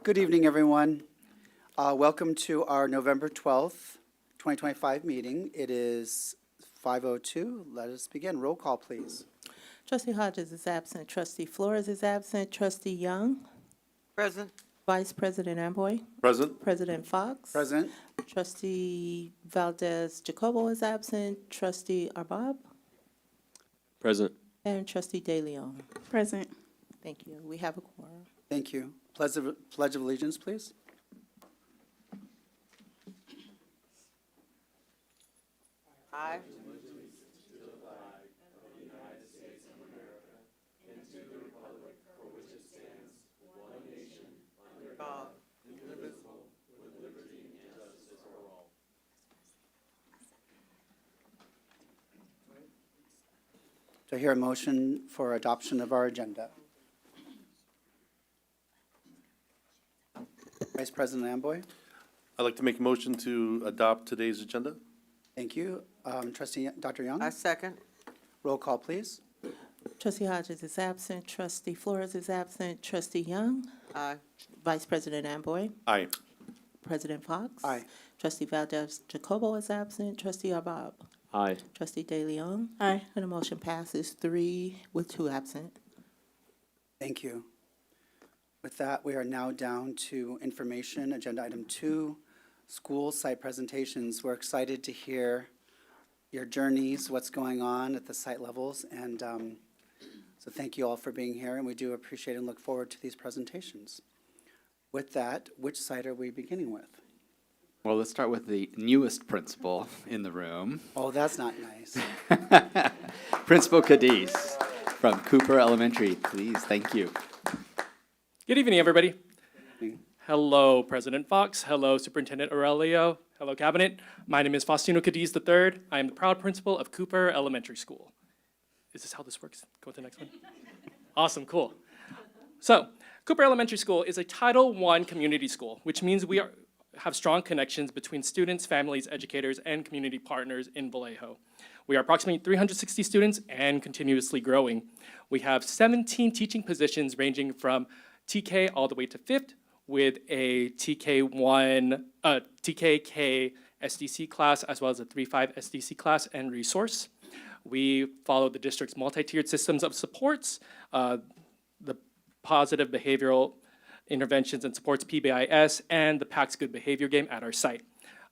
Good evening, everyone. Welcome to our November 12th, 2025 meeting. It is 5:02. Let us begin. Roll call, please. Trustee Hodges is absent. Trustee Flores is absent. Trustee Young. Present. Vice President Amboy. Present. President Fox. Present. Trustee Valdez Jacobo is absent. Trustee Arbab. Present. And Trustee De Leon. Present. Thank you. We have a quorum. Thank you. Pledge of Allegiance, please. Aye. Do I hear a motion for adoption of our agenda? Vice President Amboy. I'd like to make a motion to adopt today's agenda. Thank you. Trustee Dr. Young. I second. Roll call, please. Trustee Hodges is absent. Trustee Flores is absent. Trustee Young. Aye. Vice President Amboy. Aye. President Fox. Aye. Trustee Valdez Jacobo is absent. Trustee Arbab. Aye. Trustee De Leon. Aye. And the motion passes 3 with 2 absent. Thank you. With that, we are now down to information, agenda item 2, school site presentations. We're excited to hear your journeys, what's going on at the site levels, and so thank you all for being here, and we do appreciate and look forward to these presentations. With that, which site are we beginning with? Well, let's start with the newest principal in the room, Oh, that's not nice. Principal Cadiz from Cooper Elementary. Please, thank you. Good evening, everybody. Hello, President Fox. Hello, Superintendent Aurelio. Hello, Cabinet. My name is Faustino Cadiz III. I am the proud principal of Cooper Elementary School. Is this how this works? Go to the next one. Awesome, cool. So, Cooper Elementary School is a Title I community school, which means we have strong connections between students, families, educators, and community partners in Vallejo. We are approximately 360 students and continuously growing. We have 17 teaching positions ranging from TK all the way to 5th, with a TKK SDC class, as well as a 3-5 SDC class and resource. We follow the district's multi-tiered systems of supports, the positive behavioral interventions and supports PBIS, and the PACS Good Behavior game at our site.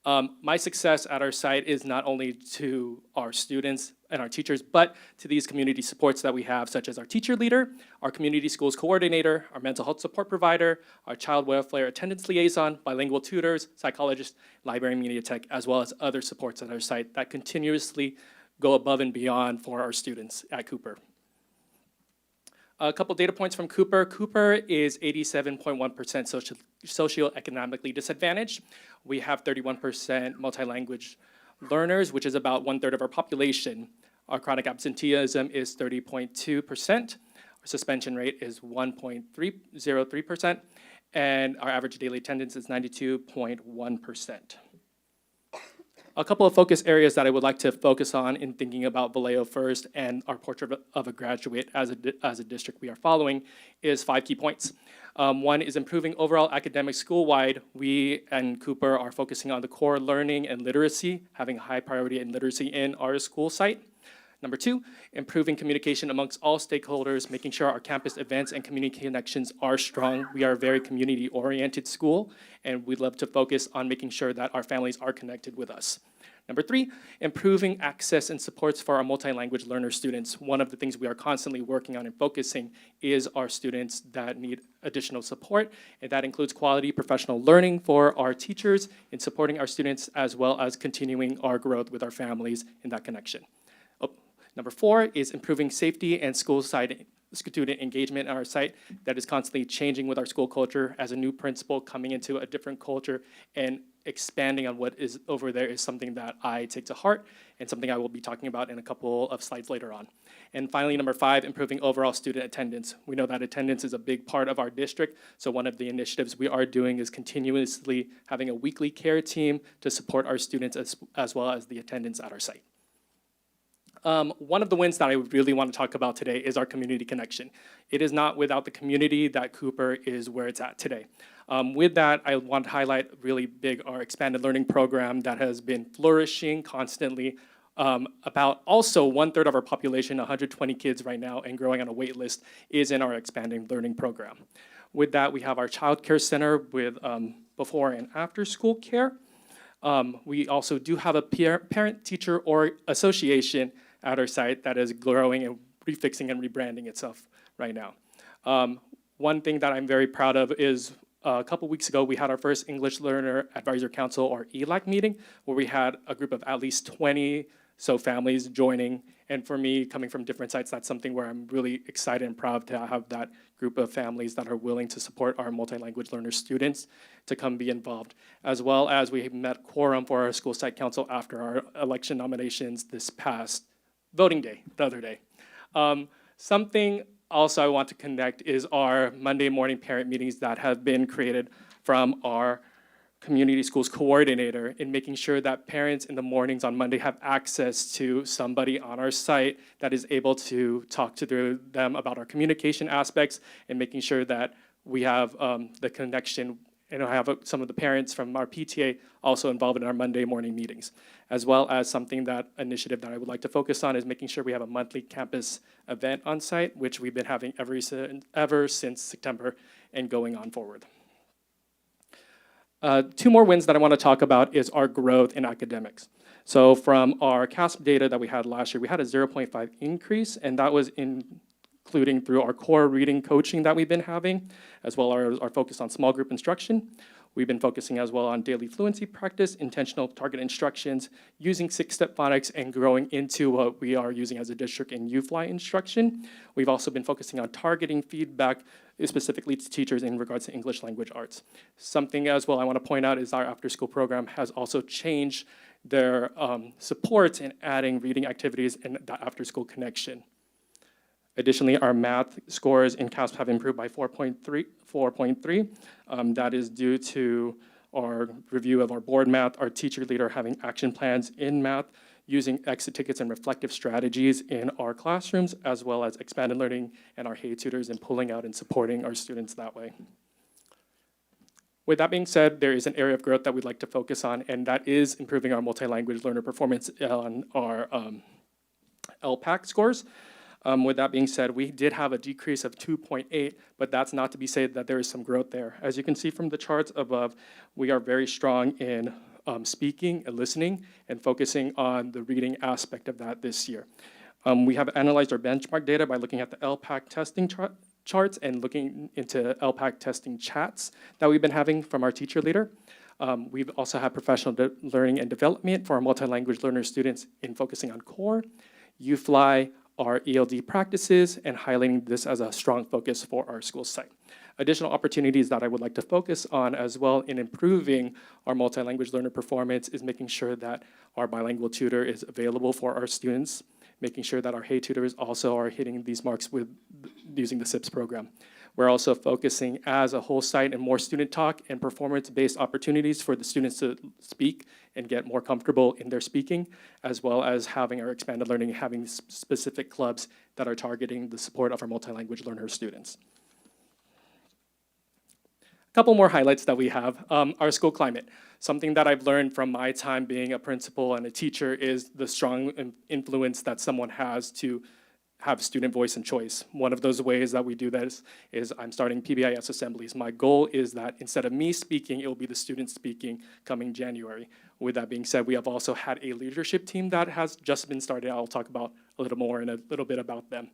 My success at our site is not only to our students and our teachers, but to these community supports that we have, such as our teacher leader, our community schools coordinator, our mental health support provider, our child welfare attendance liaison, bilingual tutors, psychologists, library and media tech, as well as other supports at our site that continuously go above and beyond for our students at Cooper. A couple data points from Cooper. Cooper is 87.1% socioeconomically disadvantaged. We have 31% multi-language learners, which is about 1/3 of our population. Our chronic absenteeism is 30.2%. Our suspension rate is 1.303%, and our average daily attendance is 92.1%. A couple of focus areas that I would like to focus on in thinking about Vallejo first and our portrait of a graduate as a district we are following is 5 key points. One is improving overall academic school-wide. We and Cooper are focusing on the core learning and literacy, having a high priority in literacy in our school site. Number 2, improving communication amongst all stakeholders, making sure our campus events and community connections are strong. We are a very community-oriented school, and we love to focus on making sure that our families are connected with us. Number 3, improving access and supports for our multi-language learner students. One of the things we are constantly working on and focusing is our students that need additional support, and that includes quality professional learning for our teachers in supporting our students, as well as continuing our growth with our families in that connection. Number 4 is improving safety and school site student engagement at our site that is constantly changing with our school culture. As a new principal coming into a different culture and expanding on what is over there is something that I take to heart and something I will be talking about in a couple of slides later on. And finally, number 5, improving overall student attendance. We know that attendance is a big part of our district, so one of the initiatives we are doing is continuously having a weekly care team to support our students as well as the attendance at our site. One of the wins that I really want to talk about today is our community connection. It is not without the community that Cooper is where it's at today. With that, I want to highlight really big our expanded learning program that has been flourishing constantly. About also 1/3 of our population, 120 kids right now and growing on a wait list, is in our expanding learning program. With that, we have our child care center with before and after school care. We also do have a parent-teacher or association at our site that is growing and refixing and rebranding itself right now. One thing that I'm very proud of is a couple weeks ago, we had our first English Learner Advisor Council, or ELAC meeting, where we had a group of at least 20 families joining. And for me, coming from different sites, that's something where I'm really excited and proud to have that group of families that are willing to support our multi-language learner students to come be involved. As well as we met quorum for our school site council after our election nominations this past voting day, the other day. Something also I want to connect is our Monday morning parent meetings that have been created from our community schools coordinator in making sure that parents in the mornings on Monday have access to somebody on our site that is able to talk to them about our communication aspects and making sure that we have the connection. And I have some of the parents from our PTA also involved in our Monday morning meetings, as well as initiative that I would like to focus on is making sure we have a monthly campus event on site, which we've been having ever since September and going on forward. Two more wins that I want to talk about is our growth in academics. So from our CASP data that we had last year, we had a 0.5 increase, and that was including through our core reading coaching that we've been having, as well as our focus on small group instruction. We've been focusing as well on daily fluency practice, intentional target instructions, using 6-step phonics, and growing into what we are using as a district in UFly instruction. We've also been focusing on targeting feedback, specifically to teachers in regards to English language arts. Something as well I want to point out is our after-school program has also changed their supports in adding reading activities and the after-school connection. Additionally, our math scores in CASP have improved by 4.3. That is due to our review of our board math, our teacher leader having action plans in math, using exit tickets and reflective strategies in our classrooms, as well as expanded learning and our Hey tutors and pulling out and supporting our students that way. With that being said, there is an area of growth that we'd like to focus on, and that is improving our multi-language learner performance on our LPAC scores. With that being said, we did have a decrease of 2.8, but that's not to be said that there is some growth there. As you can see from the charts above, we are very strong in speaking and listening and focusing on the reading aspect of that this year. We have analyzed our benchmark data by looking at the LPAC testing charts and looking into LPAC testing chats that we've been having from our teacher leader. We've also had professional learning and development for our multi-language learner students in focusing on core, UFly, our ELD practices, and highlighting this as a strong focus for our school site. Additional opportunities that I would like to focus on as well in improving our multi-language learner performance is making sure that our bilingual tutor is available for our students, making sure that our Hey tutors also are hitting these marks with using the SIPS program. We're also focusing as a whole site and more student talk and performance-based opportunities for the students to speak and get more comfortable in their speaking, as well as having our expanded learning, having specific clubs that are targeting the support of our multi-language learner students. A couple more highlights that we have. Our school climate. Something that I've learned from my time being a principal and a teacher is the strong influence that someone has to have student voice and choice. One of those ways that we do this is I'm starting PBIS assemblies. My goal is that instead of me speaking, it will be the students speaking coming January. With that being said, we have also had a leadership team that has just been started. I'll talk about a little more in a little bit about them.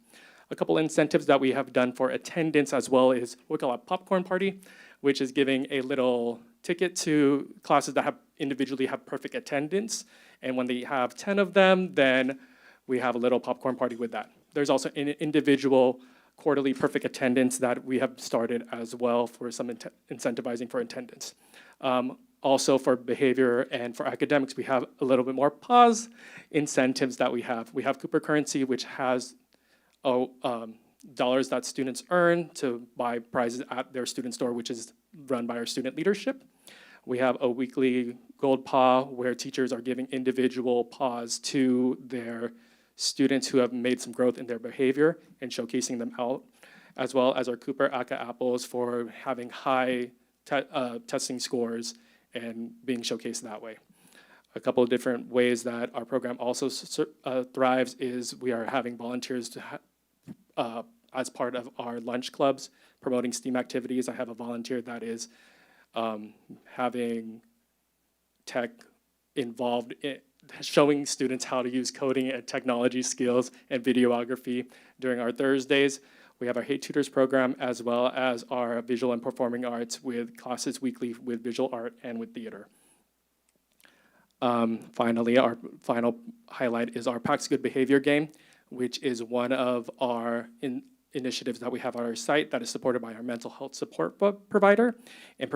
A couple incentives that we have done for attendance as well is what we call a popcorn party, which is giving a little ticket to classes that individually have perfect attendance. And when they have 10 of them, then we have a little popcorn party with that. There's also an individual quarterly perfect attendance that we have started as well for some incentivizing for attendance. Also for behavior and for academics, we have a little bit more pause incentives that we have. We have Cooper Currency, which has dollars that students earn to buy prizes at their student store, which is run by our student leadership. We have a weekly gold paw where teachers are giving individual paws to their students who have made some growth in their behavior and showcasing them out, as well as our Cooper Aka Apples for having high testing scores and being showcased that way. A couple of different ways that our program also thrives is we are having volunteers as part of our lunch clubs, promoting STEAM activities. I have a volunteer that is having tech involved in showing students how to use coding and technology skills and videography during our Thursdays. We have our Hey Tutors program, as well as our visual and performing arts with classes weekly with visual art and with theater. Finally, our final highlight is our PAX Good Behavior game, which is one of our initiatives that we have on our site that is supported by our mental health support provider, and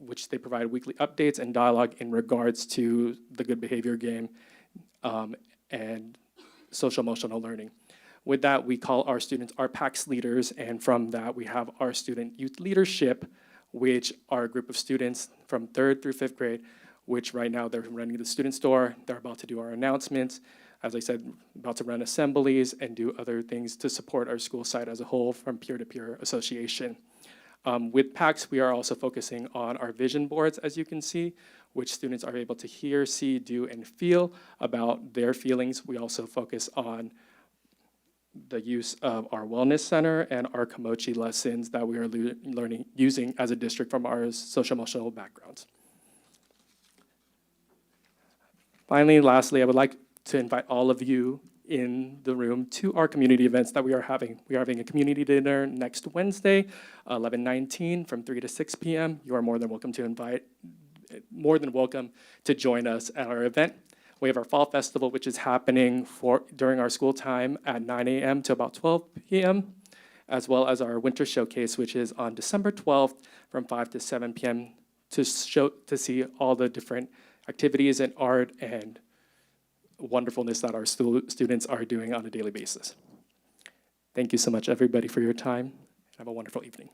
which they provide weekly updates and dialogue in regards to the good behavior game and social emotional learning. With that, we call our students our PAX leaders, and from that, we have our student youth leadership, which are a group of students from 3rd through 5th grade, which right now they're running the student store. They're about to do our announcements. As I said, about to run assemblies and do other things to support our school site as a whole from peer-to-peer association. With PAX, we are also focusing on our vision boards, as you can see, which students are able to hear, see, do, and feel about their feelings. We also focus on the use of our wellness center and our Komochi lessons that we are using as a district from our social emotional backgrounds. Finally, lastly, I would like to invite all of you in the room to our community events that we are having. We are having a community dinner next Wednesday, 11/19, from 3 to 6 p.m. You are more than welcome to join us at our event. We have our fall festival, which is happening during our school time at 9 a.m. to about 12 p.m., as well as our winter showcase, which is on December 12th from 5 to 7 p.m. to see all the different activities and art and wonderfulness that our students are doing on a daily basis. Thank you so much, everybody, for your time. Have a wonderful evening.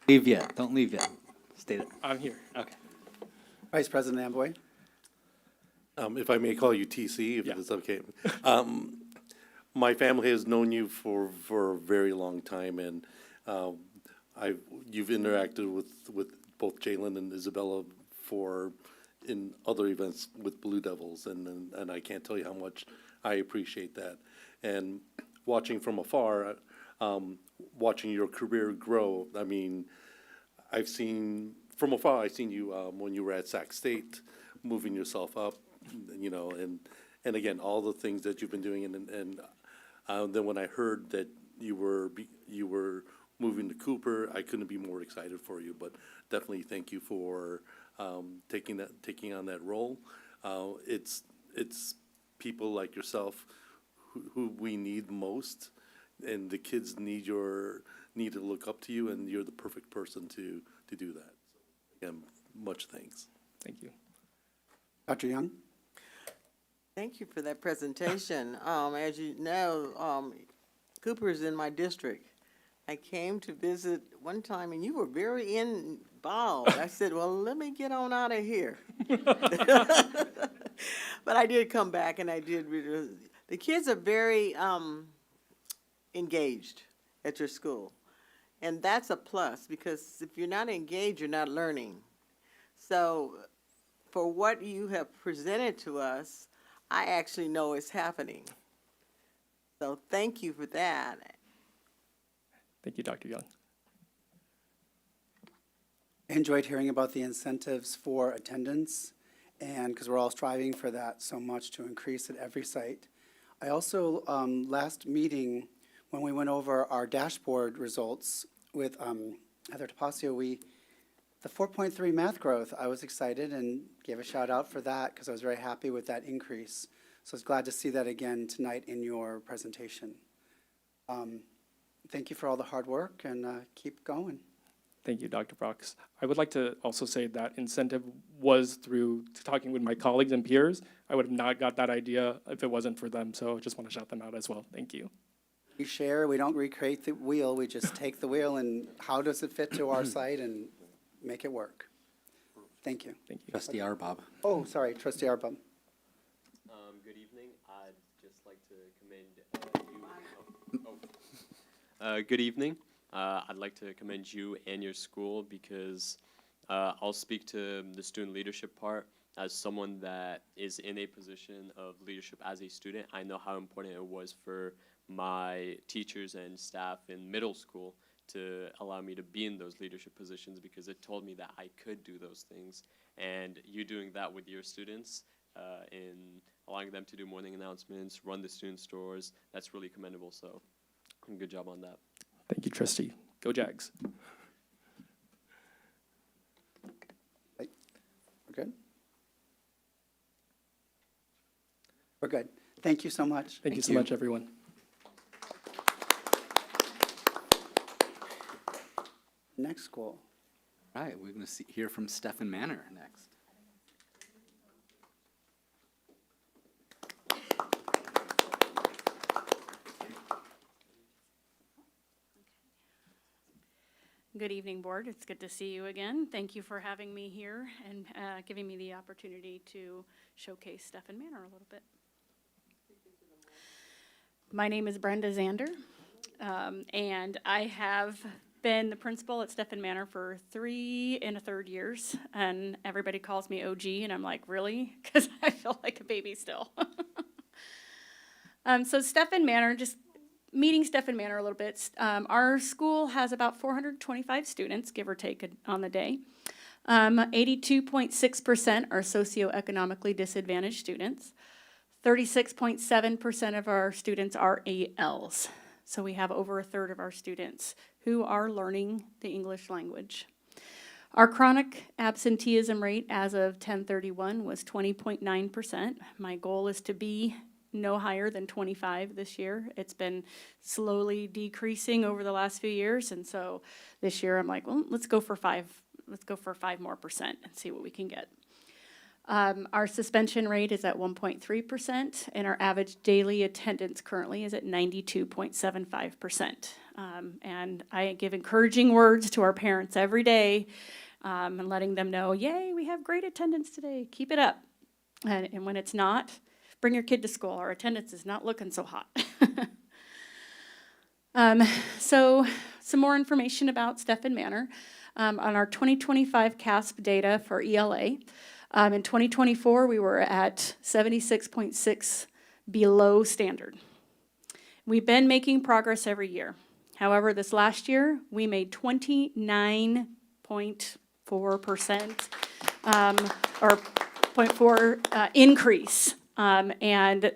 Leave yet. Don't leave yet. Stay there. I'm here. Okay. Vice President Amboy. If I may call you TC, if Yeah. it's okay. My family has known you for a very long time, and you've interacted with both Jalen and Isabella in other events with Blue Devils, and I can't tell you how much I appreciate that. And watching from afar, watching your career grow, I mean, I've seen you when you were at Sac State, moving yourself up, you know, and again, all the things that you've been doing, and then when I heard that you were moving to Cooper, I couldn't be more excited for you. But definitely thank you for taking on that role. It's people like yourself who we need most, and the kids need to look up to you, and you're the perfect person to do that. So, again, much thanks. Thank you. Dr. Young? Thank you for that presentation. As you know, Cooper's in my district. I came to visit one time, and you were very involved. I said, well, let me get on out of here. But I did come back, and I did. The kids are very engaged at your school. And that's a plus, because if you're not engaged, you're not learning. So for what you have presented to us, I actually know it's happening. So thank you for that. Thank you, Dr. Young. I enjoyed hearing about the incentives for attendance, and because we're all striving for that so much to increase at every site. I also, last meeting, when we went over our dashboard results with Heather Tapasio, the 4.3 math growth, I was excited and gave a shout out for that because I was very happy with that increase. So I was glad to see that again tonight in your presentation. Thank you for all the hard work, and keep going. Thank you, Dr. Brox. I would like to also say that incentive was through talking with my colleagues and peers. I would have not got that idea if it wasn't for them, so I just want to shout them out as well. Thank you. We share, we don't recreate the wheel, we just take the wheel and how does it fit to our site and make it work. Thank you. Thank you. Trustee Arbob. Oh, sorry, trustee Arbub. Good evening. I'd just like to commend you. Good evening. I'd like to commend you and your school because I'll speak to the student leadership part. As someone that is in a position of leadership as a student, I know how important it was for my teachers and staff in middle school to allow me to be in those leadership positions because it told me that I could do those things. And you doing that with your students in allowing them to do morning announcements, run the student stores, that's really commendable. So good job on that. Thank you, trustee. Go Jags. We're good? We're good. Thank you so much. Thank you so much, everyone. Next school. All right, we're going to hear from Stephen Manor next. Good evening, Board. It's good to see you again. Thank you for having me here and giving me the opportunity to showcase Stephen Manor a little bit. My name is Brenda Zander, and I have been the principal at Stephen Manor for 3 1/3 years, and everybody calls me OG, and I'm like, really? Because I feel like a baby still. So Stephen Manor, just meeting Stephen Manor a little bit. Our school has about 425 students, give or take on the day. 82.6% are socioeconomically disadvantaged students. 36.7% of our students are ALs. So we have over 1/3 of our students who are learning the English language. Our chronic absenteeism rate as of 10/31 was 20.9%. My goal is to be no higher than 25 this year. It's been slowly decreasing over the last few years, and so this year I'm like, well, let's go for 5. Let's go for 5% more and see what we can get. Our suspension rate is at 1.3%, and our average daily attendance currently is at 92.75%. And I give encouraging words to our parents every day, and letting them know, yay, we have great attendance today, keep it up. And when it's not, bring your kid to school. Our attendance is not looking so hot. So some more information about Stephen Manor. On our 2025 CASP data for ELA, in 2024, we were at 76.6 below standard. We've been making progress every year. However, this last year, we made 29.4% or 0.4 increase. And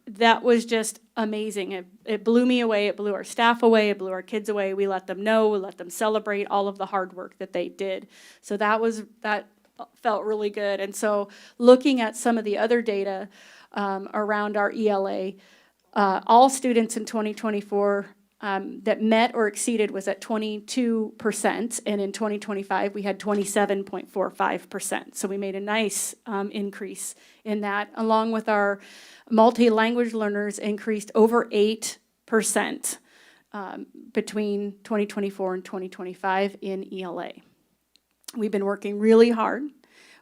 that was just amazing. It blew me away. It blew our staff away. It blew our kids away. We let them know. We let them celebrate all of the hard work that they did. So that felt really good. And so looking at some of the other data around our ELA, all students in 2024 that met or exceeded was at 22%, and in 2025 we had 27.45%. So we made a nice increase in that, along with our multi-language learners increased over 8% between 2024 and 2025 in ELA. We've been working really hard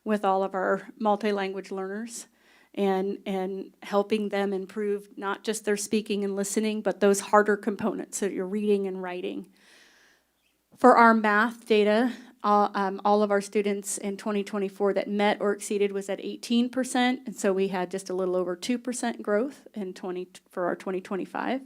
with all of our multi-language learners and helping them improve not just their speaking and listening, but those harder components, so your reading and writing. For our math data, all of our students in 2024 that met or exceeded was at 18%, and so we had just a little over 2% growth for our 2025.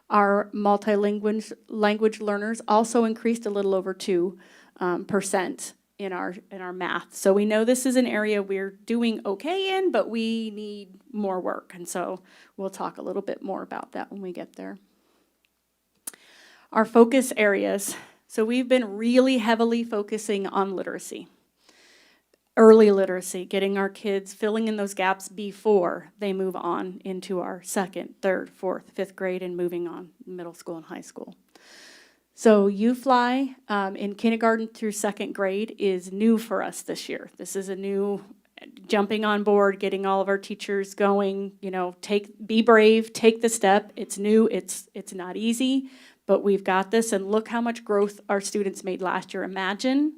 Our multi-language learners also increased a little over 2% in our math. So we know this is an area we're doing okay in, but we need more work. And so we'll talk a little bit more about that when we get there. Our focus areas. So we've been really heavily focusing on literacy. Early literacy, getting our kids, filling in those gaps before they move on into our 2nd, 3rd, 4th, 5th grade and moving on middle school and high school. So UFly in kindergarten through 2nd grade is new for us this year. This is a new jumping on board, getting all of our teachers going, be brave, take the step. It's new, it's not easy, but we've got this, and look how much growth our students made last year. Imagine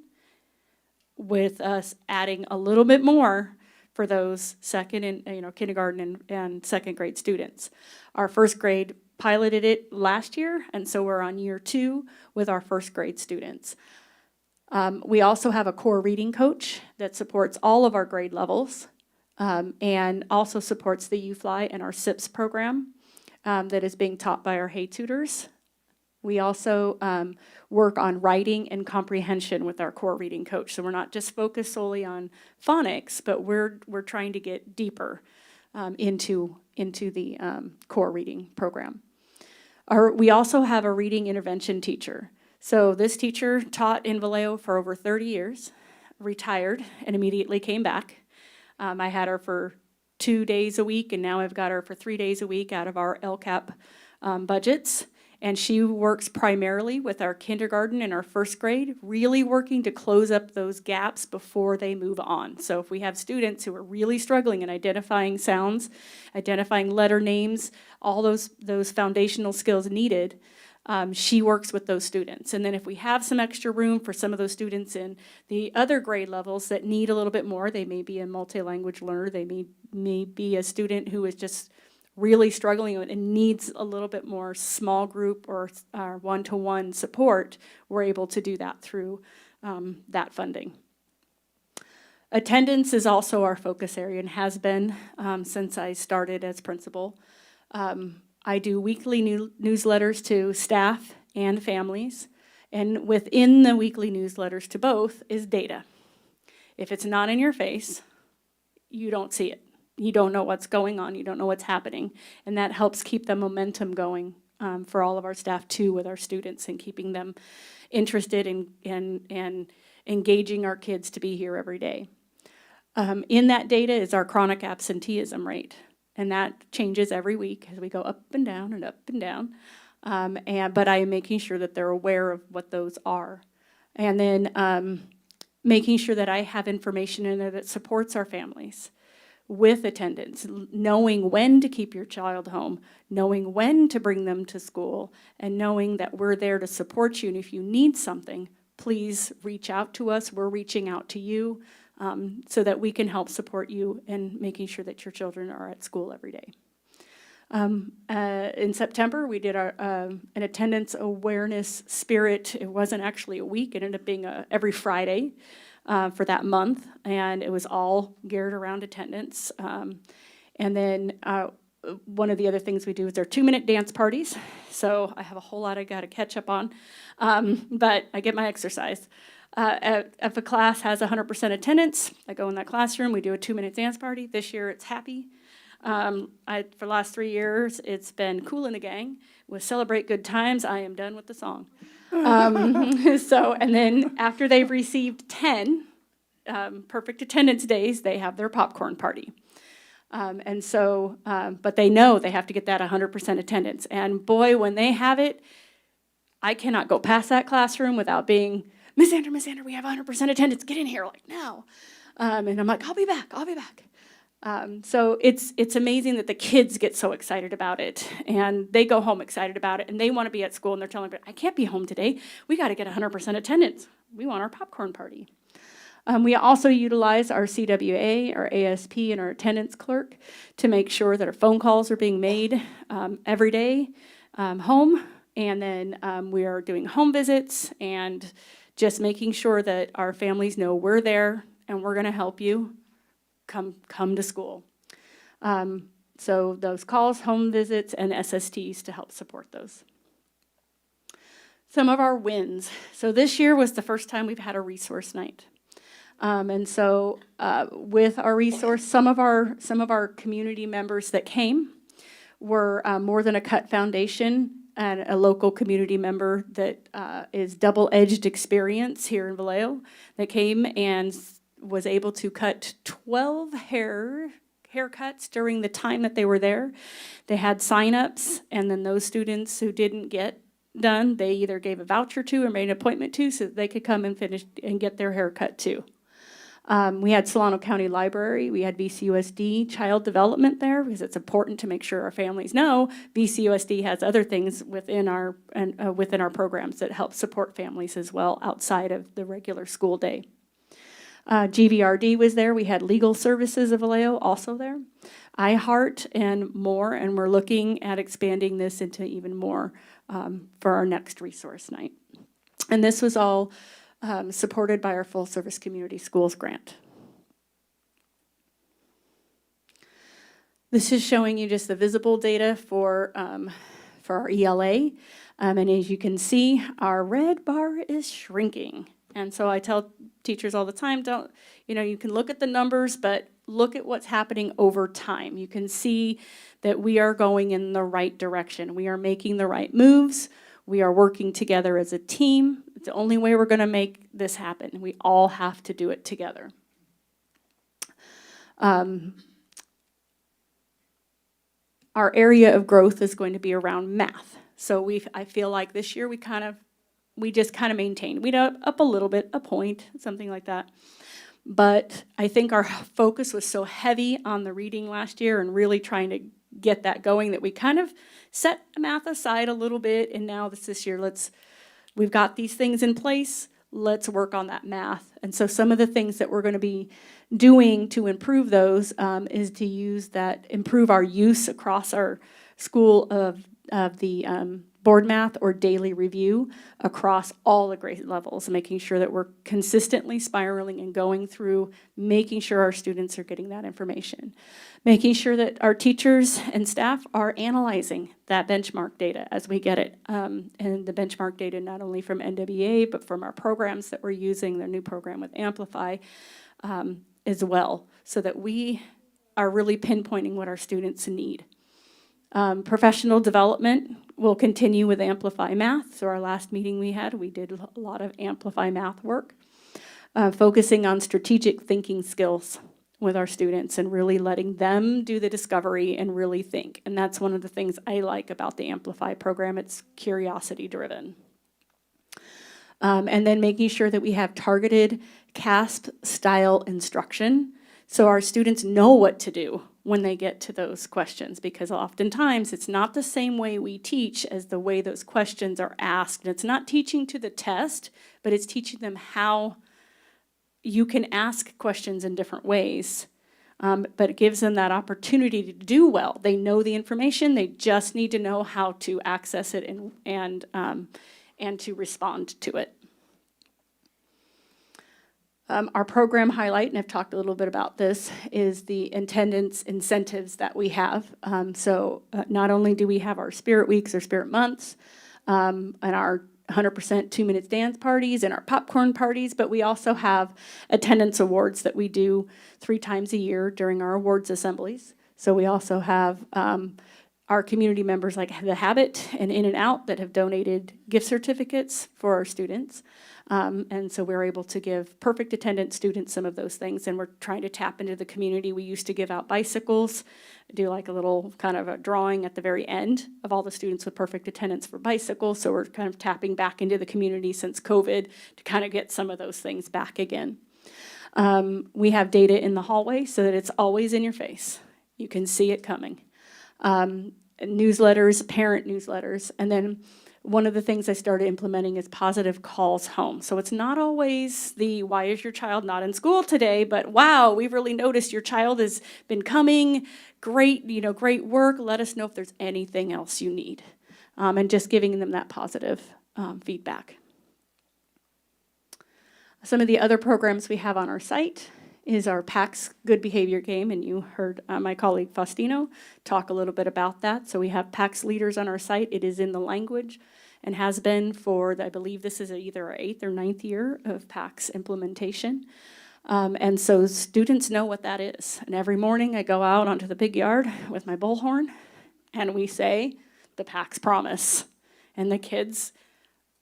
with us adding a little bit more for those second and, kindergarten and second grade students. Our first grade piloted it last year, and so we're on year 2 with our first grade students. We also have a core reading coach that supports all of our grade levels, and also supports the UFly and our SIPS program that is being taught by our Hey Tutors. We also work on writing and comprehension with our core reading coach. So we're not just focused solely on phonics, but we're trying to get deeper into the core reading program. We also have a reading intervention teacher. So this teacher taught in Vallejo for over 30 years, retired, and immediately came back. I had her for 2 days a week, and now I've got her for 3 days a week out of our LCAP budgets. And she works primarily with our kindergarten and our first grade, really working to close up those gaps before they move on. So if we have students who are really struggling in identifying sounds, identifying letter names, all those foundational skills needed, she works with those students. And then if we have some extra room for some of those students in the other grade levels that need a little bit more, they may be a multi-language learner, they may be a student who is just really struggling and needs a little bit more small group or one-to-one support, we're able to do that through that funding. Attendance is also our focus area and has been since I started as principal. I do weekly newsletters to staff and families, and within the weekly newsletters to both is data. If it's not in your face, you don't see it. You don't know what's going on, you don't know what's happening, and that helps keep the momentum going for all of our staff too with our students and keeping them interested in engaging our kids to be here every day. In that data is our chronic absenteeism rate, and that changes every week as we go up and down and up and down, but I am making sure that they're aware of what those are. And then making sure that I have information in there that supports our families with attendance, knowing when to keep your child home, knowing when to bring them to school, and knowing that we're there to support you. And if you need something, please reach out to us. We're reaching out to you so that we can help support you in making sure that your children are at school every day. In September, we did an attendance awareness spirit. It wasn't actually a week. It ended up being every Friday for that month, and it was all geared around attendance. And then one of the other things we do is our 2-minute dance parties. So I have a whole lot I got to catch up on, but I get my exercise. If a class has 100% attendance, I go in that classroom, we do a 2-minute dance party. This year it's happy. For the last 3 years, it's been Cool in the Gang with Celebrate Good Times. I am done with the song. And then after they've received 10 perfect attendance days, they have their popcorn party. But they know they have to get that 100% attendance. And boy, when they have it, I cannot go past that classroom without being, Miss Andrew, we have 100% attendance. Get in here, like, now. And I'm like, I'll be back. So it's amazing that the kids get so excited about it, and they go home excited about it, and they want to be at school, and they're telling me, I can't be home today. We got to get 100% attendance. We want our popcorn party. We also utilize our CWA, our ASP, and our attendance clerk to make sure that our phone calls are being made every day home, and then we are doing home visits and just making sure that our families know we're there and we're going to help you. Come to school. So those calls, home visits, and SSTs to help support those. Some of our wins. So this year was the first time we've had a resource night. With our resource, some of our community members that came were More Than a Cut Foundation, and a local community member that is double-edged experience here in Vallejo that came and was able to cut 12 haircuts during the time that they were there. They had sign-ups, and then those students who didn't get done, they either gave a voucher to or made an appointment to so that they could come and finish and get their haircut too. We had Solano County Library, we had VCUSD Child Development there, because it's important to make sure our families know VCUSD has other things within our programs that help support families as well outside of the regular school day. GVRD was there. We had Legal Services of Vallejo also there. iHeart and more, and we're looking at expanding this into even more for our next resource night. And this was all supported by our Full Service Community Schools grant. This is showing you just the visible data for our ELA. And as you can see, our red bar is shrinking. And so I tell teachers all the time, you can look at the numbers, but look at what's happening over time. You can see that we are going in the right direction. We are making the right moves. We are working together as a team. It's the only way we're going to make this happen. We all have to do it together. Our area of growth is going to be around math. So I feel like this year we just kind of maintained. We'd up a little bit, a point, something like that. But I think our focus was so heavy on the reading last year and really trying to get that going that we kind of set math aside a little bit. And now this year, we've got these things in place. Let's work on that math. And so some of the things that we're going to be doing to improve those is to improve our use across our school of the board math or daily review across all the grade levels, making sure that we're consistently spiraling and going through, making sure our students are getting that information, making sure that our teachers and staff are analyzing that benchmark data as we get it, and the benchmark data not only from NWA, but from our programs that we're using, their new program with Amplify as well, so that we are really pinpointing what our students need. Professional development will continue with Amplify Math. So our last meeting we did a lot of Amplify Math work, focusing on strategic thinking skills with our students and really letting them do the discovery and really think. And that's one of the things I like about the Amplify program. It's curiosity driven. And then making sure that we have targeted CASP style instruction so our students know what to do when they get to those questions, because oftentimes it's not the same way we teach as the way those questions are asked. And it's not teaching to the test, but it's teaching them how you can ask questions in different ways. But it gives them that opportunity to do well. They know the information, they just need to know how to access it and to respond to it. Our program highlight, and I've talked a little bit about this, is the attendance incentives that we have. So not only do we have our Spirit Weeks or Spirit Months and our 100% 2 minutes dance parties and our popcorn parties, but we also have attendance awards that we do 3 times a year during our awards assemblies. So we also have our community members like The Habit and In and Out that have donated gift certificates for our students. And so we're able to give perfect attendance students some of those things, and we're trying to tap into the community. We used to give out bicycles, do like a little kind of a drawing at the very end of all the students with perfect attendance for bicycles. So we're kind of tapping back into the community since COVID to kind of get some of those things back again. We have data in the hallway so that it's always in your face. You can see it coming. Newsletters, parent newsletters, and then one of the things I started implementing is positive calls home. So it's not always why is your child not in school today, but wow, we've really noticed your child has been coming, great work, let us know if there's anything else you need. And just giving them that positive feedback. Some of the other programs we have on our site is our PAX Good Behavior Game, and you heard my colleague Faustino talk a little bit about that. So we have PAX leaders on our site. It is in the language and has been for, I believe this is either our 8th or 9th year of PAX implementation. And so students know what that is. And every morning I go out onto the big yard with my bullhorn and we say the PAX promise. And the kids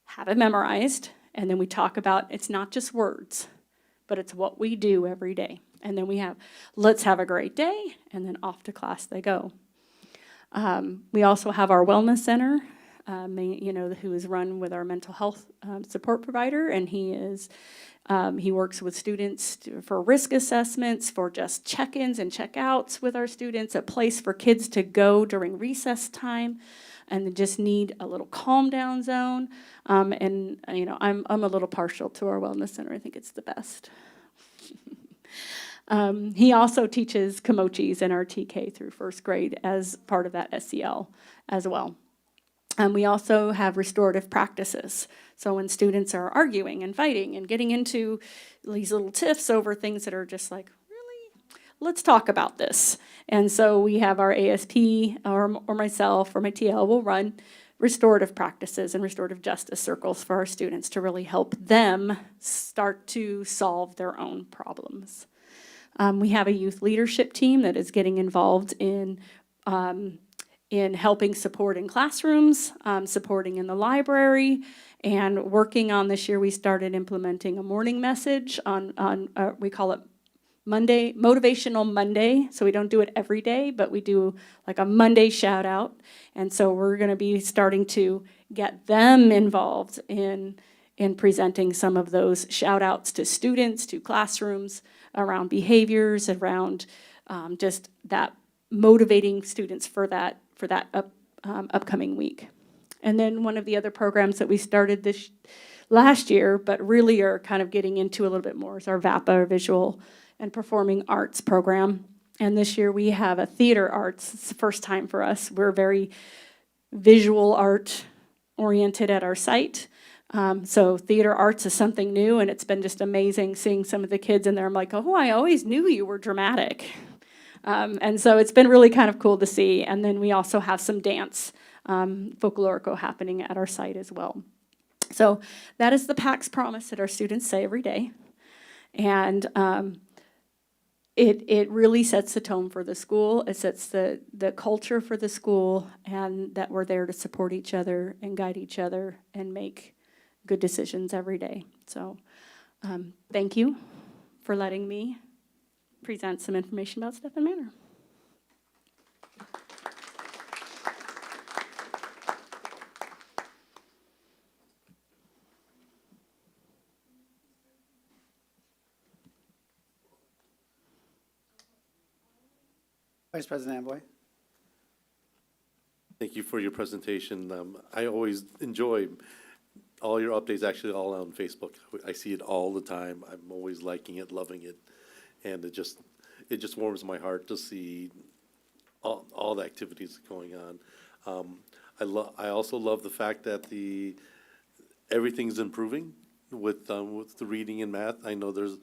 have it memorized. And then we talk about it's not just words, but it's what we do every day. And then we have, let's have a great day, and then off to class they go. We also have our wellness center, who is run with our mental health support provider, and he works with students for risk assessments, for just check-ins and check-outs with our students, a place for kids to go during recess time, and they just need a little calm down zone. I'm a little partial to our wellness center. I think it's the best. He also teaches Komochis in our TK through first grade as part of that SEL as well. We also have restorative practices. So when students are arguing and fighting and getting into these little tiffs over things that are just like, really? Let's talk about this. And so we have our ASP or myself or my TL will run restorative practices and restorative justice circles for our students to really help them start to solve their own problems. We have a youth leadership team that is getting involved in helping support in classrooms, supporting in the library, and working on this year. We started implementing a morning message on we call it Monday, Motivational Monday. So we don't do it every day, but we do like a Monday shout out. And so we're going to be starting to get them involved in presenting some of those shout outs to students, to classrooms, around behaviors, around just that motivating students for that upcoming week. And then one of the other programs that we started this last year, but really are kind of getting into a little bit more, is our VAPA, or Visual and Performing Arts program. And this year we have a theater arts. It's the first time for us. We're very visual art oriented at our site. So theater arts is something new, and it's been just amazing seeing some of the kids in there. I'm like, oh, I always knew you were dramatic. And so it's been really kind of cool to see. And then we also have some dance, folklorico happening at our site as well. So that is the PAC's promise that our students say every day. And it really sets the tone for the school. It sets the culture for the school, and that we're there to support each other and guide each other and make good decisions every day. So thank you for letting me present some information about Stephan Manor. Vice President Amboy. Thank you for your presentation. I always enjoy all your updates, actually all on Facebook. I see it all the time. I'm always liking it, loving it. And it just warms my heart to see all the activities going on. I also love the fact that everything's improving with the reading and math. I know there's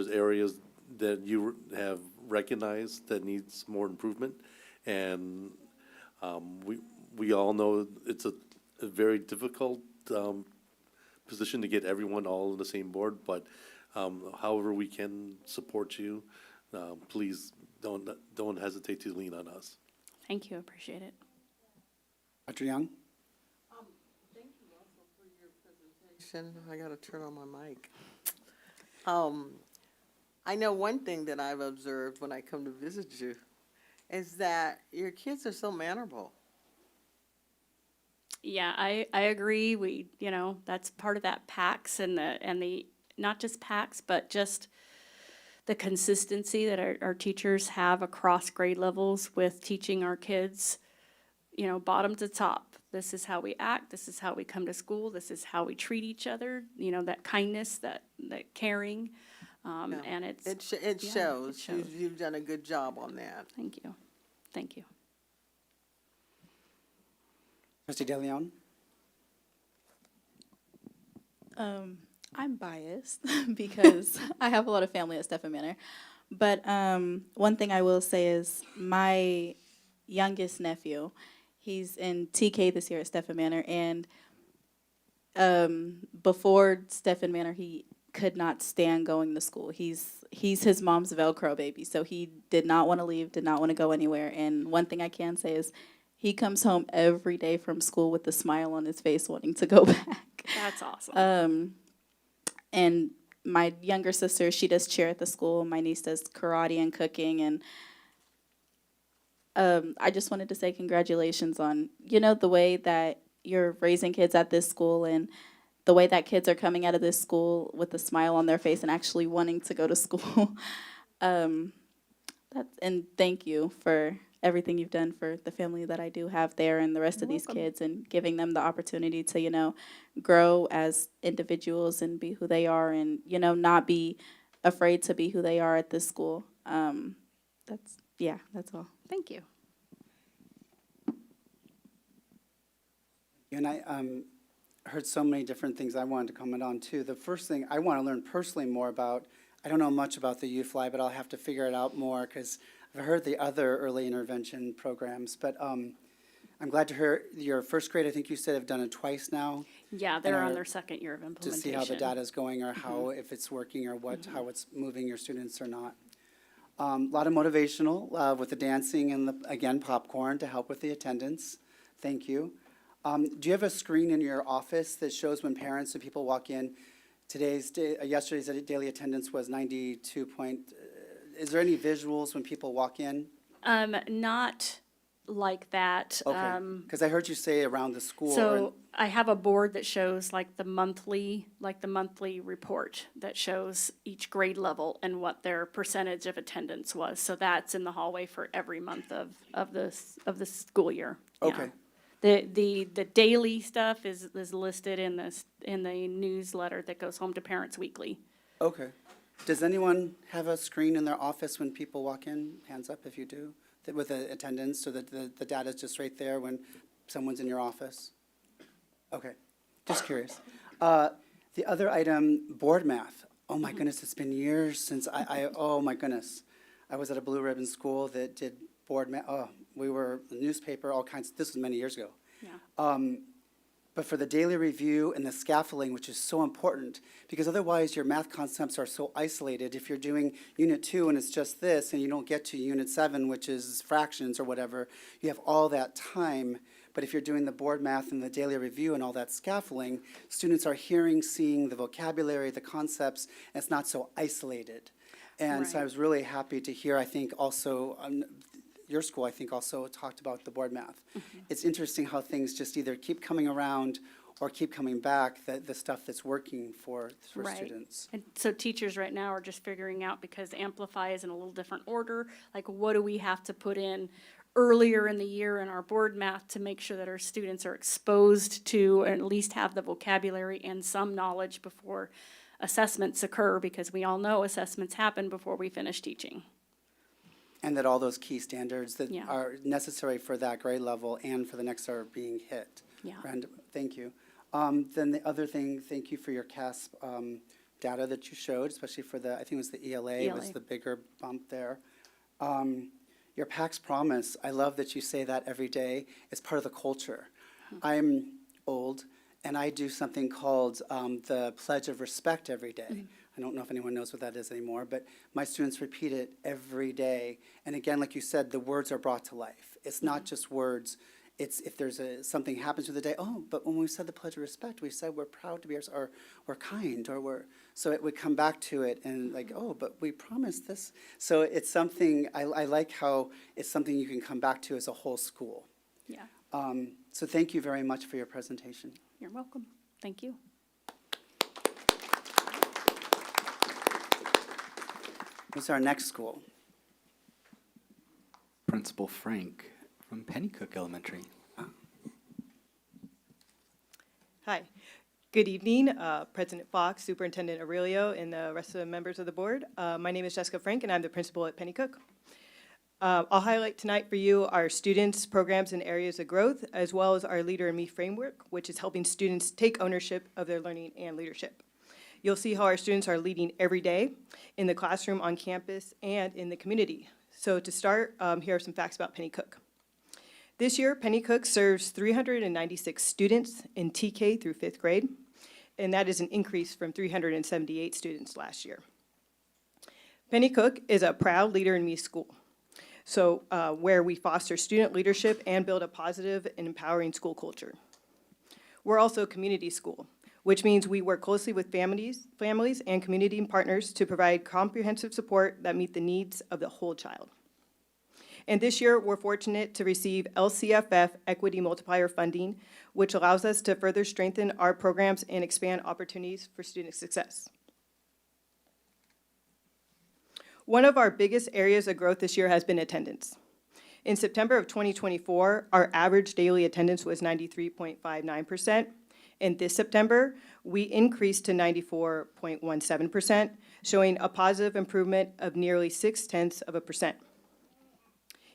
areas that you have recognized that needs more improvement, and we all know it's a very difficult position to get everyone all on the same board, but however we can support you, please don't hesitate to lean on us. Thank you, appreciate it. Dr. Young? Thank you also for your presentation. I got to turn on my mic. I know one thing that I've observed when I come to visit you is that your kids are so mannerable. Yeah, I agree. That's part of that PACS and the not just PACS, but just the consistency that our teachers have across grade levels with teaching our kids, bottom to top. This is how we act. This is how we come to school. This is how we treat each other. That kindness, that caring, and It shows. it shows. You've done a good job on that. Thank you, thank you. Trustee De Leon? I'm biased because I have a lot of family at Stephan Manor. But one thing I will say is my youngest nephew, he's in TK this year at Stephan Manor. And before Stephan Manor, he could not stand going to school. He's his mom's Velcro baby. So he did not want to leave, did not want to go anywhere. And one thing I can say is he comes home every day from school with a smile on his face wanting to go back. That's awesome. And my younger sister, she does cheer at the school. My niece does karate and cooking. And I just wanted to say congratulations on, the way that you're raising kids at this school and the way that kids are coming out of this school with a smile on their face and actually wanting to go to school. And thank you for everything you've done for the family that I do have there and the rest of these kids, and giving them the opportunity to, grow as individuals and be who they are, and, not be afraid to be who they are at this school. That's all. Thank you. And I heard so many different things I wanted to comment on too. The first thing I want to learn personally more about, I don't know much about the U-Fly, but I'll have to figure it out more because I've heard the other early intervention programs. But I'm glad to hear your first grade, I think you said, have done it twice now Yeah, they're on are- their second year of to implementation. see how the data is going or how, if it's working or what, how it's moving your students or not. A lot of motivational with the dancing and, again, popcorn to help with the attendance. Thank you. Do you have a screen in your office that shows when parents and people walk in? Yesterday's daily attendance was 92 point. Is there any visuals when people walk in? Not like that. Okay, because I heard you say around the school. So I have a board that shows like the monthly report that shows each grade level and what their percentage of attendance was. So that's in the hallway for every month of the school year. Yeah. Okay. The daily stuff is listed in the newsletter that goes home to parents weekly. Okay. Does anyone have a screen in their office when people walk in? Hands up if you do, with the attendance, so that the data's just right there when someone's in your office? Okay, just curious. The other item, board math. Oh my goodness, it's been years since oh my goodness. I was at a blue ribbon school that did board math. Oh, we were the newspaper, all kinds, this was many years ago. Yeah. But for the daily review and the scaffolding, which is so important, because otherwise your math concepts are so isolated. If you're doing Unit 2 and it's just this, and you don't get to Unit 7, which is fractions or whatever, you have all that time. But if you're doing the board math and the daily review and all that scaffolding, students are hearing, seeing the vocabulary, the concepts, and it's not so isolated. And so I Right. was really happy to hear, I think also, your school, I think, also talked about the board math. It's interesting how things just either keep coming around or keep coming back, the stuff that's working for Right. students. And so teachers right now are just figuring out, because Amplify is in a little different order, like what do we have to put in earlier in the year in our board math to make sure that our students are exposed to, and at least have the vocabulary and some knowledge before assessments occur, because we all know assessments happen before we finish teaching. And that all those key standards that Yeah. are necessary for that grade level and for the next are being hit. Yeah. Thank you. Then the other thing, thank you for your CASP data that you showed, especially for the, I think it was the ELA, was ELA. the bigger bump there. Your PACS promise, I love that you say that every day. It's part of the culture. I'm old, and I do something called the Pledge of Respect every day. I don't know if anyone knows what that is anymore, but my students repeat it every day. And again, like you said, the words are brought to life. It's not just words. It's if there's something happens through the day, oh, but when we said the Pledge of Respect, we said we're proud to be ours, or we're kind, or we're, so it would come back to it and like, oh, but we promised this. So it's something, I like how it's something you can come back to as a whole school. Yeah, So thank you very much for your presentation. you're welcome. Thank you. Who's our next school? Principal Frank from Pennycook Elementary. Hi. Good evening, President Fox, Superintendent Aurelio, and the rest of the members of the board. My name is Jessica Frank, and I'm the principal at Pennycook. I'll highlight tonight for you our students' programs and areas of growth, as well as our Leader in Me framework, which is helping students take ownership of their learning and leadership. You'll see how our students are leading every day in the classroom, on campus, and in the community. So to start, here are some facts about Pennycook. This year, Pennycook serves 396 students in TK through 5th grade, and that is an increase from 378 students last year. Pennycook is a proud Leader in Me school, so where we foster student leadership and build a positive and empowering school culture. We're also a community school, which means we work closely with families and community partners to provide comprehensive support that meet the needs of the whole child. And this year, we're fortunate to receive LCFF Equity Multiplier funding, which allows us to further strengthen our programs and expand opportunities for student success. One of our biggest areas of growth this year has been attendance. In September of 2024, our average daily attendance was 93.59%. And this September, we increased to 94.17%, showing a positive improvement of nearly 0.6%.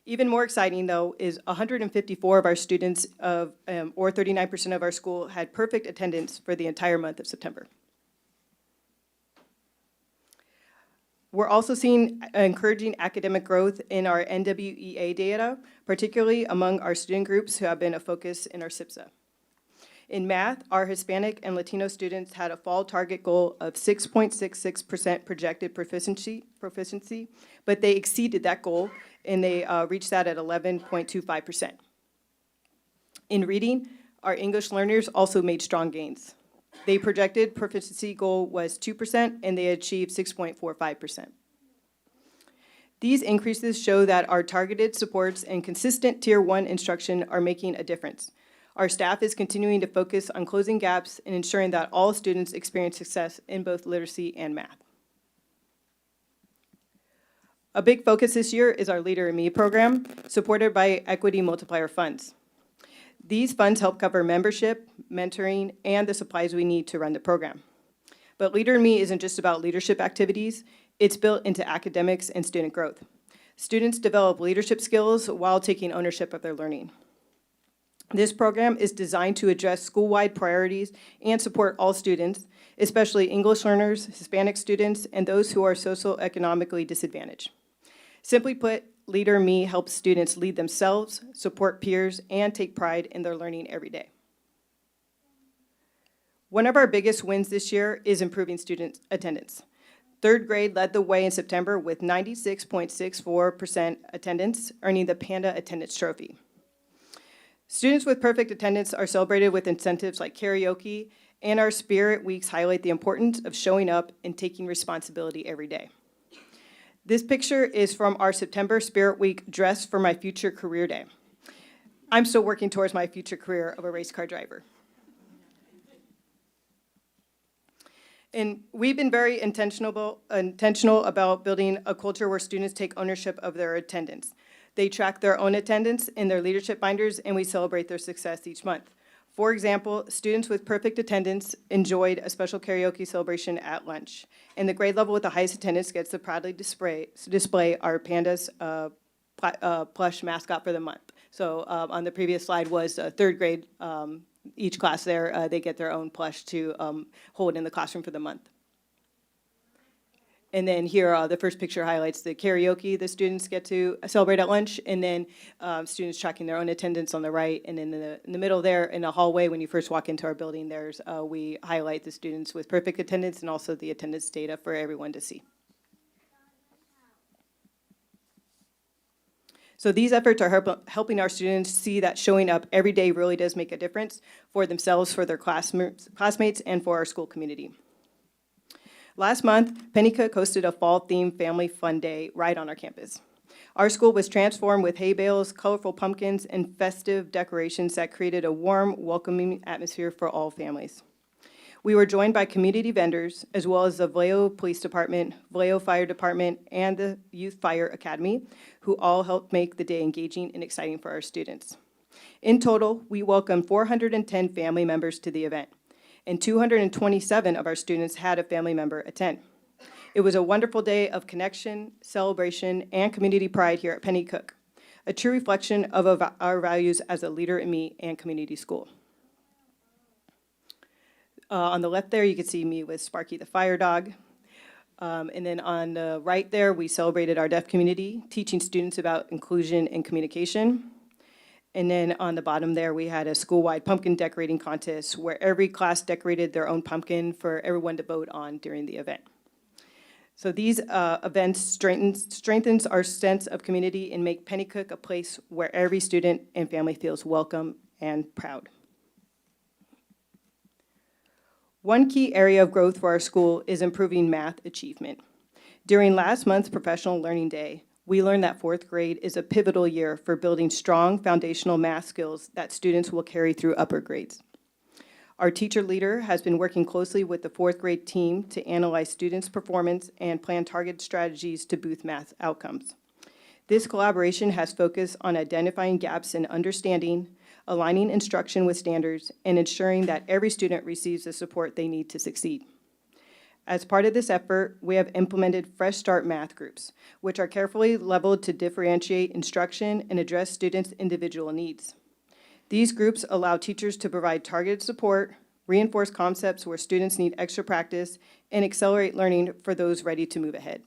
Even more exciting, though, is 154 of our students, or 39% of our school, had perfect attendance for the entire month of September. We're also seeing encouraging academic growth in our NWEA data, particularly among our student groups who have been a focus in our SIPSA. In math, our Hispanic and Latino students had a fall target goal of 6.66% projected proficiency, but they exceeded that goal, and they reached that at 11.25%. In reading, our English learners also made strong gains. They projected proficiency goal was 2%, and they achieved 6.45%. These increases show that our targeted supports and consistent Tier 1 instruction are making a difference. Our staff is continuing to focus on closing gaps and ensuring that all students experience success in both literacy and math. A big focus this year is our Leader in Me program, supported by Equity Multiplier Funds. These funds help cover membership, mentoring, and the supplies we need to run the program. But Leader in Me isn't just about leadership activities, it's built into academics and student growth. Students develop leadership skills while taking ownership of their learning. This program is designed to address school-wide priorities and support all students, especially English learners, Hispanic students, and those who are socioeconomically disadvantaged. Simply put, Leader in Me helps students lead themselves, support peers, and take pride in their learning every day. One of our biggest wins this year is improving student attendance. Third grade led the way in September with 96.64% attendance, earning the Panda Attendance Trophy. Students with perfect attendance are celebrated with incentives like karaoke, and our Spirit Weeks highlight the importance of showing up and taking responsibility every day. This picture is from our September Spirit Week Dress for My Future Career Day. I'm still working towards my future career of a race car driver. And we've been very intentional about building a culture where students take ownership of their attendance. They track their own attendance in their leadership binders, and we celebrate their success each month. For example, students with perfect attendance enjoyed a special karaoke celebration at lunch. And the grade level with the highest attendance gets to proudly display our Pandas plush mascot for the month. So on the previous slide was third grade. Each class there, they get their own plush to hold in the classroom for the month. And then here, the first picture highlights the karaoke the students get to celebrate at lunch, and then students tracking their own attendance on the right. And then in the middle there, in the hallway, when you first walk into our building, we highlight the students with perfect attendance and also the attendance data for everyone to see. So these efforts are helping our students see that showing up every day really does make a difference for themselves, for their classmates, and for our school community. Last month, Pennycook hosted a fall-themed family fun day right on our campus. Our school was transformed with hay bales, colorful pumpkins, and festive decorations that created a warm, welcoming atmosphere for all families. We were joined by community vendors, as well as the Vallejo Police Department, Vallejo Fire Department, and the Youth Fire Academy, who all helped make the day engaging and exciting for our students. In total, we welcomed 410 family members to the event, and 227 of our students had a family member attend. It was a wonderful day of connection, celebration, and community pride here at Pennycook, a true reflection of our values as a Leader in Me and community school. On the left there, you can see me with Sparky the fire dog. And then on the right there, we celebrated our deaf community, teaching students about inclusion and communication. And then on the bottom there, we had a school-wide pumpkin decorating contest where every class decorated their own pumpkin for everyone to vote on during the event. So these events strengthens our sense of community and make Pennycook a place where every student and family feels welcome and proud. One key area of growth for our school is improving math achievement. During last month's Professional Learning Day, we learned that fourth grade is a pivotal year for building strong foundational math skills that students will carry through upper grades. Our teacher leader has been working closely with the fourth grade team to analyze students' performance and plan targeted strategies to boost math outcomes. This collaboration has focused on identifying gaps in understanding, aligning instruction with standards, and ensuring that every student receives the support they need to succeed. As part of this effort, we have implemented Fresh Start math groups, which are carefully leveled to differentiate instruction and address students' individual needs. These groups allow teachers to provide targeted support, reinforce concepts where students need extra practice, and accelerate learning for those ready to move ahead.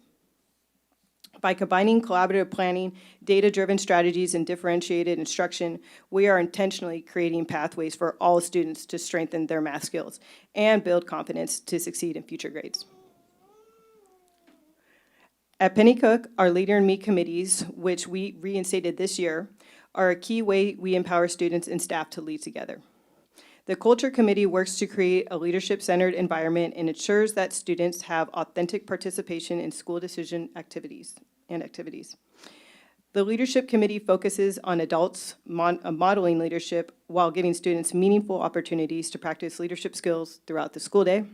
By combining collaborative planning, data-driven strategies, and differentiated instruction, we are intentionally creating pathways for all students to strengthen their math skills and build confidence to succeed in future grades. At Pennycook, our Leader in Me committees, which we reinstated this year, are a key way we empower students and staff to lead together. The Culture Committee works to create a leadership-centered environment and ensures that students have authentic participation in school decision activities. The Leadership Committee focuses on adults modeling leadership while giving students meaningful opportunities to practice leadership skills throughout the school day.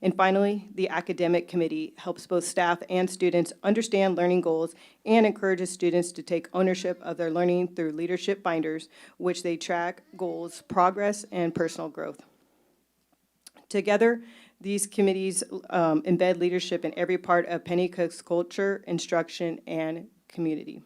And finally, the Academic Committee helps both staff and students understand learning goals and encourages students to take ownership of their learning through leadership binders, which they track goals, progress, and personal growth. Together, these committees embed leadership in every part of Pennycook's culture, instruction, and community.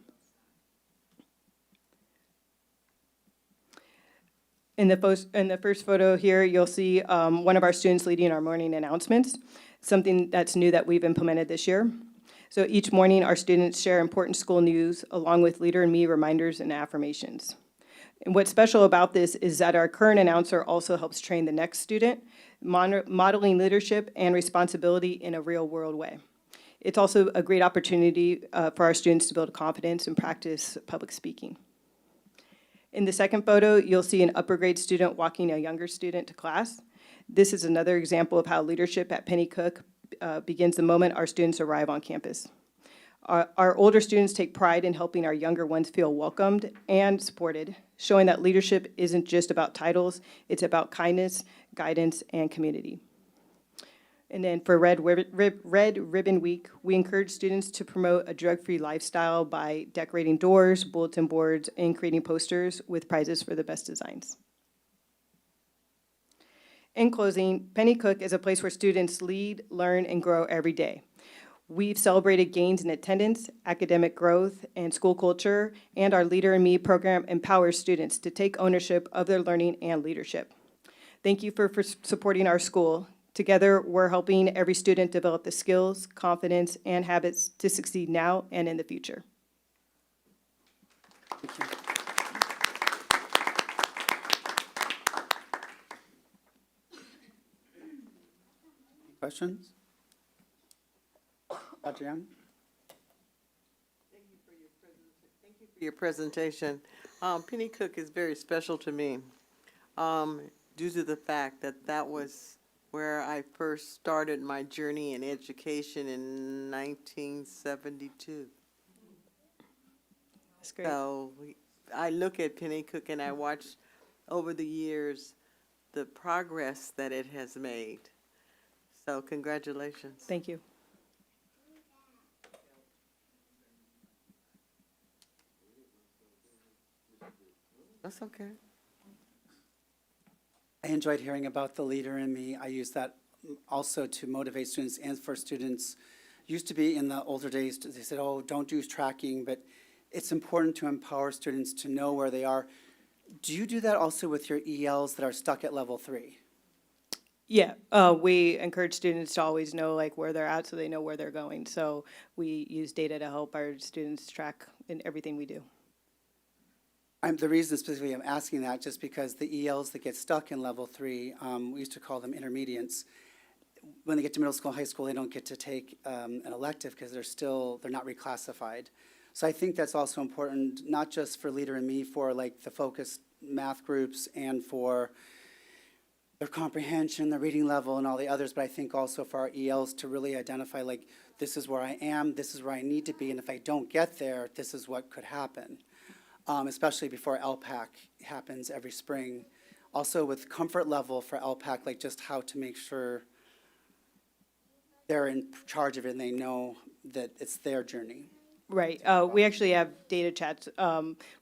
In the first photo here, you'll see one of our students leading our morning announcements, something that's new that we've implemented this year. So each morning, our students share important school news along with Leader in Me reminders and affirmations. And what's special about this is that our current announcer also helps train the next student, modeling leadership and responsibility in a real-world way. It's also a great opportunity for our students to build confidence and practice public speaking. In the second photo, you'll see an upper grade student walking a younger student to class. This is another example of how leadership at Pennycook begins the moment our students arrive on campus. Our older students take pride in helping our younger ones feel welcomed and supported, showing that leadership isn't just about titles, it's about kindness, guidance, and community. And then for Red Ribbon Week, we encourage students to promote a drug-free lifestyle by decorating doors, bulletin boards, and creating posters with prizes for the best designs. In closing, Pennycook is a place where students lead, learn, and grow every day. We've celebrated gains in attendance, academic growth, and school culture, and our Leader in Me program empowers students to take ownership of their learning and leadership. Thank you for supporting our school. Together, we're helping every student develop the skills, confidence, and habits to succeed now and in the future. Thank you. Questions? Dr. Young? Thank you for your presentation. Pennycook is very special to me due to the fact that that was where I first started my journey in education in 1972. That's great. So I look at Pennycook and I watch over the years the progress that it has made. So congratulations. Thank you. That's okay. I enjoyed hearing about the Leader in Me. I use that also to motivate students and for students. Used to be in the older days, they said, oh, don't do tracking, but it's important to empower students to know where they are. Do you do that also with your ELs that are stuck at level 3? Yeah, we encourage students to always know like where they're at so they know where they're going. So we use data to help our students track in everything we do. The reason specifically I'm asking that just because the ELs that get stuck in level 3, we used to call them intermediates. When they get to middle school and high school, they don't get to take an elective because they're not reclassified. So I think that's also important, not just for Leader in Me, for like the focused math groups and for their comprehension, their reading level, and all the others, but I think also for our ELs to really identify like, this is where I am, this is where I need to be, and if I don't get there, this is what could happen. Especially before LPAC happens every spring. Also with comfort level for LPAC, like just how to make sure they're in charge of it and they know that it's their journey. Right. We actually have data chats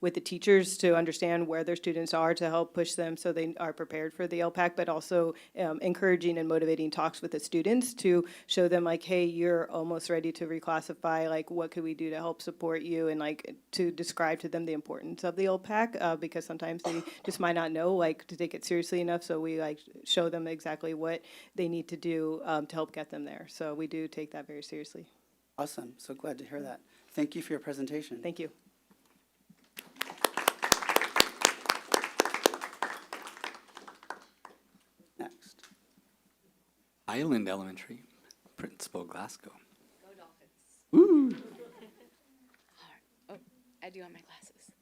with the teachers to understand where their students are to help push them so they are prepared for the LPAC, but also encouraging and motivating talks with the students to show them like, hey, you're almost ready to reclassify. Like, what could we do to help support you? And like to describe to them the importance of the LPAC because sometimes they just might not know like to take it seriously enough. So we like show them exactly what they need to do to help get them there. So we do take that very seriously. Awesome. So glad to hear that. Thank you for your presentation. Thank you. Next. Highland Elementary, Principal Glasgow. Go Dolphins. Woo! Oh, I do have my glasses.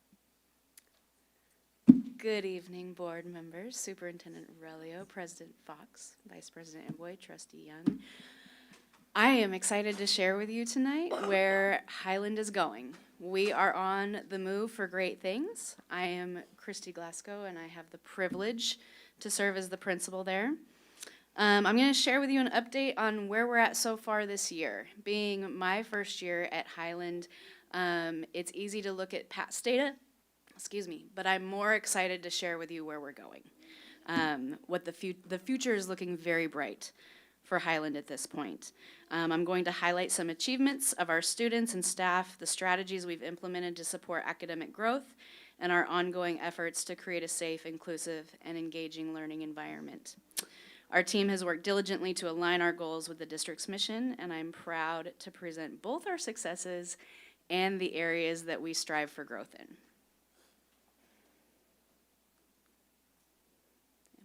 Good evening, board members, Superintendent Aurelio, President Fox, Vice President Amboy, Trustee Young. I am excited to share with you tonight where Highland is going. We are on the move for great things. I am Christy Glasgow, and I have the privilege to serve as the principal there. I'm going to share with you an update on where we're at so far this year. Being my first year at Highland, it's easy to look at past data, but I'm more excited to share with you where we're going. What the future is looking very bright for Highland at this point. I'm going to highlight some achievements of our students and staff, the strategies we've implemented to support academic growth, and our ongoing efforts to create a safe, inclusive, and engaging learning environment. Our team has worked diligently to align our goals with the district's mission, and I'm proud to present both our successes and the areas that we strive for growth in.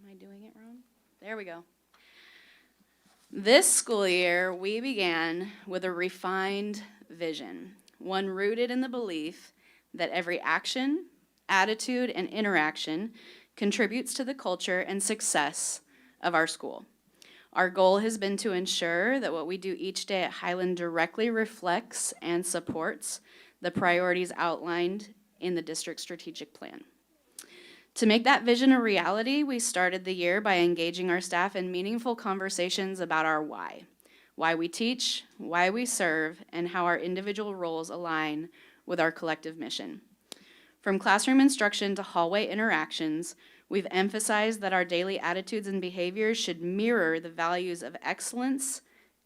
Am I doing it wrong? There we go. This school year, we began with a refined vision, one rooted in the belief that every action, attitude, and interaction contributes to the culture and success of our school. Our goal has been to ensure that what we do each day at Highland directly reflects and supports the priorities outlined in the district strategic plan. To make that vision a reality, we started the year by engaging our staff in meaningful conversations about our why we teach, why we serve, and how our individual roles align with our collective mission. From classroom instruction to hallway interactions, we've emphasized that our daily attitudes and behaviors should mirror the values of excellence,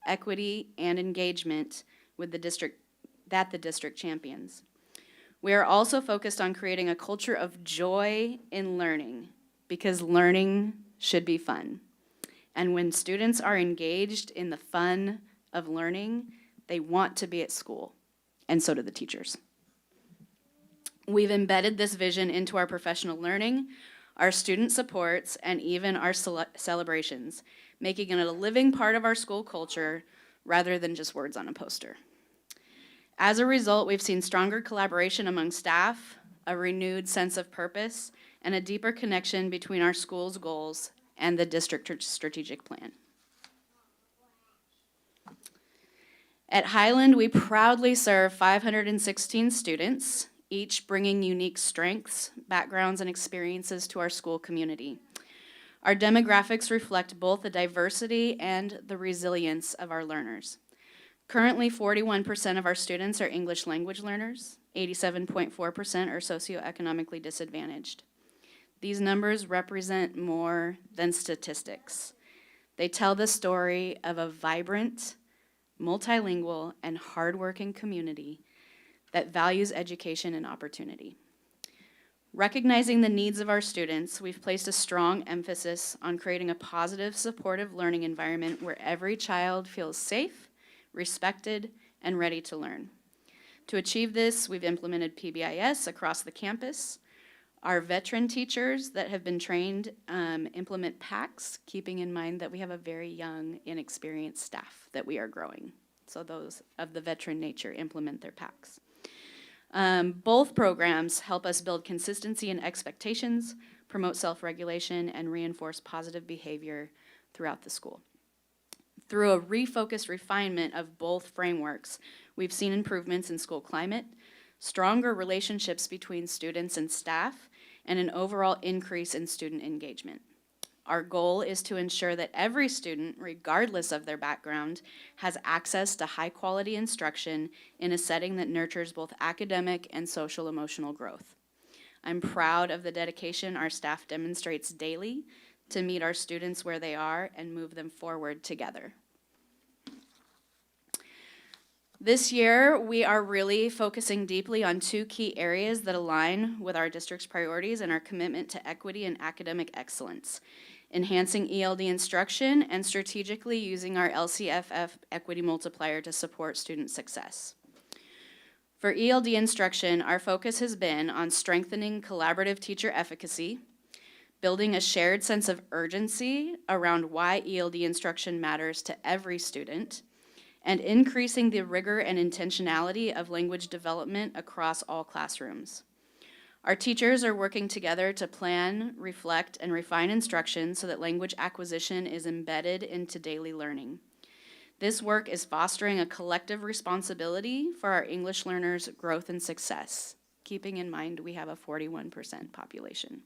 equity, and engagement with the district champions. We are also focused on creating a culture of joy in learning, because learning should be fun. And when students are engaged in the fun of learning, they want to be at school, and so do the teachers. We've embedded this vision into our professional learning, our student supports, and even our celebrations, making it a living part of our school culture rather than just words on a poster. As a result, we've seen stronger collaboration among staff, a renewed sense of purpose, and a deeper connection between our school's goals and the district strategic plan. At Highland, we proudly serve 516 students, each bringing unique strengths, backgrounds, and experiences to our school community. Our demographics reflect both the diversity and the resilience of our learners. Currently, 41% of our students are English language learners, 87.4% are socioeconomically disadvantaged. These numbers represent more than statistics. They tell the story of a vibrant, multilingual, and hardworking community that values education and opportunity. Recognizing the needs of our students, we've placed a strong emphasis on creating a positive, supportive learning environment where every child feels safe, respected, and ready to learn. To achieve this, we've implemented PBIS across the campus. Our veteran teachers that have been trained implement PACs, keeping in mind that we have a very young, inexperienced staff that we are growing. So those of the veteran nature implement their PACs. Both programs help us build consistency in expectations, promote self-regulation, and reinforce positive behavior throughout the school. Through a refocused refinement of both frameworks, we've seen improvements in school climate, stronger relationships between students and staff, and an overall increase in student engagement. Our goal is to ensure that every student, regardless of their background, has access to high-quality instruction in a setting that nurtures both academic and social-emotional growth. I'm proud of the dedication our staff demonstrates daily to meet our students where they are and move them forward together. This year, we are really focusing deeply on two key areas that align with our district's priorities and our commitment to equity and academic excellence: enhancing ELD instruction and strategically using our LCFF equity multiplier to support student success. For ELD instruction, our focus has been on strengthening collaborative teacher efficacy, building a shared sense of urgency around why ELD instruction matters to every student, and increasing the rigor and intentionality of language development across all classrooms. Our teachers are working together to plan, reflect, and refine instruction so that language acquisition is embedded into daily learning. This work is fostering a collective responsibility for our English learners' growth and success, keeping in mind we have a 41% population.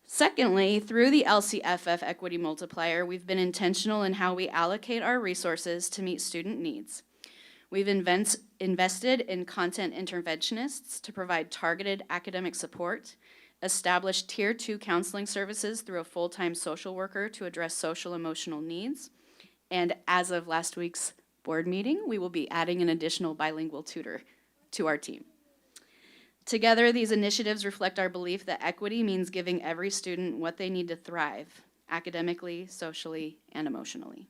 Secondly, through the LCFF equity multiplier, we've been intentional in how we allocate our resources to meet student needs. We've invested in content interventionists to provide targeted academic support, established Tier 2 counseling services through a full-time social worker to address social emotional needs, and as of last week's board meeting, we will be adding an additional bilingual tutor to our team. Together, these initiatives reflect our belief that equity means giving every student what they need to thrive, academically, socially, and emotionally.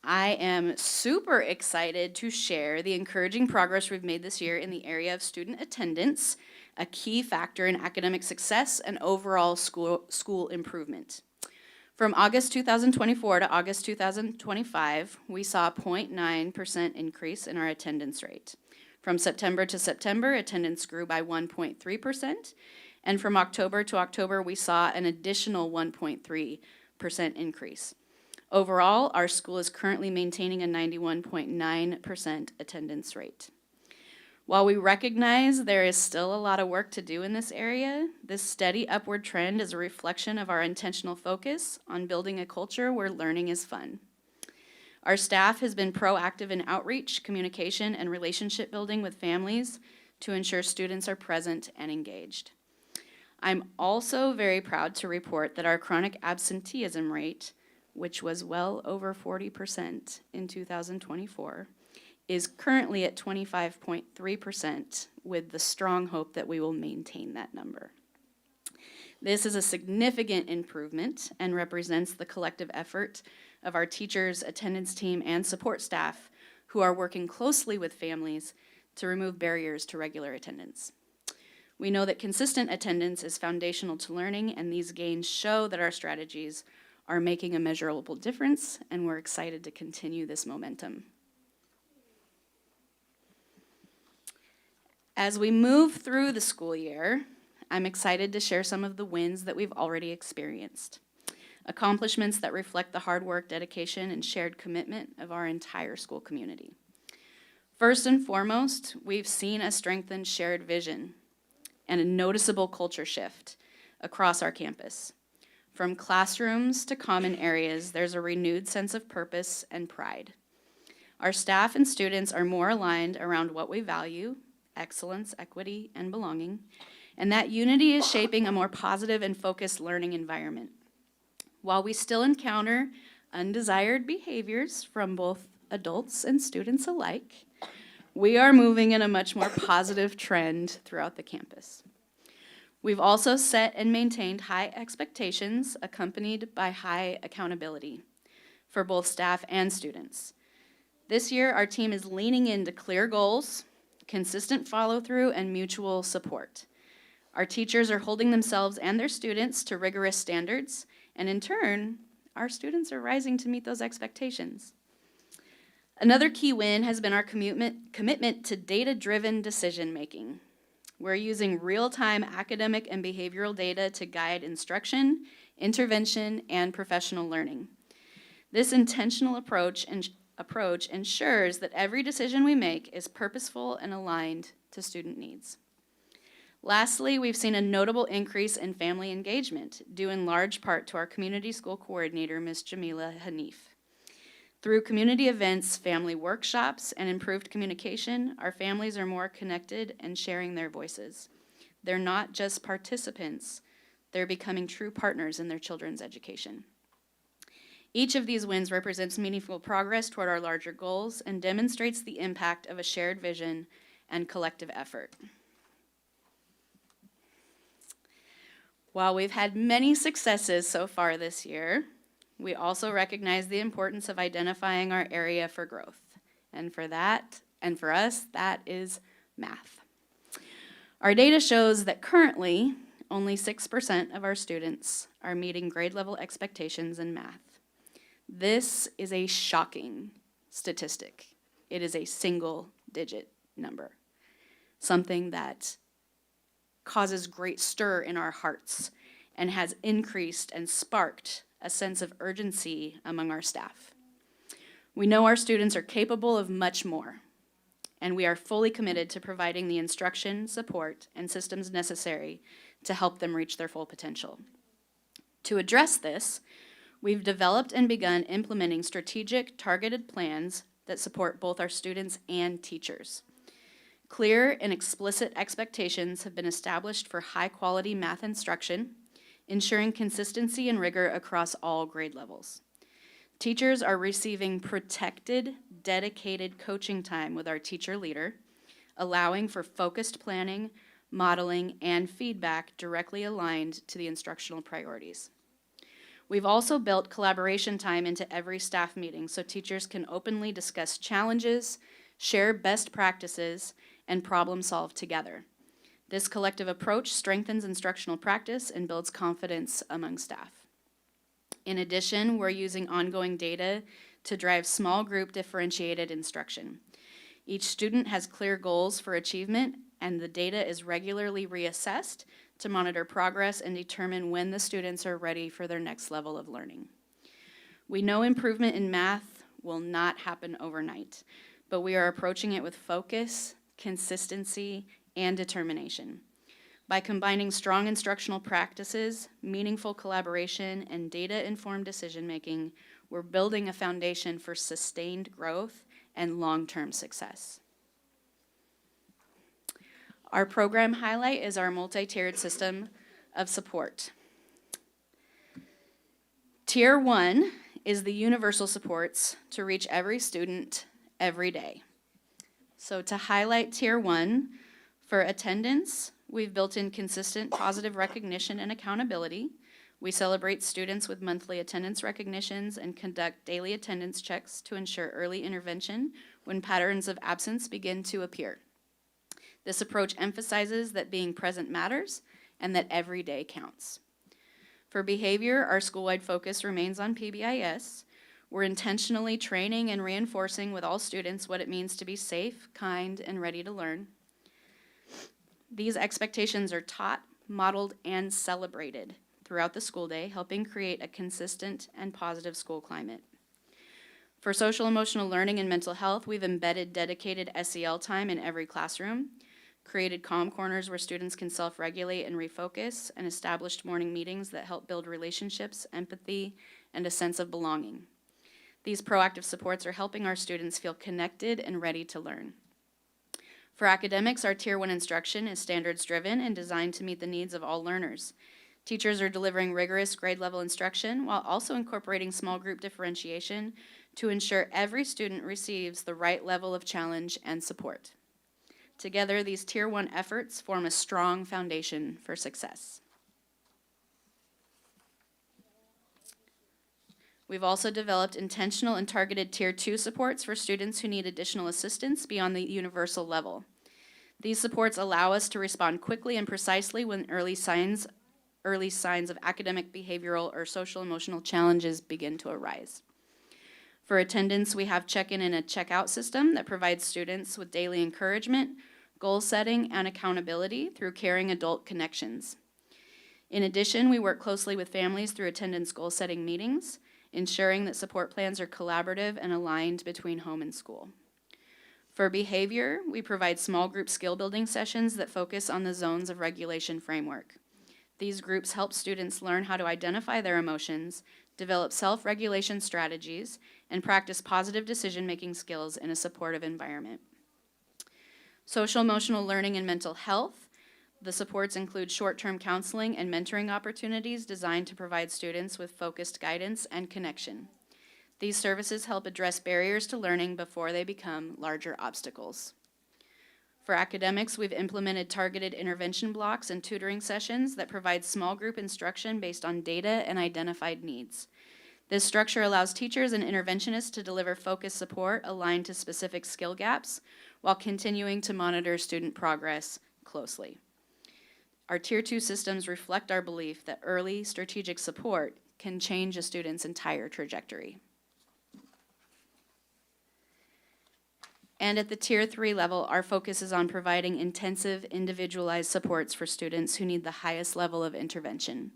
I am super excited to share the encouraging progress we've made this year in the area of student attendance, a key factor in academic success and overall school improvement. From August 2024 to August 2025, we saw a 0.9% increase in our attendance rate. From September to September, attendance grew by 1.3%, and from October to October, we saw an additional 1.3% increase. Overall, our school is currently maintaining a 91.9% attendance rate. While we recognize there is still a lot of work to do in this area, this steady upward trend is a reflection of our intentional focus on building a culture where learning is fun. Our staff has been proactive in outreach, communication, and relationship building with families to ensure students are present and engaged. I'm also very proud to report that our chronic absenteeism rate, which was well over 40% in 2024, is currently at 25.3%, with the strong hope that we will maintain that number. This is a significant improvement and represents the collective effort of our teachers, attendance team, and support staff who are working closely with families to remove barriers to regular attendance. We know that consistent attendance is foundational to learning, and these gains show that our strategies are making a measurable difference, and we're excited to continue this momentum. As we move through the school year, I'm excited to share some of the wins that we've already experienced, accomplishments that reflect the hard work, dedication, and shared commitment of our entire school community. First and foremost, we've seen a strengthened shared vision and a noticeable culture shift across our campus. From classrooms to common areas, there's a renewed sense of purpose and pride. Our staff and students are more aligned around what we value: excellence, equity, and belonging, and that unity is shaping a more positive and focused learning environment. While we still encounter undesired behaviors from both adults and students alike, we are moving in a much more positive trend throughout the campus. We've also set and maintained high expectations accompanied by high accountability for both staff and students. This year, our team is leaning into clear goals, consistent follow-through, and mutual support. Our teachers are holding themselves and their students to rigorous standards, and in turn, our students are rising to meet those expectations. Another key win has been our commitment to data-driven decision-making. We're using real-time academic and behavioral data to guide instruction, intervention, and professional learning. This intentional approach ensures that every decision we make is purposeful and aligned to student needs. Lastly, we've seen a notable increase in family engagement, due in large part to our community school coordinator, Ms. Jamila Hanif. Through community events, family workshops, and improved communication, our families are more connected and sharing their voices. They're not just participants, they're becoming true partners in their children's education. Each of these wins represents meaningful progress toward our larger goals and demonstrates the impact of a shared vision and collective effort. While we've had many successes so far this year, we also recognize the importance of identifying our area for growth. And for us, that is math. Our data shows that currently, only 6% of our students are meeting grade level expectations in math. This is a shocking statistic. It is a single-digit number, something that causes great stir in our hearts and has increased and sparked a sense of urgency among our staff. We know our students are capable of much more, and we are fully committed to providing the instruction, support, and systems necessary to help them reach their full potential. To address this, we've developed and begun implementing strategic, targeted plans that support both our students and teachers. Clear and explicit expectations have been established for high-quality math instruction, ensuring consistency and rigor across all grade levels. Teachers are receiving protected, dedicated coaching time with our teacher leader, allowing for focused planning, modeling, and feedback directly aligned to the instructional priorities. We've also built collaboration time into every staff meeting so teachers can openly discuss challenges, share best practices, and problem solve together. This collective approach strengthens instructional practice and builds confidence among staff. In addition, we're using ongoing data to drive small group differentiated instruction. Each student has clear goals for achievement, and the data is regularly reassessed to monitor progress and determine when the students are ready for their next level of learning. We know improvement in math will not happen overnight, but we are approaching it with focus, consistency, and determination. By combining strong instructional practices, meaningful collaboration, and data-informed decision-making, we're building a foundation for sustained growth and long-term success. Our program highlight is our multi-tiered system of support. Tier 1 is the universal supports to reach every student every day. So to highlight Tier 1, for attendance, we've built in consistent positive recognition and accountability. We celebrate students with monthly attendance recognitions and conduct daily attendance checks to ensure early intervention when patterns of absence begin to appear. This approach emphasizes that being present matters and that every day counts. For behavior, our school-wide focus remains on PBIS. We're intentionally training and reinforcing with all students what it means to be safe, kind, and ready to learn. These expectations are taught, modeled, and celebrated throughout the school day, helping create a consistent and positive school climate. For social emotional learning and mental health, we've embedded dedicated SEL time in every classroom, created calm corners where students can self-regulate and refocus, and established morning meetings that help build relationships, empathy, and a sense of belonging. These proactive supports are helping our students feel connected and ready to learn. For academics, our Tier 1 instruction is standards-driven and designed to meet the needs of all learners. Teachers are delivering rigorous grade-level instruction while also incorporating small group differentiation to ensure every student receives the right level of challenge and support. Together, these Tier 1 efforts form a strong foundation for success. We've also developed intentional and targeted Tier 2 supports for students who need additional assistance beyond the universal level. These supports allow us to respond quickly and precisely when early signs of academic, behavioral, or social emotional challenges begin to arise. For attendance, we have check-in and a check-out system that provides students with daily encouragement, goal setting, and accountability through caring adult connections. In addition, we work closely with families through attendance goal setting meetings, ensuring that support plans are collaborative and aligned between home and school. For behavior, we provide small group skill building sessions that focus on the zones of regulation framework. These groups help students learn how to identify their emotions, develop self-regulation strategies, and practice positive decision-making skills in a supportive environment. Social emotional learning and mental health. The supports include short-term counseling and mentoring opportunities designed to provide students with focused guidance and connection. These services help address barriers to learning before they become larger obstacles. For academics, we've implemented targeted intervention blocks and tutoring sessions that provide small group instruction based on data and identified needs. This structure allows teachers and interventionists to deliver focused support aligned to specific skill gaps while continuing to monitor student progress closely. Our Tier 2 systems reflect our belief that early strategic support can change a student's entire trajectory. And at the Tier 3 level, our focus is on providing intensive, individualized supports for students who need the highest level of intervention.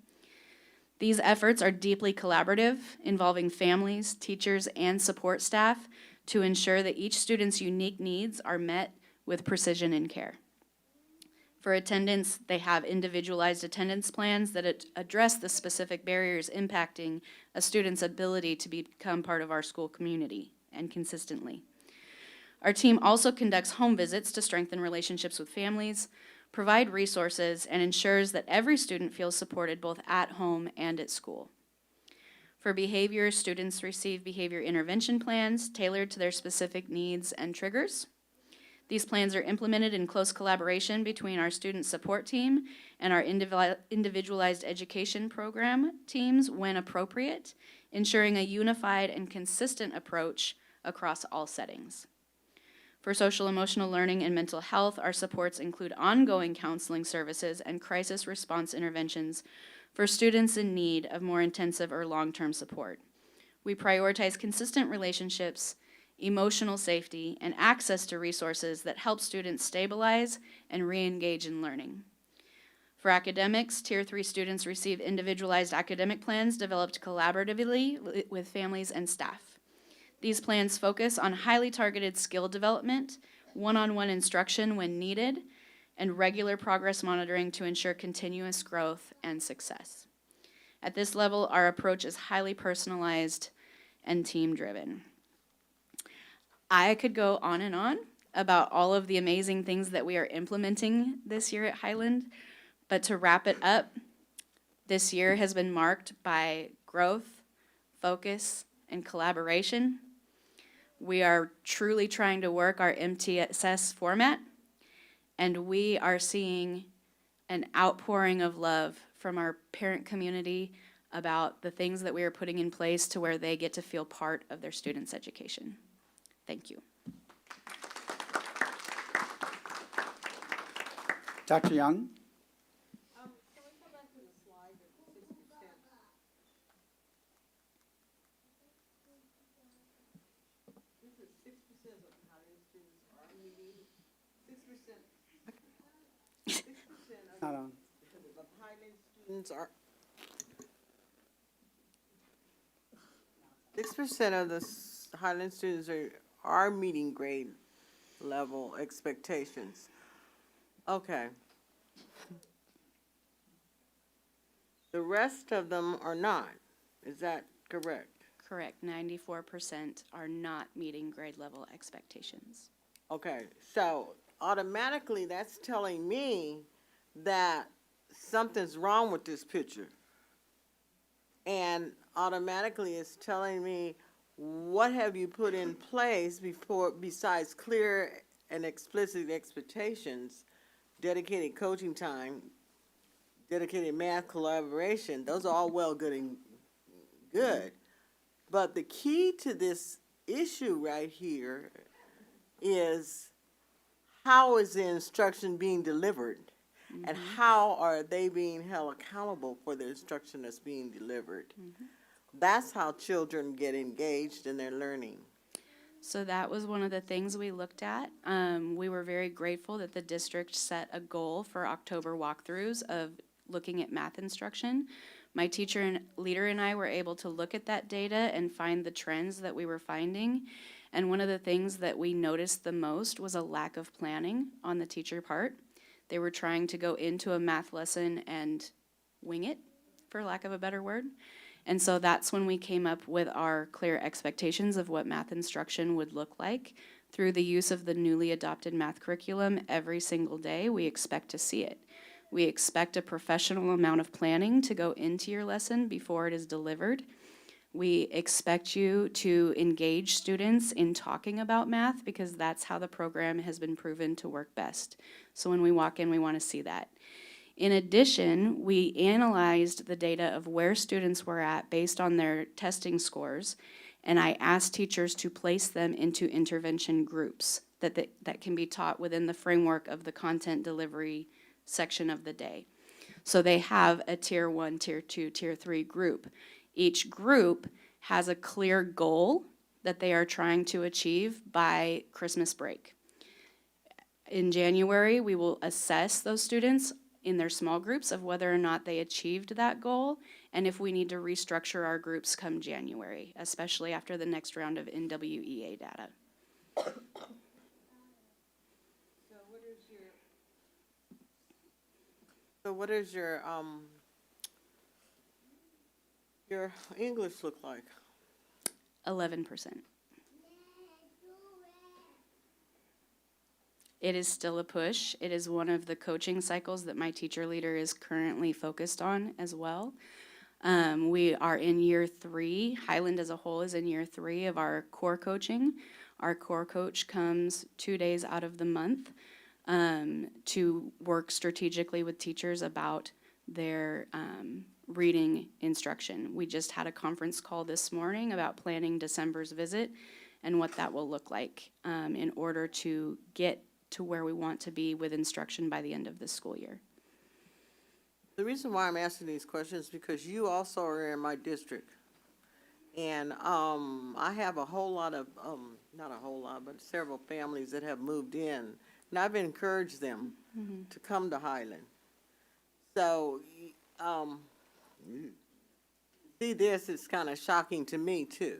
These efforts are deeply collaborative, involving families, teachers, and support staff to ensure that each student's unique needs are met with precision and care. For attendance, they have individualized attendance plans that address the specific barriers impacting a student's ability to become part of our school community and consistently. Our team also conducts home visits to strengthen relationships with families, provide resources, and ensures that every student feels supported both at home and at school. For behavior, students receive behavior intervention plans tailored to their specific needs and triggers. These plans are implemented in close collaboration between our student support team and our individualized education program teams when appropriate, ensuring a unified and consistent approach across all settings. For social emotional learning and mental health, our supports include ongoing counseling services and crisis response interventions for students in need of more intensive or long-term support. We prioritize consistent relationships, emotional safety, and access to resources that help students stabilize and re-engage in learning. For academics, Tier 3 students receive individualized academic plans developed collaboratively with families and staff. These plans focus on highly targeted skill development, one-on-one instruction when needed, and regular progress monitoring to ensure continuous growth and success. At this level, our approach is highly personalized and team-driven. I could go on and on about all of the amazing things that we are implementing this year at Highland, but to wrap it up, this year has been marked by growth, focus, and collaboration. We are truly trying to work our MTSS format, and we are seeing an outpouring of love from our parent community about the things that we are putting in place to where they get to feel part of their students' education. Thank you. Dr. Young? Not on. Students are 6% of the Highland students are meeting grade level expectations. Okay. The rest of them are not. Is that correct? Correct, 94% are not meeting grade level expectations. Okay, so automatically that's telling me that something's wrong with this picture. And automatically it's telling me, what have you put in place besides clear and explicit expectations, dedicated coaching time, dedicated math collaboration? Those are all well, good, and good. But the key to this issue right here is, how is the instruction being delivered? Mm-hmm. And how are they being held accountable for the instruction that's being delivered? Mm-hmm. That's how children get engaged in their learning. So that was one of the things we looked at. We were very grateful that the district set a goal for October walkthroughs of looking at math instruction. My teacher and leader and I were able to look at that data and find the trends that we were finding. And one of the things that we noticed the most was a lack of planning on the teacher part. They were trying to go into a math lesson and wing it, for lack of a better word. And so that's when we came up with our clear expectations of what math instruction would look like. Through the use of the newly adopted math curriculum, every single day we expect to see it. We expect a professional amount of planning to go into your lesson before it is delivered. We expect you to engage students in talking about math because that's how the program has been proven to work best. So when we walk in, we want to see that. In addition, we analyzed the data of where students were at based on their testing scores, and I asked teachers to place them into intervention groups that can be taught within the framework of the content delivery section of the day. So they have a tier 1, tier 2, tier 3 group. Each group has a clear goal that they are trying to achieve by Christmas break. In January, we will assess those students in their small groups of whether or not they achieved that goal, and if we need to restructure our groups come January, especially after the next round of NWEA data. So what does your English look like? 11%. It is still a push. It is one of the coaching cycles that my teacher leader is currently focused on as well. We are in year 3. Highland as a whole is in year 3 of our core coaching. Our core coach comes 2 days out of the month to work strategically with teachers about their reading instruction. We just had a conference call this morning about planning December's visit and what that will look like in order to get to where we want to be with instruction by the end of this school year. The reason why I'm asking these questions is because you also are in my district. And I have a whole lot of, not a whole lot, but several families that have moved in. And I've encouraged them to come to Highland. So, see, this is kind of shocking to me, too.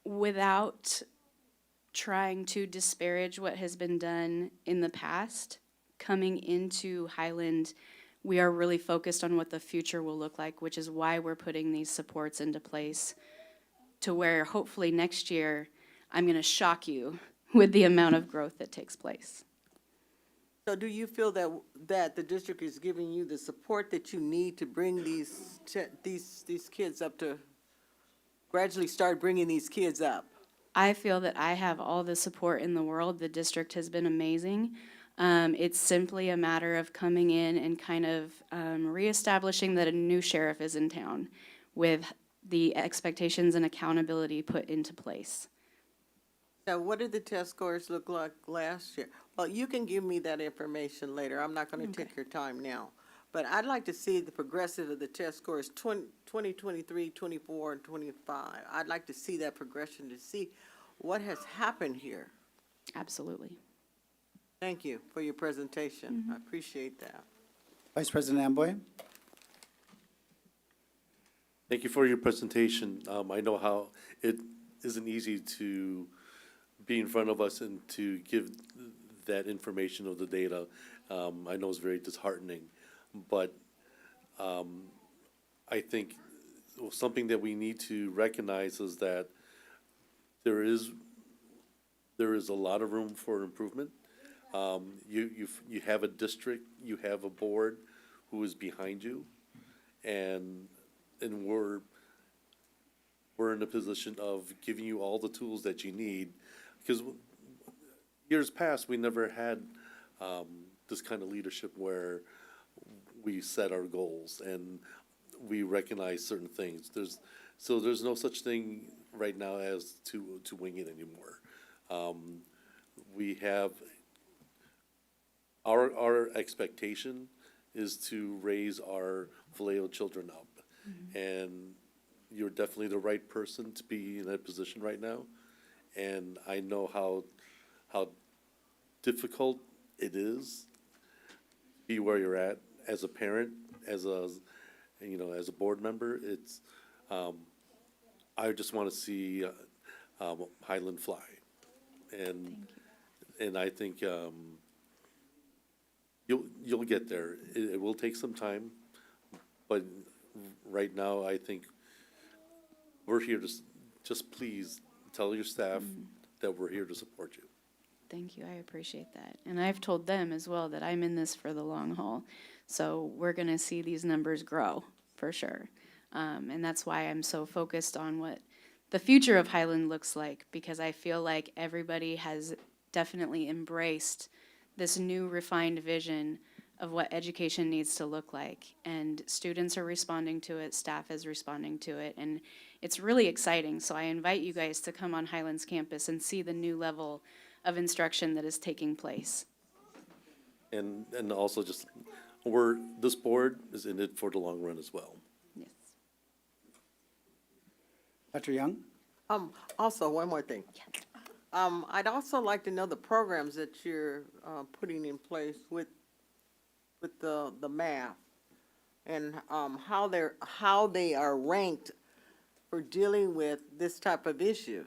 Without trying to disparage what has been done in the past, coming into Highland, we are really focused on what the future will look like, which is why we're putting these supports into place to where hopefully next year I'm going to shock you with the amount of growth that takes place. So do you feel that the district is giving you the support that you need to bring these kids up to gradually start bringing these kids up? I feel that I have all the support in the world. The district has been amazing. It's simply a matter of coming in and kind of reestablishing that a new sheriff is in town with the expectations and accountability put into place. So what did the test scores look like last year? Well, you can give me that information later. I'm not going to take your time now. But I'd like to see the progressive of the test scores 2023, 24, and 25. I'd like to see that progression to see what has happened here. Absolutely. Thank you for your presentation. I appreciate that. Vice President Amboy? Thank you for your presentation. I know how it isn't easy to be in front of us and to give that information of the data. I know it's very disheartening, but I think something that we need to recognize is that there is a lot of room for improvement. You have a district, you have a board who is behind you, and we're in a position of giving you all the tools that you need, because years past, we never had this kind of leadership where we set our goals and we recognize certain things. There's no such thing right now as to wing it anymore. We have our expectation is to raise our Vallejo children up, and you're definitely the right person to be in that position right now. And I know how difficult it is to be where you're at as a parent, as a board member. It's I just want to see Highland Fly. And I think you'll get there. It will take some time, but right now, I think we're here to, just please tell your staff that we're here to support you. Thank you, I appreciate that. And I've told them as well that I'm in this for the long haul. So we're gonna see these numbers grow, for sure. And that's why I'm so focused on what the future of Highland looks like, because I feel like everybody has definitely embraced this new refined vision of what education needs to look like. And students are responding to it, staff is responding to it, and it's really exciting. So I invite you guys to come on Highlands campus and see the new level of instruction that is taking place. And also just, this board is in it for the long run as well. Yes. Dr. Young? Also, one more thing. I'd also like to know the programs that you're putting in place with the math, and how they are ranked for dealing with this type of issue.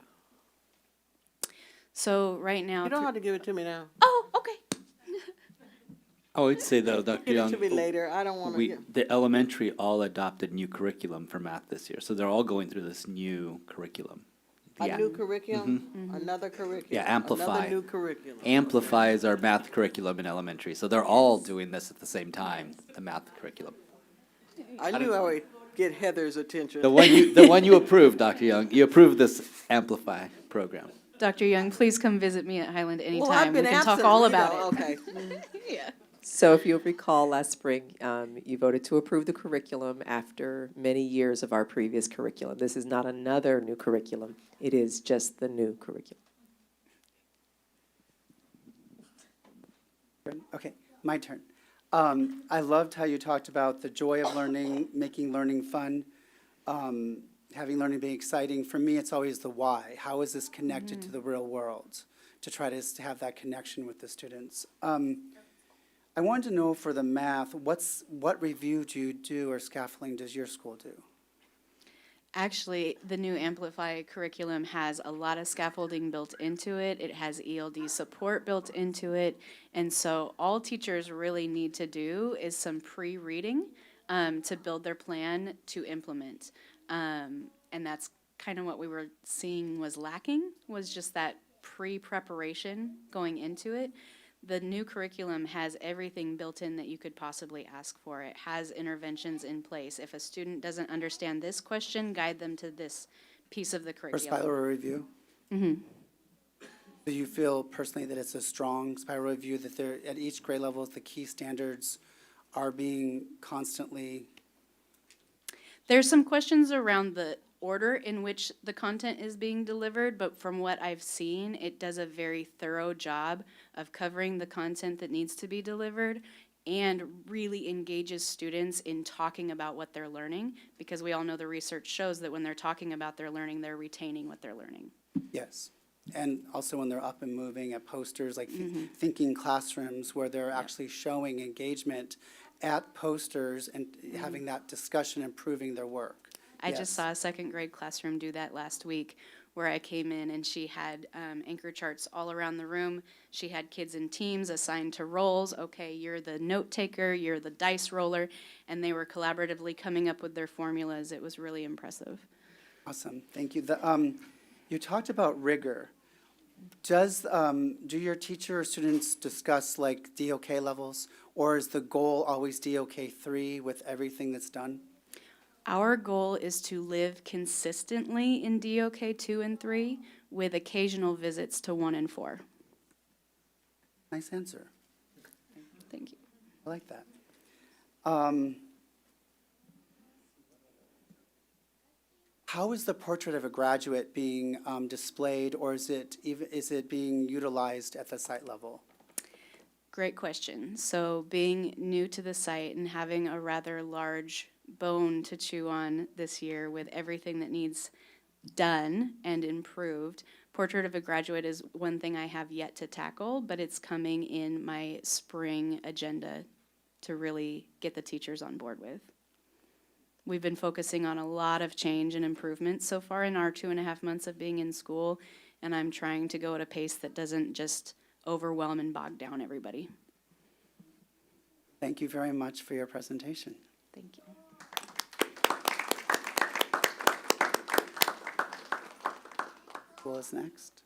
So right now. You don't have to give it to me now. Oh, okay. I would say though, Dr. Give it Young, to me later. I don't want to. the elementary all adopted new curriculum for math this year, so they're all going through this new curriculum. A new curriculum, another curriculum. Yeah, Amplify. Another new curriculum. Amplify is our math curriculum in elementary, so they're all doing this at the same time, the math curriculum. I knew I would get Heather's attention. The one you approved, Dr. Young, you approved this Amplify program. Dr. Young, please come visit me at Highland Well, I've anytime. We been can absent, talk all you about know, it. Okay. Yeah. So if you'll recall, last spring, you voted to approve the curriculum after many years of our previous curriculum. This is not another new curriculum. It is just the new curriculum. Okay, my turn. I loved how you talked about the joy of learning, making learning fun, having learning be exciting. For me, it's always the why. How is this connected to the real world? To try to have that connection with the students. I wanted to know for the math, what review do you do or scaffolding does your school do? Actually, the new Amplify curriculum has a lot of scaffolding built into it. It has ELD support built into it. And so all teachers really need to do is some pre-reading to build their plan to implement. And that's kind of what we were seeing was lacking, was just that pre-preparation going into it. The new curriculum has everything built in that you could possibly ask for. It has interventions in place. If a student doesn't understand this question, guide them to this piece of the For curriculum. spiral review? Do you feel personally that it's a strong spiral review, that they're, at each grade level, the key standards are being constantly? There's some questions around the order in which the content is being delivered, but from what I've seen, it does a very thorough job of covering the content that needs to be delivered and really engages students in talking about what they're learning, because we all know the research shows that when they're talking about their learning, they're retaining what they're learning. Yes. And also when they're up and moving at posters, like thinking classrooms where they're actually showing engagement at posters and having that discussion, improving their work. I Yes. just saw a second grade classroom do that last week, where I came in and she had anchor charts all around the room. She had kids in teams assigned to roles. Okay, you're the note taker, you're the dice roller, and they were collaboratively coming up with their formulas. It was really impressive. Awesome, thank you. You talked about rigor. Do your teacher or students discuss like DOK levels, or is the goal always DOK 3 with everything that's done? Our goal is to live consistently in DOK 2 and 3 with occasional visits to 1 and 4. Nice answer. Thank you. I like that. How is the portrait of a graduate being displayed, or is it being utilized at the site level? Great question. So being new to the site and having a rather large bone to chew on this year with everything that needs done and improved, Portrait of a Graduate is one thing I have yet to tackle, but it's coming in my spring agenda to really get the teachers on board with. We've been focusing on a lot of change and improvement so far in our 2.5 months of being in school, and I'm trying to go at a pace that doesn't just overwhelm and bog down everybody. Thank you very much for your presentation. Thank you. School is next.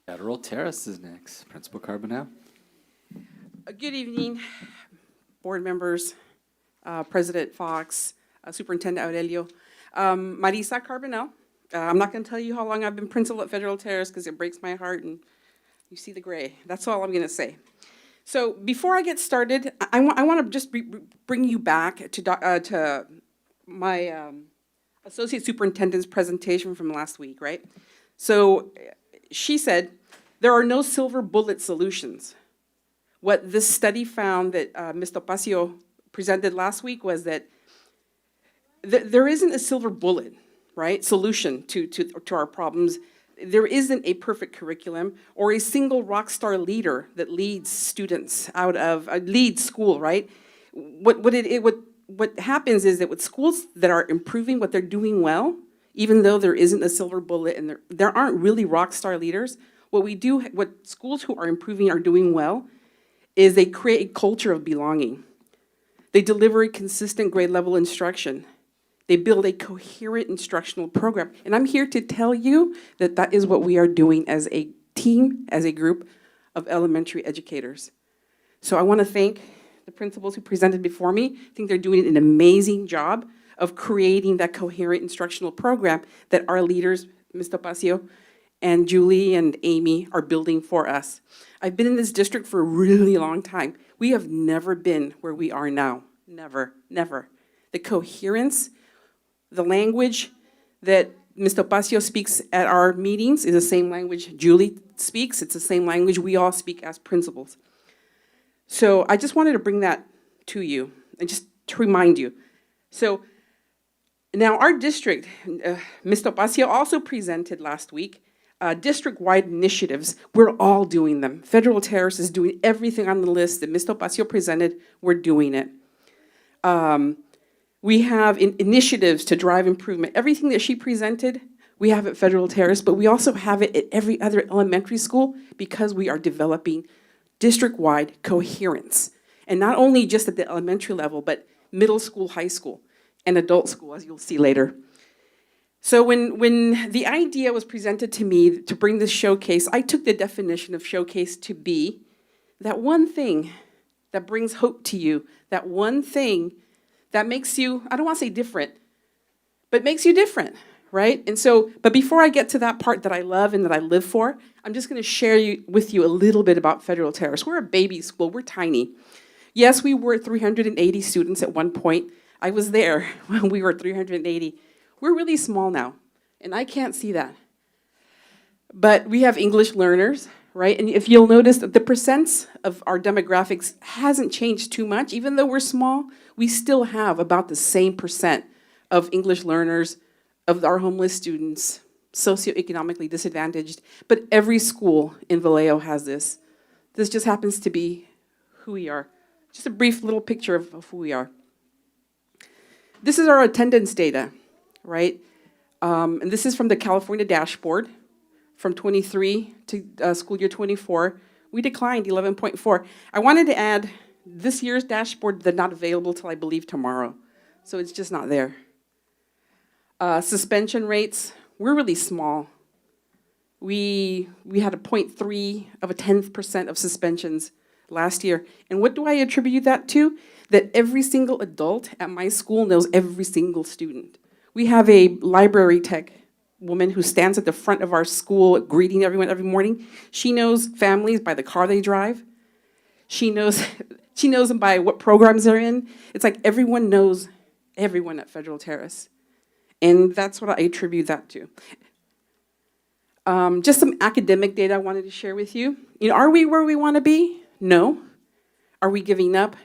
Federal Terrace is next. Principal Carbonell. Good evening, board members, President Fox, Superintendent Aurelio. Marisa Carbonell. I'm not going to tell you how long I've been principal at Federal Terrace because it breaks my heart and you see the gray. That's all I'm going to say. So before I get started, I want to just bring you back to my Associate Superintendent's presentation from last week, right? So she said, there are no silver bullet solutions. What this study found that Ms. Topacio presented last week was that there isn't a silver bullet, right, solution to our problems. There isn't a perfect curriculum or a single rock star leader that leads students out of, leads school, right? What happens is that with schools that are improving what they're doing well, even though there isn't a silver bullet and there aren't really rock star leaders, what schools who are improving are doing well is they create a culture of belonging. They deliver a consistent grade level instruction. They build a coherent instructional program. And I'm here to tell you that that is what we are doing as a team, as a group of elementary educators. So I want to thank the principals who presented before me. I think they're doing an amazing job of creating that coherent instructional program that our leaders, Ms. Topacio and Julie and Amy, are building for us. I've been in this district for a really long time. We have never been where we are now. Never, never. The coherence, the language that Ms. Topacio speaks at our meetings is the same language Julie speaks. It's the same language we all speak as principals. So I just wanted to bring that to you and just to remind you. So now our district, Ms. Topacio also presented last week district-wide initiatives. We're all doing them. Federal Terrace is doing everything on the list that Ms. Topacio presented. We're doing it. We have initiatives to drive improvement. Everything that she presented, we have at Federal Terrace, but we also have it at every other elementary school because we are developing district-wide coherence. And not only just at the elementary level, but middle school, high school, and adult school, as you'll see later. So when the idea was presented to me to bring this showcase, I took the definition of showcase to be that one thing that brings hope to you, that one thing that makes you, I don't want to say different, but makes you different, right? And so, but before I get to that part that I love and that I live for, I'm just going to share with you a little bit about Federal Terrace. We're a baby school. We're tiny. Yes, we were 380 students at one point. I was there when we were 380. We're really small now, and I can't see that. But we have English learners, right? And if you'll notice that the percents of our demographics hasn't changed too much. Even though we're small, we still have about the same percent of English learners, of our homeless students, socioeconomically disadvantaged. But every school in Vallejo has this. This just happens to be who we are. Just a brief little picture of who we are. This is our attendance data, right? And this is from the California dashboard from 23 to school year 24. We declined 11.4. I wanted to add this year's dashboard that's not available till I believe tomorrow. So it's just not there. Suspension rates, we're really small. We had a 0.3 of a 10% of suspensions last year. And what do I attribute that to? That every single adult at my school knows every single student. We have a library tech woman who stands at the front of our school greeting everyone every morning. She knows families by the car they drive. She knows them by what programs they're in. It's like everyone knows everyone at Federal Terrace. And that's what I attribute that to. Just some academic data I wanted to share with you. Are we where we want to be? No. Are we giving up?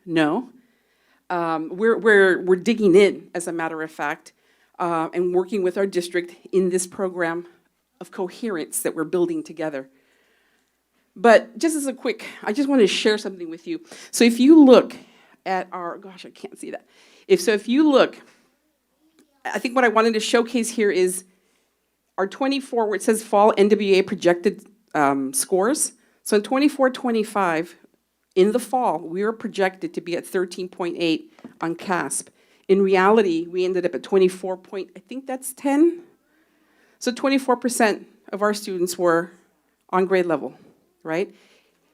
No. We're digging in, as a matter of fact, and working with our district in this program of coherence that we're building together. But just as a quick, I just want to share something with you. So if you look at our, gosh, I can't see that. If you look, I think what I wanted to showcase here is our 24, where it says fall NWA projected scores. So in 24-25, in the fall, we were projected to be at 13.8 on CASP. In reality, we ended up at 24 point, I think that's 10. So 24% of our students were on grade level, right?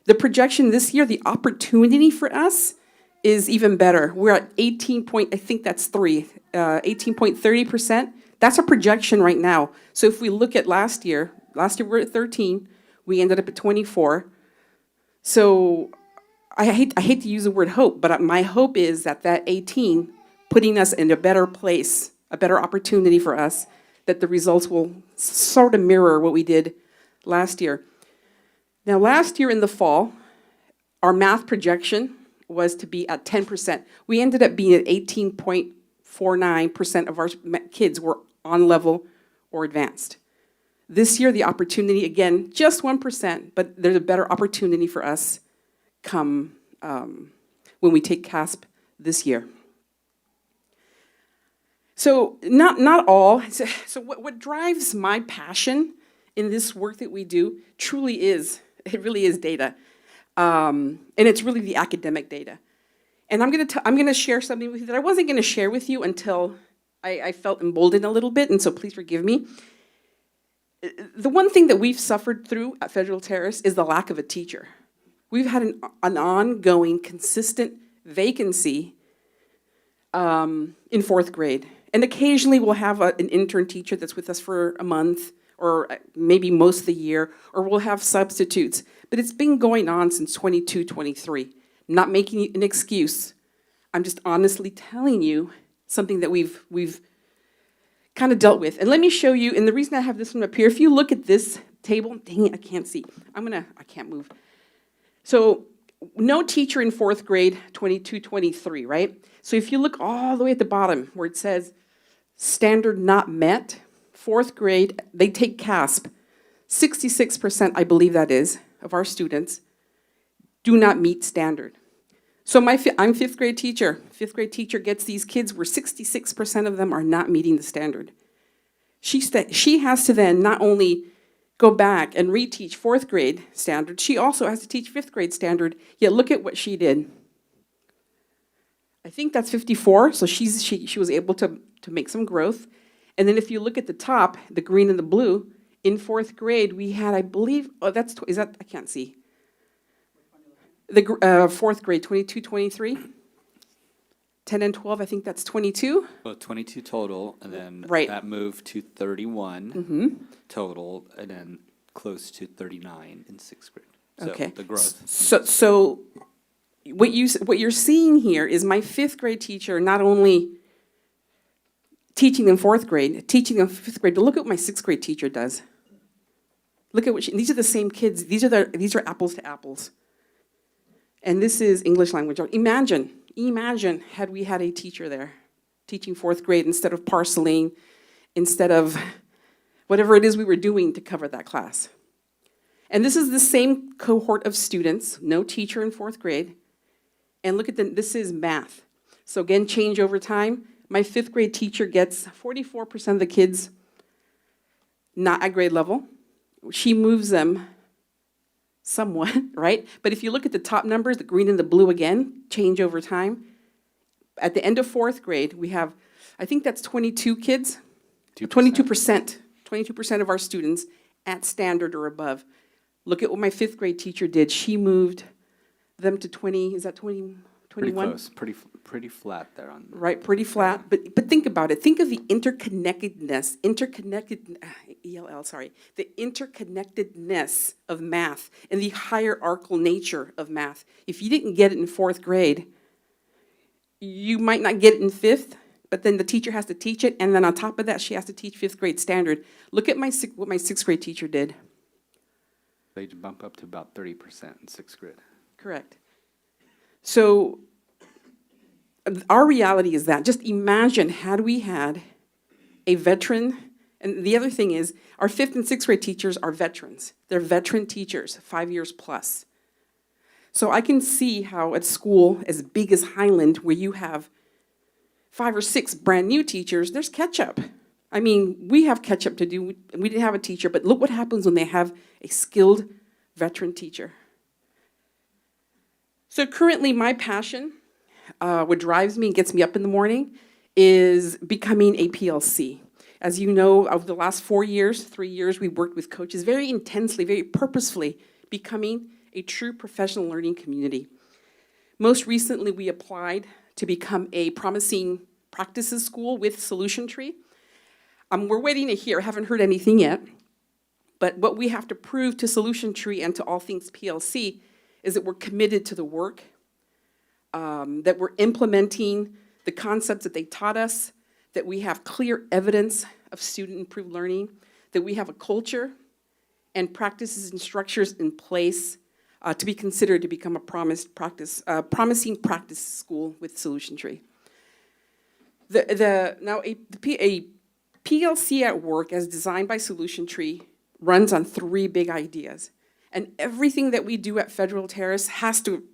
The projection this year, the opportunity for us is even better. We're at 18 point, I think that's 18.30%. That's a projection right now. So if we look at last year we were at 13, we ended up at 24. So I hate to use the word hope, but my hope is that 18, putting us in a better place, a better opportunity for us, that the results will sort of mirror what we did last year. Now, last year in the fall, our math projection was to be at 10%. We ended up being at 18.49% of our kids were on level or advanced. This year, the opportunity, again, just 1%, but there's a better opportunity for us come when we take CASP this year. So not all. So what drives my passion in this work that we do truly is, it really is data. And it's really the academic data. And I'm gonna share something with you that I wasn't gonna share with you until I felt emboldened a little bit, and so please forgive me. The one thing that we've suffered through at Federal Terrace is the lack of a teacher. We've had an ongoing, consistent vacancy in fourth grade. And occasionally we'll have an intern teacher that's with us for a month, or maybe most of the year, or we'll have substitutes. But it's been going on since 22, 23. Not making an excuse. I'm just honestly telling you something that we've kind of dealt with. And let me show you, and the reason I have this one up here, if you look at this table, dang it, I can't see. I can't move. So no teacher in fourth grade, 22, 23, right? So if you look all the way at the bottom where it says standard not met, fourth grade, they take CASP. 66%, I believe that is, of our students do not meet standard. So I'm fifth grade teacher. Fifth grade teacher gets these kids where 66% of them are not meeting the standard. She has to then not only go back and reteach fourth grade standard, she also has to teach fifth grade standard, yet look at what she did. I think that's 54, so she was able to make some growth. And then if you look at the top, the green and the blue, in fourth grade we had, I believe, I can't see. The fourth grade, 22, 23. 10 and 12, I think that's 22. Well, 22 total, and then Right. that moved to 31 total, and then close to 39 in sixth grade. So Okay. the growth. So what you're seeing here is my fifth grade teacher not only teaching them fourth grade, teaching them fifth grade, but look at what my sixth grade teacher does. Look at what these are the same kids. These are apples to apples. And this is English language arts. Imagine had we had a teacher there teaching fourth grade instead of parceling, instead of whatever it is we were doing to cover that class. And this is the same cohort of students, no teacher in fourth grade. And look at this is math. So again, change over time. My fifth grade teacher gets 44% of the kids not at grade level. She moves them somewhat, right? But if you look at the top numbers, the green and the blue again, change over time. At the end of fourth grade, we have, I think that's 22 kids, 22% of our students at standard or above. Look at what my fifth grade teacher did. She moved them to 20, is that 20, 21? Pretty close, pretty flat there on. Right, pretty flat, but think about it. Think of the interconnectedness of math and the hierarchical nature of math. If you didn't get it in fourth grade, you might not get it in fifth, but then the teacher has to teach it, and then on top of that, she has to teach fifth grade standard. Look at what my sixth grade teacher did. They bump up to about 30% in sixth grade. Correct. So our reality is that, just imagine had we had a veteran, and the other thing is our fifth and sixth grade teachers are veterans. They're veteran teachers, 5 years plus. So I can see how at school as big as Highland, where you have 5 or 6 brand new teachers, there's catch up. I mean, we have catch up to do. We didn't have a teacher, but look what happens when they have a skilled veteran teacher. So currently my passion, what drives me and gets me up in the morning, is becoming a PLC. As you know, over the last 3 years, we worked with coaches very intensely, very purposefully, becoming a true professional learning community. Most recently, we applied to become a promising practices school with Solution Tree. We're waiting to hear, haven't heard anything yet, but what we have to prove to Solution Tree and to all things PLC is that we're committed to the work, that we're implementing the concepts that they taught us, that we have clear evidence of student-improved learning, that we have a culture and practices and structures in place to be considered to become a promising practice school with Solution Tree. Now, a PLC at work, as designed by Solution Tree, runs on 3 big ideas. And everything that we do at Federal Terrace has to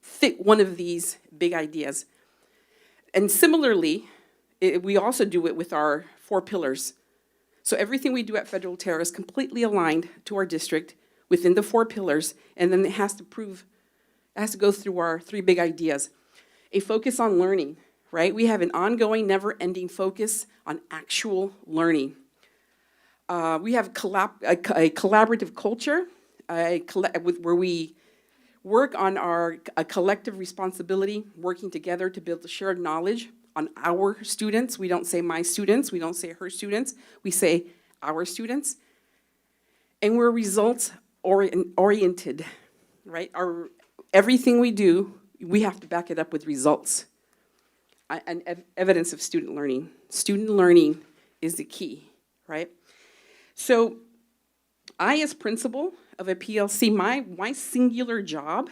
fit one of these big ideas. And similarly, we also do it with our 4 pillars. So everything we do at Federal Terrace is completely aligned to our district within the 4 pillars, and then it has to go through our 3 big ideas. A focus on learning, right? We have an ongoing, never-ending focus on actual learning. We have a collaborative culture where we work on a collective responsibility, working together to build a shared knowledge on our students. We don't say my students, we don't say her students, we say our students. And we're results oriented, right? Everything we do, we have to back it up with results and evidence of student learning. Student learning is the key, right? So I, as principal of a PLC, my singular job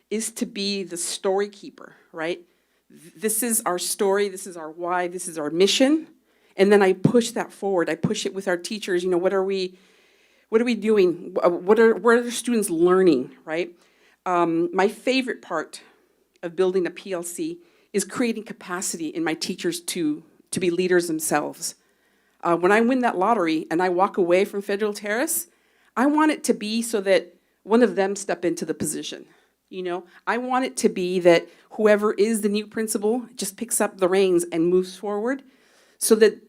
is to be the story keeper, right? This is our story, this is our why, this is our mission, and then I push that forward. I push it with our teachers. You know, what are we doing? What are the students learning, right? My favorite part of building a PLC is creating capacity in my teachers to be leaders themselves. When I win that lottery and I walk away from Federal Terrace, I want it to be so that one of them step into the position. You know, I want it to be that whoever is the new principal just picks up the reins and moves forward, so that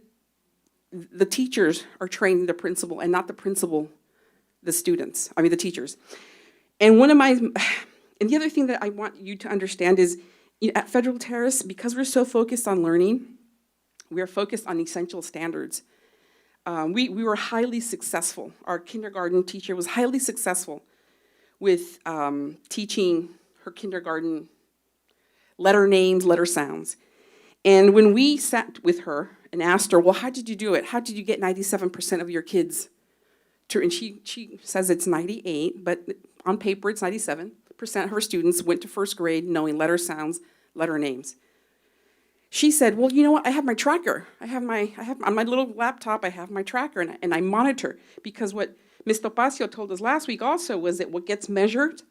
the teachers are training the principal and not the principal, the teachers. And and the other thing that I want you to understand is, you know, at Federal Terrace, because we're so focused on learning, we are focused on essential standards. We were highly successful. Our kindergarten teacher was highly successful with teaching her kindergarten letter names, letter sounds. And when we sat with her and asked her, well, how did you do it? How did you get 97% of your kids to, and she says it's 98, but on paper it's 97% of her students went to first grade knowing letter sounds, letter names. She said, well, you know what, I have my tracker. On my little laptop, I have my tracker, and I monitor, because what Ms. Topacio told us last week also was that what gets measured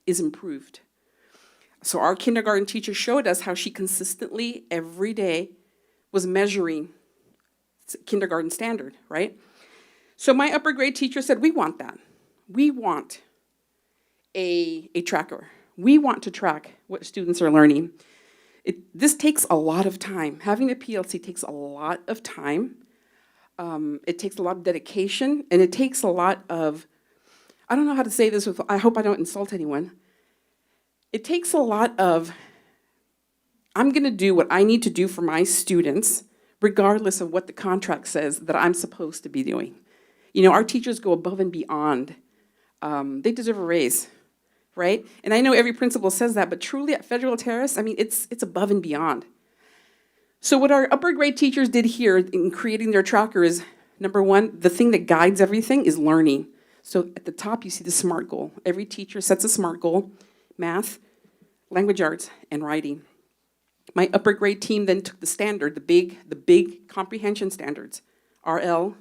is improved. So our kindergarten teacher showed us how she consistently, every day, was measuring kindergarten standard, right? So my upper grade teacher said, we want that. We want a tracker. We want to track what students are learning. This takes a lot of time. Having a PLC takes a lot of time. It takes a lot of dedication, and it takes a lot of, I don't know how to say this, I hope I don't insult anyone. It takes a lot of, I'm gonna do what I need to do for my students, regardless of what the contract says that I'm supposed to be doing. You know, our teachers go above and beyond. They deserve a raise, right? And I know every principal says that, but truly at Federal Terrace, I mean, it's above and beyond. So what our upper grade teachers did here in creating their tracker is, number one, the thing that guides everything is learning. So at the top, you see the SMART goal. Every teacher sets a SMART goal: math, language arts, and writing. My upper grade team then took the standard, the big comprehension standards, RL,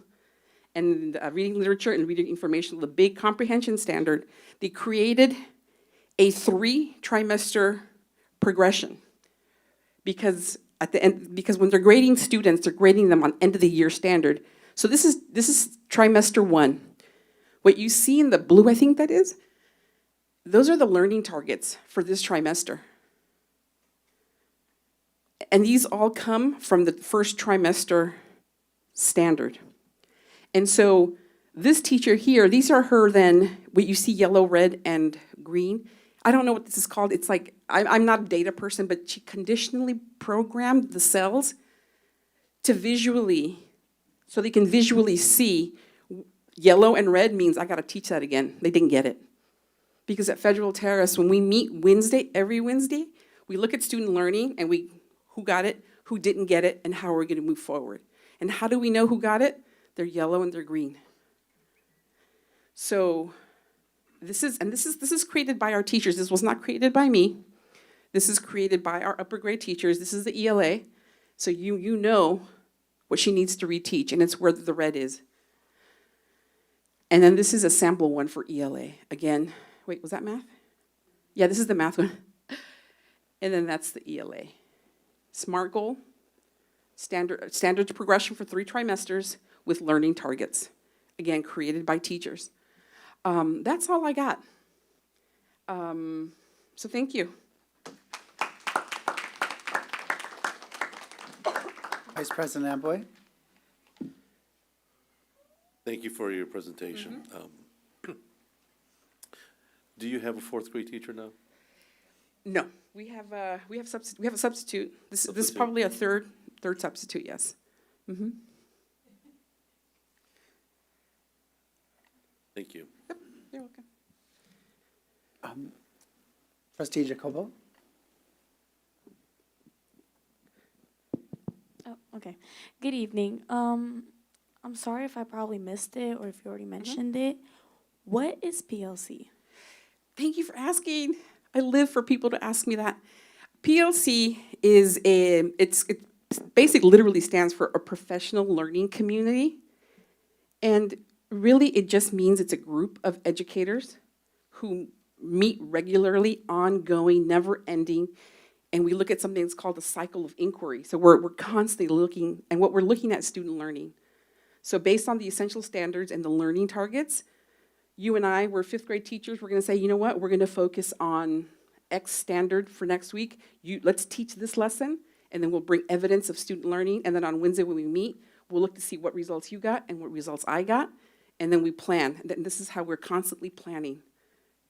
and reading literature and reading information, the big comprehension standard, they created a 3-trimester progression. Because at the end, because when they're grading students, they're grading them on end of the year standard. So this is trimester 1. What you see in the blue, I think that is, those are the learning targets for this trimester. And these all come from the first trimester standard. And so this teacher here, these are her then, what you see yellow, red, and green. I don't know what this is called. It's like, I'm not a data person, but she conditionally programmed the cells to visually, so they can visually see yellow and red means I gotta teach that again. They didn't get it. Because at Federal Terrace, when we meet every Wednesday, we look at student learning and who got it, who didn't get it, and how we're gonna move forward. And how do we know who got it? They're yellow and they're green. So this is created by our teachers. This was not created by me. This is created by our upper grade teachers. This is the ELA. So you know what she needs to reteach, and it's where the red is. And then this is a sample one for ELA. Again, wait, was that math? Yeah, this is the math one. And then that's the ELA. SMART goal, standard progression for 3 trimesters with learning targets. Again, created by teachers. That's all I got. So thank you. Vice President Amboy? Thank you for your presentation. Do you have a 4th grade teacher now? No, we have a substitute. This is Substitute. probably a third substitute, yes. Thank you. You're welcome. Trustee Jacobo? Oh, okay. Good evening. I'm sorry if I probably missed it or if you already mentioned it. What is PLC? Thank you for asking. I live for people to ask me that. PLC is it basically literally stands for a professional learning community. And really it just means it's a group of educators who meet regularly, ongoing, never ending. And we look at something that's called the cycle of inquiry. So we're constantly looking, and what we're looking at is student learning. So based on the essential standards and the learning targets, you and I, we're 5th grade teachers, we're gonna say, you know what, we're gonna focus on X standard for next week. Let's teach this lesson, and then we'll bring evidence of student learning, and then on Wednesday when we meet, we'll look to see what results you got and what results I got, and then we plan. And this is how we're constantly planning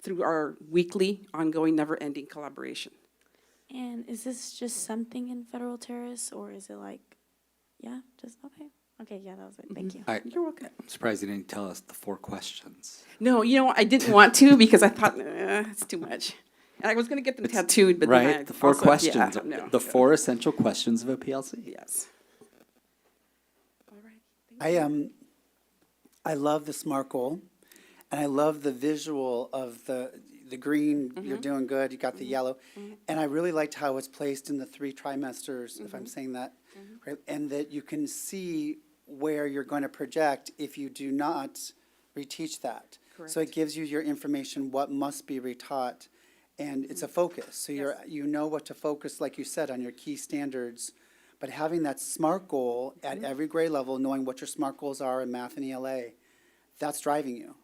through our weekly, ongoing, never-ending collaboration. And is this just something in Federal Terrace, or is it like, yeah, just, okay. Okay, yeah, that was it. Thank you. You're welcome. I'm surprised you didn't tell us the 4 questions. No, I didn't want to because I thought, it's too much. And I was gonna get them tattooed, but then I Right, the 4 also- questions, yeah, no, the 4 essential questions of a PLC. Yes. All right. I love the SMART goal, and I love the visual of the green, you're doing good, you got the yellow. And I really liked how it's placed in the 3 trimesters, if I'm saying that, right? And that you can see where you're going to project if you do not reteach that. So it gives you your information, what must be retaught, and it's a focus. So you know what to focus, like you said, on your key standards. But having that SMART goal at every grade level, knowing what your SMART goals are in math and ELA, that's driving you.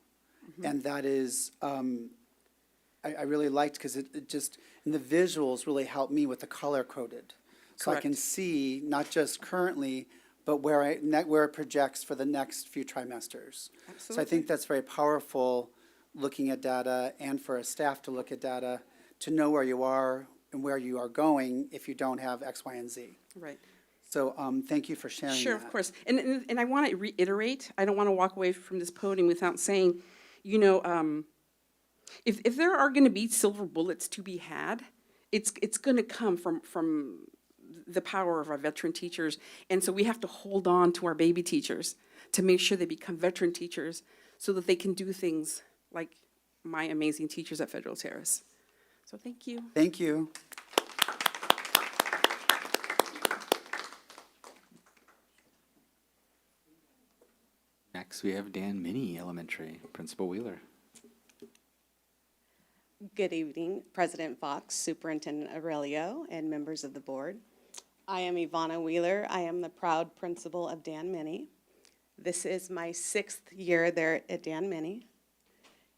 And that is, I really liked, because it just, and the visuals really helped me with the color coded. So I can Correct. see not just currently, but where it projects for the next few trimesters. So I Absolutely. think that's very powerful, looking at data, and for a staff to look at data, to know where you are and where you are going if you don't have X, Y, and Z. Right. So thank you for sharing that. Sure, of course. And I want to reiterate, I don't want to walk away from this podium without saying, if there are going to be silver bullets to be had, it's going to come from the power of our veteran teachers. And so we have to hold on to our baby teachers to make sure they become veteran teachers so that they can do things like my amazing teachers at Federal Terrace. So thank you. Thank you. Next. Next, we have Dan Minnie Elementary, Principal Wheeler. Good evening, President Fox, Superintendent Aurelio, and members of the board. I am Ivana Wheeler. I am the proud principal of Dan Minnie. This is my 6th year there at Dan Minnie,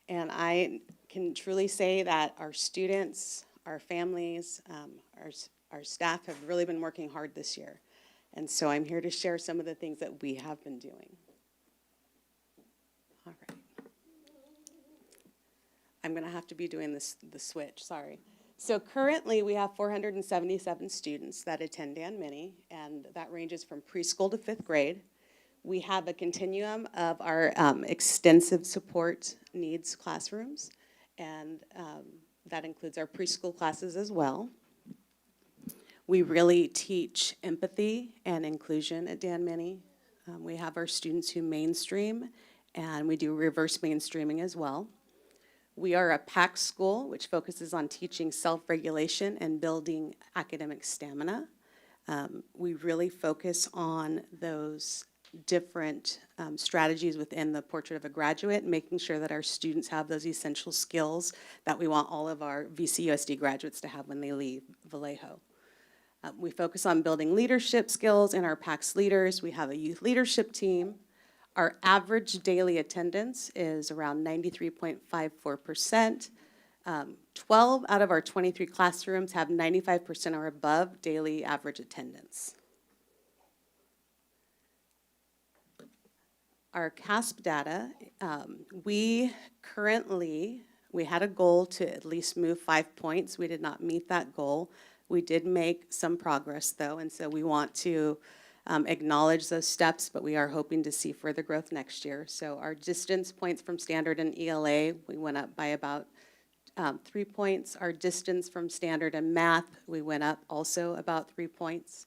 and I can truly say that our students, our families, our staff have really been working hard this year. And so I'm here to share some of the things that we have been doing. All right. I'm going to have to be doing the switch, sorry. So currently we have 477 students that attend Dan Minnie, and that ranges from preschool to 5th grade. We have a continuum of our extensive support needs classrooms, and that includes our preschool classes as well. We really teach empathy and inclusion at Dan Minnie. We have our students who mainstream, and we do reverse mainstreaming as well. We are a PAC school, which focuses on teaching self-regulation and building academic stamina. We really focus on those different strategies within the Portrait of a Graduate, making sure that our students have those essential skills that we want all of our VCUSD graduates to have when they leave Vallejo. We focus on building leadership skills in our PAC's leaders. We have a youth leadership team. Our average daily attendance is around 93.54%. 12 out of our 23 classrooms have 95% or above daily average attendance. Our CASP data, we had a goal to at least move 5 points. We did not meet that goal. We did make some progress though, and so we want to acknowledge those steps, but we are hoping to see further growth next year. So our distance points from standard and ELA, we went up by about 3 points. Our distance from standard and math, we went up also about 3 points.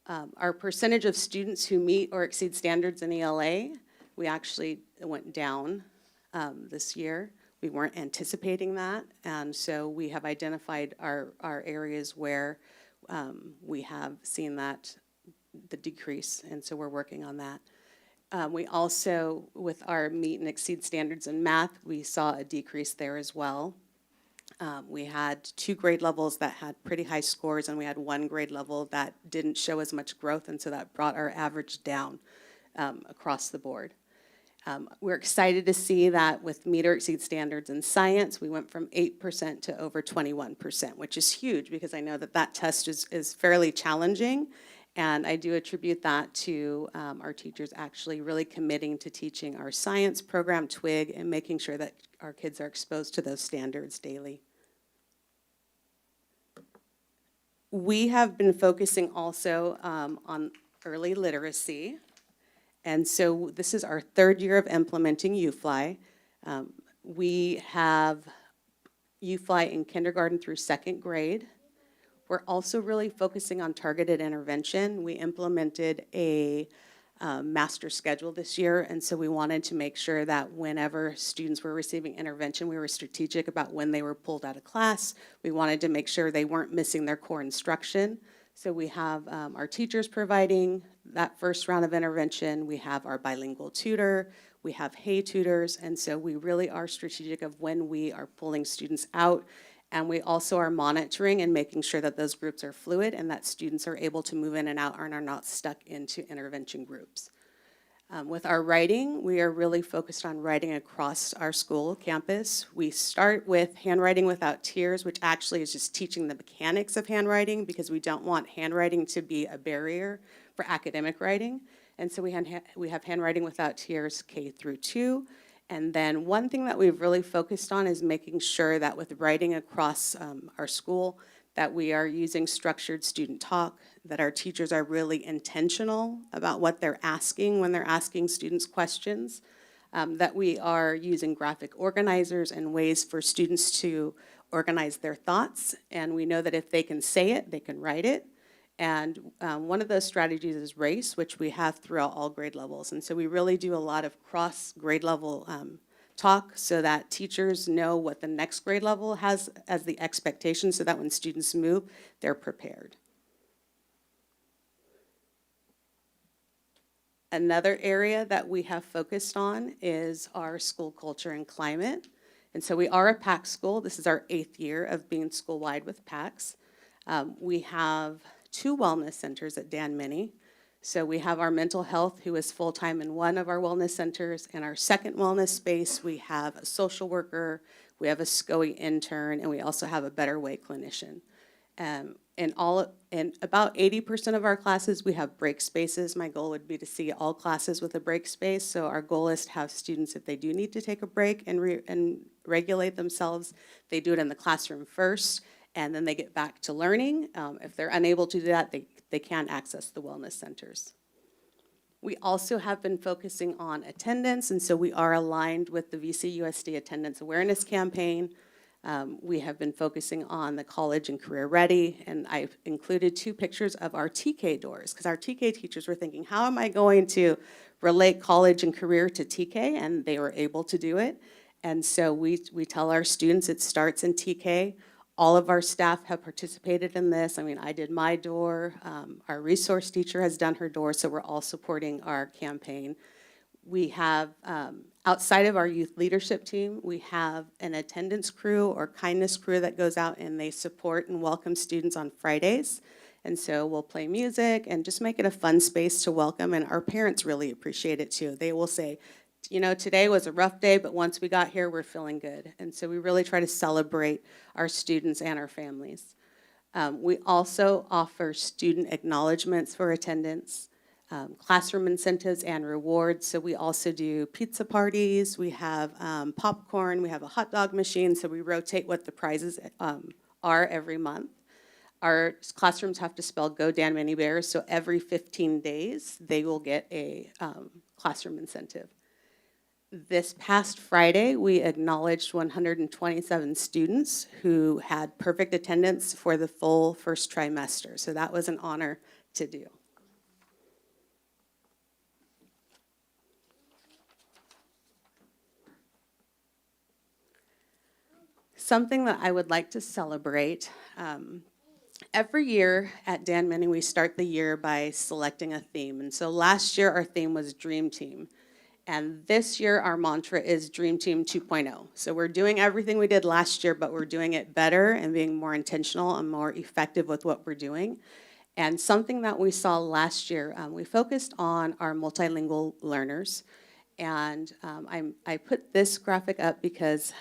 Our percentage of students who meet or exceed standards in ELA, we actually went down this year. We weren't anticipating that, and so we have identified our areas where we have seen that, the decrease, and so we're working on that. We also, with our meet and exceed standards in math, we saw a decrease there as well. We had 2 grade levels that had pretty high scores, and we had 1 grade level that didn't show as much growth, and so that brought our average down across the board. We're excited to see that with meet or exceed standards in science, we went from 8% to over 21%, which is huge because I know that that test is fairly challenging, and I do attribute that to our teachers actually really committing to teaching our science program, TWIG, and making sure that our kids are exposed to those standards daily. We have been focusing also on early literacy. And so this is our 3rd year of implementing UFly. We have UFly in kindergarten through 2nd grade. We're also really focusing on targeted intervention. We implemented a master schedule this year, and so we wanted to make sure that whenever students were receiving intervention, we were strategic about when they were pulled out of class. We wanted to make sure they weren't missing their core instruction. So we have our teachers providing that first round of intervention. We have our bilingual tutor. We have Hey tutors. And so we really are strategic of when we are pulling students out. And we also are monitoring and making sure that those groups are fluid and that students are able to move in and out and are not stuck into intervention groups. With our writing, we are really focused on writing across our school campus. We start with handwriting without tears, which actually is just teaching the mechanics of handwriting because we don't want handwriting to be a barrier for academic writing. And so we have handwriting without tears K through 2. And then one thing that we've really focused on is making sure that with writing across our school, that we are using structured student talk, that our teachers are really intentional about what they're asking when they're asking students questions, that we are using graphic organizers and ways for students to organize their thoughts. And we know that if they can say it, they can write it. And one of those strategies is RACE, which we have throughout all grade levels. And so we really do a lot of cross grade level talk so that teachers know what the next grade level has as the expectation so that when students move, they're prepared. Another area that we have focused on is our school culture and climate. And so we are a PAC school. This is our 8th year of being school-wide with PACs. We have 2 wellness centers at Dan Mini. So we have our mental health, who is full-time in one of our wellness centers. In our second wellness space, we have a social worker, we have a SCOE intern, and we also have a Better Way clinician. In about 80% of our classes, we have break spaces. My goal would be to see all classes with a break space. So our goal is to have students, if they do need to take a break and regulate themselves, they do it in the classroom first, and then they get back to learning. If they're unable to do that, they can access the wellness centers. We also have been focusing on attendance, and so we are aligned with the VCUSD Attendance Awareness Campaign. We have been focusing on the college and career ready, and I've included 2 pictures of our TK doors, because our TK teachers were thinking, how am I going to relate college and career to TK? And they were able to do it. And so we tell our students it starts in TK. All of our staff have participated in this. I mean, I did my door. Our resource teacher has done her door, so we're all supporting our campaign. We have, outside of our youth leadership team, we have an attendance crew or kindness crew that goes out and they support and welcome students on Fridays. And so we'll play music and just make it a fun space to welcome. And our parents really appreciate it too. They will say, you know, today was a rough day, but once we got here, we're feeling good. And so we really try to celebrate our students and our families. We also offer student acknowledgements for attendance. Classroom incentives and rewards. So we also do pizza parties, we have popcorn, we have a hot dog machine, so we rotate what the prizes are every month. Our classrooms have to spell Go Dan Many Bears, so every 15 days they will get a classroom incentive. This past Friday, we acknowledged 127 students who had perfect attendance for the full first trimester, so that was an honor to do. Something that I would like to celebrate, every year at Dan Mini, we start the year by selecting a theme. And so last year, our theme was Dream Team. And this year, our mantra is Dream Team 2.0. So we're doing everything we did last year, but we're doing it better and being more intentional and more effective with what we're doing. And something that we saw last year, we focused on our multilingual learners. And I put this graphic up because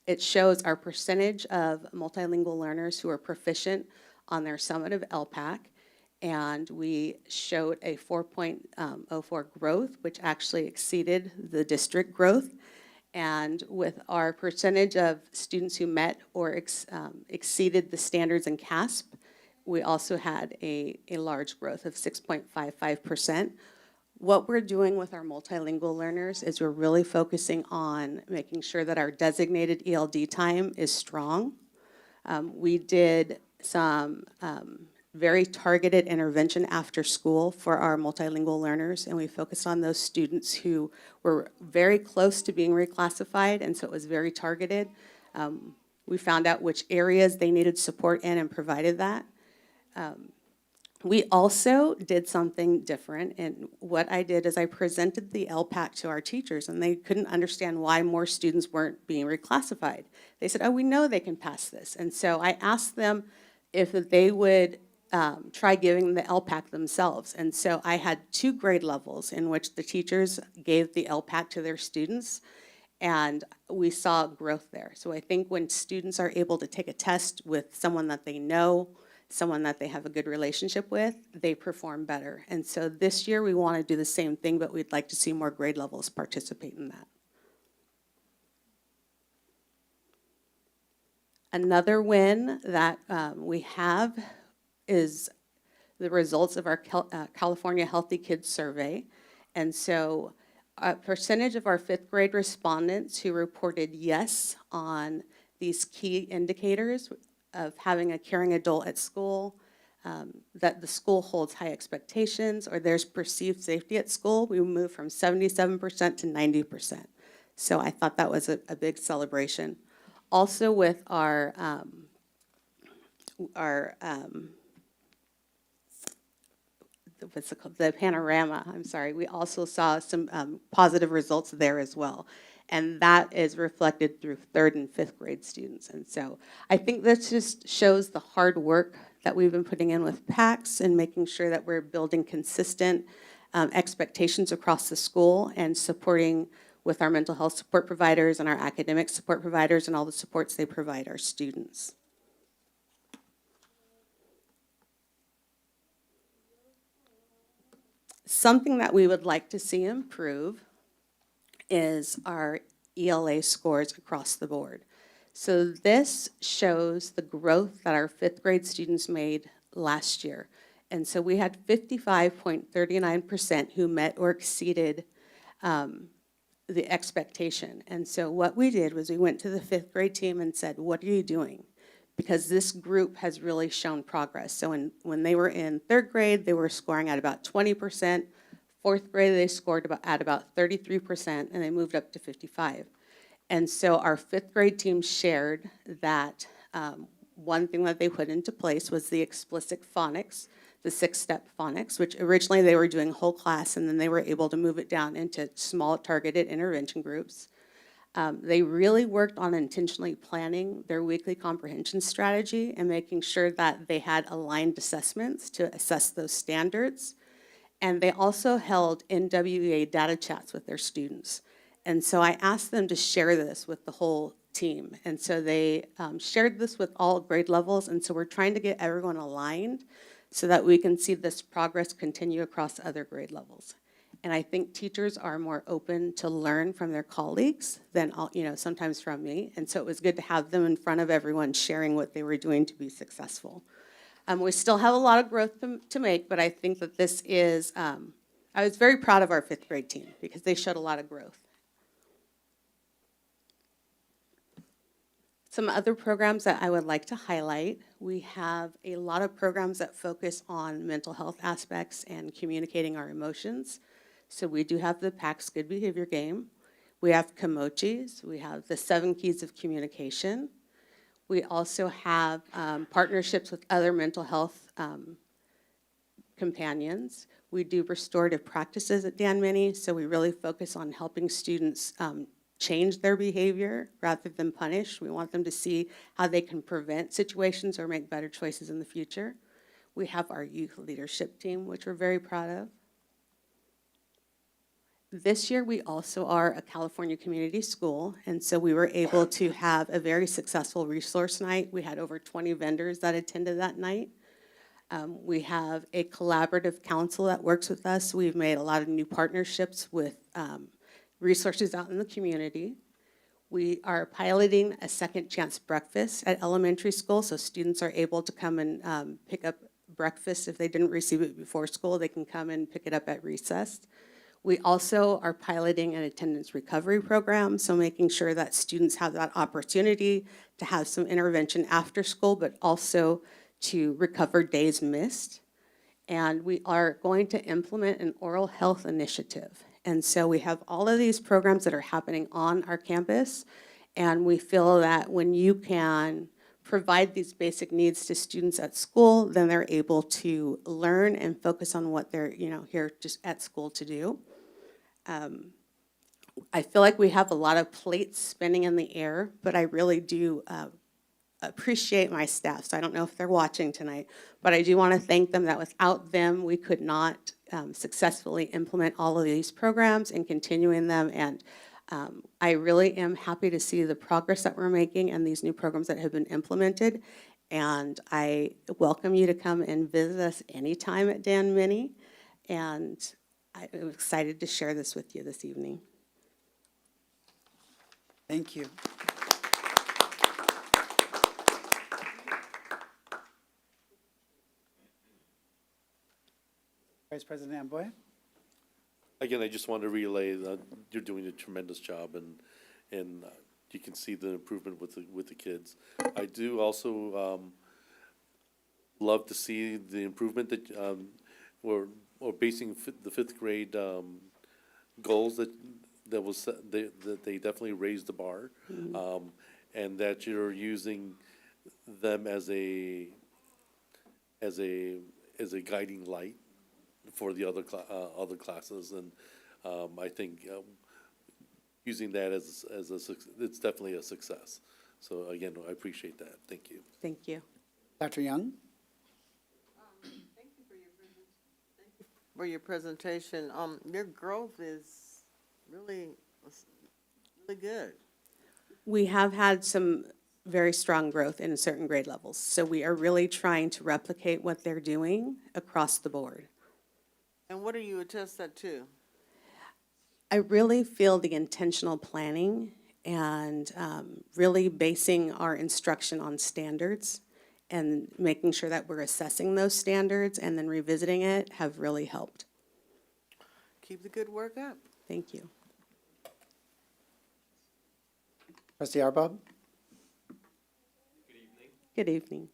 it shows our percentage of multilingual learners who are proficient on their summative LPAC, and we showed a 4.04 growth, which actually exceeded the district growth. And with our percentage of students who met or exceeded the standards in CASP, we also had a large growth of 6.55%. What we're doing with our multilingual learners is we're really focusing on making sure that our designated ELD time is strong. We did some very targeted intervention after school for our multilingual learners, and we focused on those students who were very close to being reclassified, and so it was very targeted. We found out which areas they needed support in and provided that. We also did something different, and what I did is I presented the LPAC to our teachers, and they couldn't understand why more students weren't being reclassified. They said, oh, we know they can pass this. And so I asked them if they would try giving the LPAC themselves. And so I had 2 grade levels in which the teachers gave the LPAC to their students, and we saw growth there. So I think when students are able to take a test with someone that they know, someone that they have a good relationship with, they perform better. And so this year we want to do the same thing, but we'd like to see more grade levels participate in that. Another win that we have is the results of our California Healthy Kids Survey. And so a percentage of our 5th grade respondents who reported yes on these key indicators of having a caring adult at school, that the school holds high expectations, or there's perceived safety at school, we moved from 77% to 90%. So I thought that was a big celebration. Also with our what's it called, the panorama, I'm sorry, we also saw some positive results there as well. And that is reflected through 3rd and 5th grade students. And so I think this just shows the hard work that we've been putting in with PACS and making sure that we're building consistent expectations across the school and supporting with our mental health support providers and our academic support providers and all the supports they provide our students. Something that we would like to see improve is our ELA scores across the board. So this shows the growth that our 5th grade students made last year. And so we had 55.39% who met or exceeded the expectation. And so what we did was we went to the 5th grade team and said, what are you doing? Because this group has really shown progress. So when they were in 3rd grade, they were scoring at about 20%. 4th grade, they scored at about 33%, and they moved up to 55. And so our 5th grade team shared that one thing that they put into place was the explicit phonics, the 6-step phonics, which originally they were doing whole class, and then they were able to move it down into small targeted intervention groups. They really worked on intentionally planning their weekly comprehension strategy and making sure that they had aligned assessments to assess those standards. And they also held NWEA data chats with their students. And so I asked them to share this with the whole team. And so they shared this with all grade levels. And so we're trying to get everyone aligned so that we can see this progress continue across other grade levels. And I think teachers are more open to learn from their colleagues than, sometimes from me. And so it was good to have them in front of everyone sharing what they were doing to be successful. We still have a lot of growth to make, but I think that this is, I was very proud of our 5th grade team because they showed a lot of growth. Some other programs that I would like to highlight, we have a lot of programs that focus on mental health aspects and communicating our emotions. So we do have the PACS Good Behavior Game. We have Kimochis. We have the 7 Keys of Communication. We also have partnerships with other mental health companions. We do restorative practices at Dan Mini, so we really focus on helping students change their behavior rather than punish. We want them to see how they can prevent situations or make better choices in the future. We have our youth leadership team, which we're very proud of. This year, we also are a California community school, and so we were able to have a very successful resource night. We had over 20 vendors that attended that night. We have a collaborative council that works with us. We've made a lot of new partnerships with resources out in the community. We are piloting a second chance breakfast at elementary school, so students are able to come and pick up breakfast. If they didn't receive it before school, they can come and pick it up at recess. We also are piloting an attendance recovery program, so making sure that students have that opportunity to have some intervention after school, but also to recover days missed. And we are going to implement an oral health initiative. And so we have all of these programs that are happening on our campus, and we feel that when you can provide these basic needs to students at school, then they're able to learn and focus on what they're here just at school to do. I feel like we have a lot of plates spinning in the air, but I really do appreciate my staff. So I don't know if they're watching tonight, but I do want to thank them that without them, we could not successfully implement all of these programs and continuing them. And I really am happy to see the progress that we're making and these new programs that have been implemented. And I welcome you to come and visit us anytime at Dan Mini. And I'm excited to share this with you this evening. Thank you. Vice President Amboy? Again, I just want to relay that you're doing a tremendous job, and you can see the improvement with the kids. I do also love to see the improvement that we're basing the 5th grade goals that they definitely raised the bar, and that you're using them as a guiding light for the other classes, and I think using that as it's definitely a success. So again, I appreciate that. Thank you. Thank you. Dr. Young? For your presentation. Your growth is really good. We have had some very strong growth in certain grade levels. So we are really trying to replicate what they're doing across the board. And what do you attest that to? I really feel the intentional planning and really basing our instruction on standards and making sure that we're assessing those standards and then revisiting it have really helped. Keep the good work up. Thank you. Trustee Arbab? Good evening.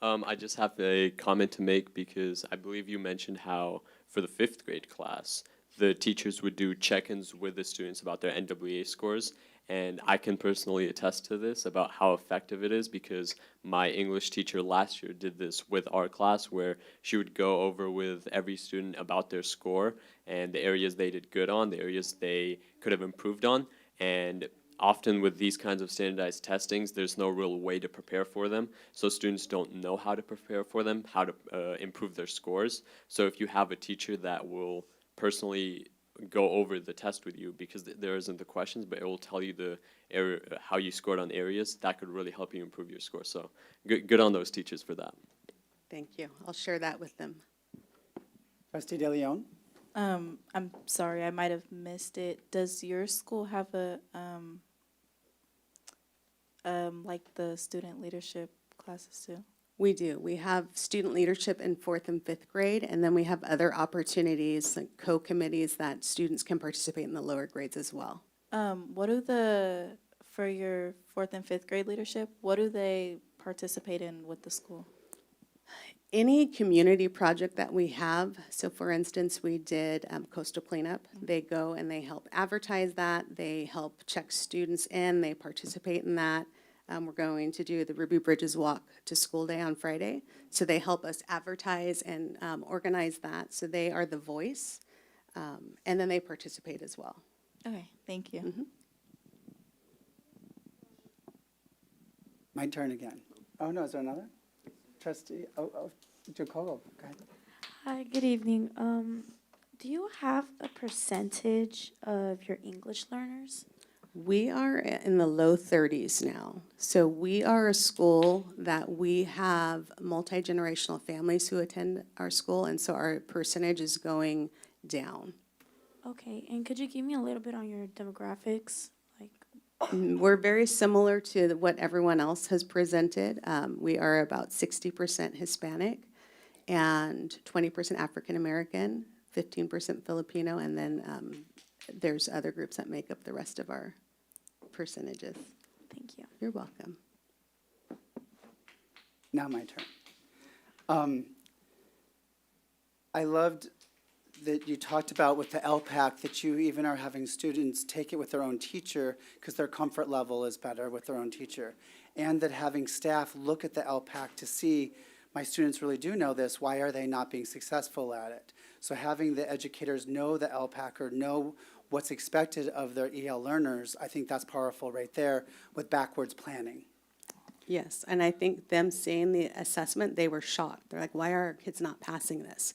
I just have a comment to make because I believe you mentioned how for the 5th grade class, the teachers would do check-ins with the students about their NWEA scores. And I can personally attest to this about how effective it is because my English teacher last year did this with our class where she would go over with every student about their score and the areas they did good on, the areas they could have improved on. And often with these kinds of standardized testings, there's no real way to prepare for them. So students don't know how to prepare for them, how to improve their scores. So if you have a teacher that will personally go over the test with you because there isn't the questions, but it will tell you the area, how you scored on areas, that could really help you improve your score. So good on those teachers for that. Thank you. I'll share that with them. Trustee De Leon? I'm sorry, I might have missed it. Does your school have a, like the student leadership classes too? We do. We have student leadership in 4th and 5th grade, and then we have other opportunities, like co-committees that students can participate in the lower grades as well. What do for your 4th and 5th grade leadership, what do they participate in with the school? Any community project that we have, so for instance, we did coastal cleanup. They go and they help advertise that. They help check students in. They participate in that. We're going to do the Ruby Bridges Walk to School Day on Friday. So they help us advertise and organize that. So they are the voice. And then they participate as well. Okay, thank you. Mm-hmm. My turn again. Oh, no, is there another? Trustee, Jacobo, go ahead. Hi, good evening. Do you have a percentage of your English learners? We are in the low 30s now. So we are a school that we have multi-generational families who attend our school, and so our percentage is going down. Okay, and could you give me a little bit on your demographics? Like, We're very similar to what everyone else has presented. We are about 60% Hispanic and 20% African American, 15% Filipino, and then there's other groups that make up the rest of our percentages. thank you. You're welcome. Now my turn. I loved that you talked about with the LPAC that you even are having students take it with their own teacher because their comfort level is better with their own teacher. And that having staff look at the LPAC to see, my students really do know this, why are they not being successful at it? So having the educators know the LPAC or know what's expected of their EL learners, I think that's powerful right there with backwards planning. Yes, and I think them seeing the assessment, they were shocked. They're like, why are our kids not passing this?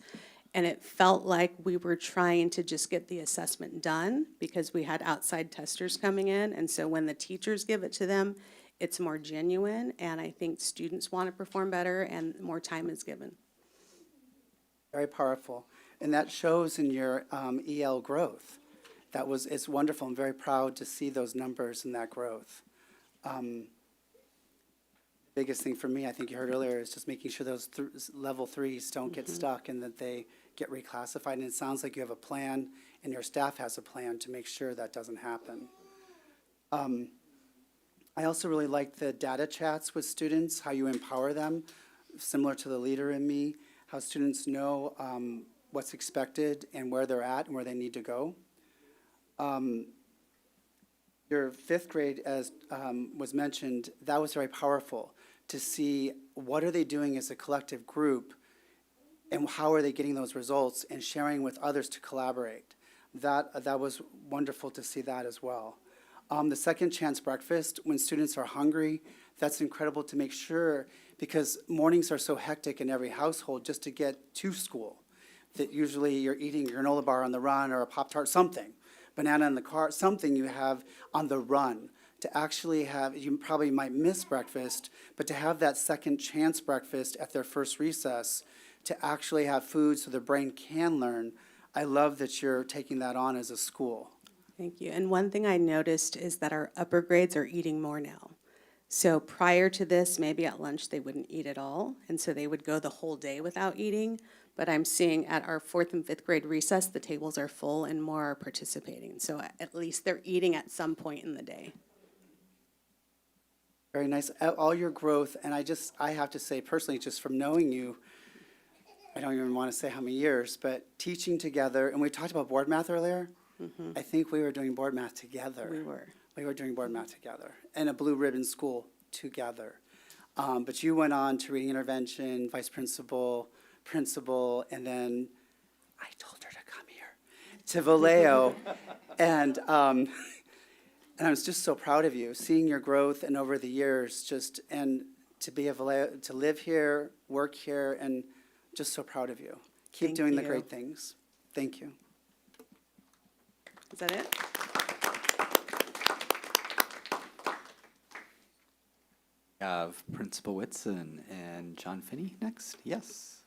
And it felt like we were trying to just get the assessment done because we had outside testers coming in. And so when the teachers give it to them, it's more genuine. And I think students want to perform better and more time is given. Very powerful. And that shows in your EL growth. It's wonderful. I'm very proud to see those numbers and that growth. Biggest thing for me, I think you heard earlier, is just making sure those level 3s don't get stuck and that they get reclassified. And it sounds like you have a plan and your staff has a plan to make sure that doesn't happen. I also really like the data chats with students, how you empower them, similar to the leader in me, how students know what's expected and where they're at and where they need to go. Your fifth grade, as was mentioned, that was very powerful to see what are they doing as a collective group and how are they getting those results and sharing with others to collaborate. That was wonderful to see that as well. The second chance breakfast, when students are hungry, that's incredible to make sure, because mornings are so hectic in every household just to get to school, that usually you're eating a granola bar on the run or a Pop-Tart, something, banana in the car, something you have on the run. To actually have, you probably might miss breakfast, but to have that second chance breakfast at their first recess, to actually have food so their brain can learn, I love that you're taking that on as a school. Thank you. And one thing I noticed is that our upper grades are eating more now. So prior to this, maybe at lunch they wouldn't eat at all, and so they would go the whole day without eating. But I'm seeing at our 4th and 5th grade recess, the tables are full and more are participating. So at least they're eating at some point in the day. Very nice, all your growth, and I have to say personally, just from knowing you, I don't even want to say how many years, but teaching together, and we talked about board math earlier. I think we were doing board math together. We were. We were doing board math together, and a blue ribbon school together. But you went on to reading intervention, vice principal, principal, and then I told her to come here to Vallejo, and I was just so proud of you, seeing your growth and over the years, and to be a Vallejo, to live here, work here, and just so proud of you. Keep Thank doing the you. great things. Thank you. Is that it? We have Principal Whitson and John Finney next. Yes.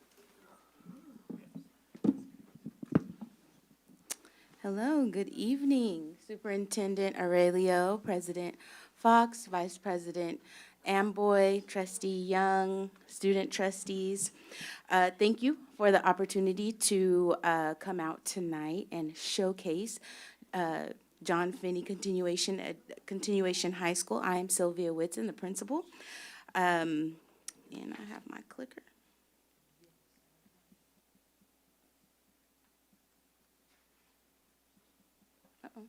Hello, good evening. Superintendent Aurelio, President Fox, Vice President Amboy, Trustee Young, student trustees. Thank you for the opportunity to come out tonight and showcase John Finney Continuation High School. I am Sylvia Whitson, the principal. And I have my clicker. Uh-oh.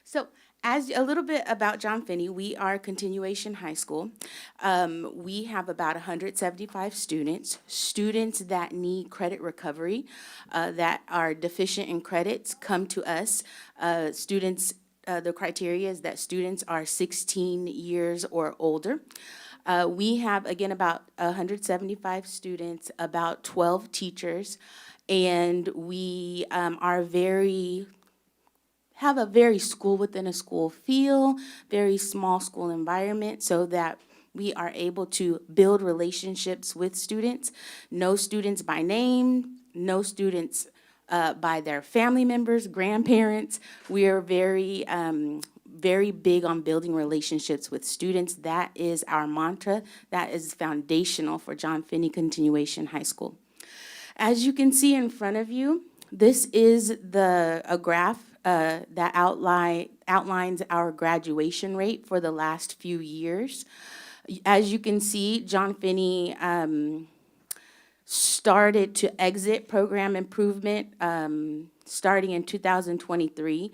So, as a little bit about John Finney, we are Continuation High School. We have about 175 students that need credit recovery, that are deficient in credits, come to us. The criteria is that students are 16 years or older. We have, again, about 175 students, about 12 teachers, and we have a very school within a school feel, very small school environment, so that we are able to build relationships with students, know students by name, know students by their family members, grandparents. We are very big on building relationships with students. That is our mantra. That is foundational for John Finney Continuation High School. As you can see in front of you, this is a graph that outlines our graduation rate for the last few years. As you can see, John Finney started to exit program improvement starting in 2023.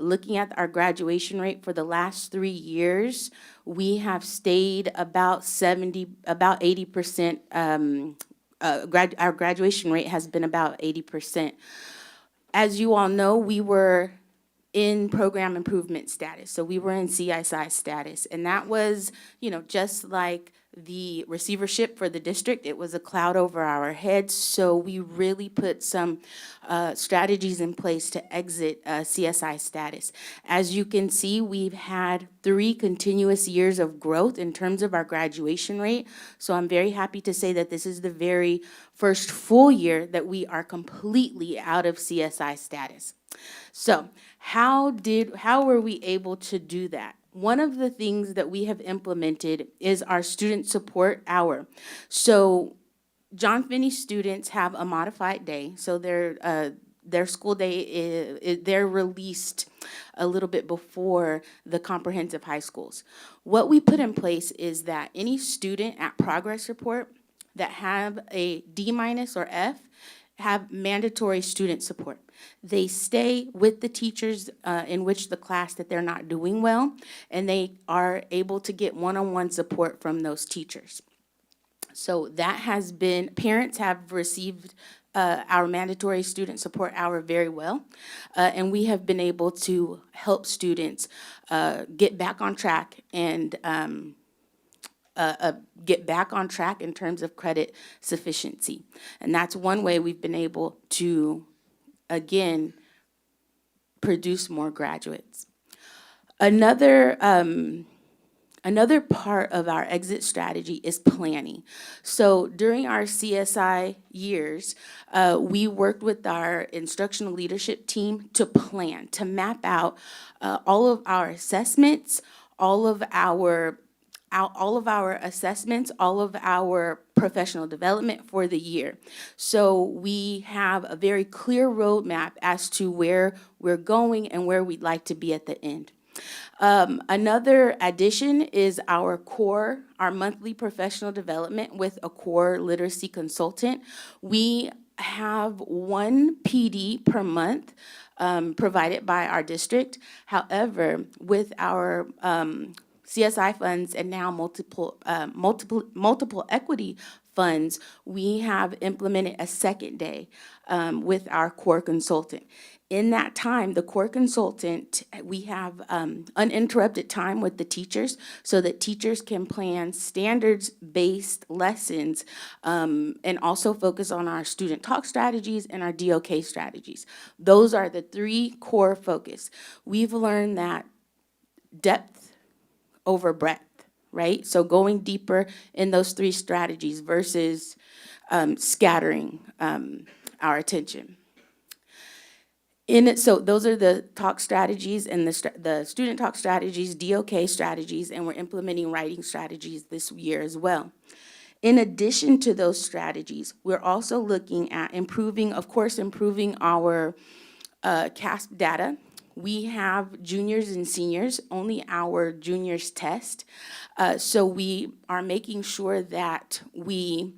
Looking at our graduation rate for the last 3 years, we have stayed about 80%. Our graduation rate has been about 80%. As you all know, we were in program improvement status. So we were in CSI status. And that was, just like the receivership for the district, it was a cloud over our heads. So we really put some strategies in place to exit CSI status. As you can see, we've had 3 continuous years of growth in terms of our graduation rate. So I'm very happy to say that this is the very first full year that we are completely out of CSI status. So how were we able to do that? One of the things that we have implemented is our student support hour. So John Finney students have a modified day, so their school day they're released a little bit before the comprehensive high schools. What we put in place is that any student at progress report that have a D- or F have mandatory student support. They stay with the teachers in which the class that they're not doing well, and they are able to get one-on-one support from those teachers. So that has been, parents have received our mandatory student support hour very well, and we have been able to help students get back on track and get back on track in terms of credit sufficiency. And that's one way we've been able to, again, produce more graduates. Another part of our exit strategy is planning. So during our CSI years, we worked with our instructional leadership team to plan, to map out all of our assessments, all of our assessments, all of our professional development for the year. So we have a very clear roadmap as to where we're going and where we'd like to be at the end. Another addition is our monthly professional development with a core literacy consultant. We have one PD per month provided by our district. However, with our CSI funds and now multiple equity funds, we have implemented a second day with our core consultant. In that time, the core consultant, we have uninterrupted time with the teachers so that teachers can plan standards-based lessons and also focus on our student talk strategies and our DOK strategies. Those are the three core focus. We've learned that depth over breadth, right? So going deeper in those three strategies versus scattering our attention. So those are the talk strategies and the student talk strategies, DOK strategies, and we're implementing writing strategies this year as well. In addition to those strategies, we're also looking at improving our CASP data. We have juniors and seniors, only our juniors test. So we are making sure that we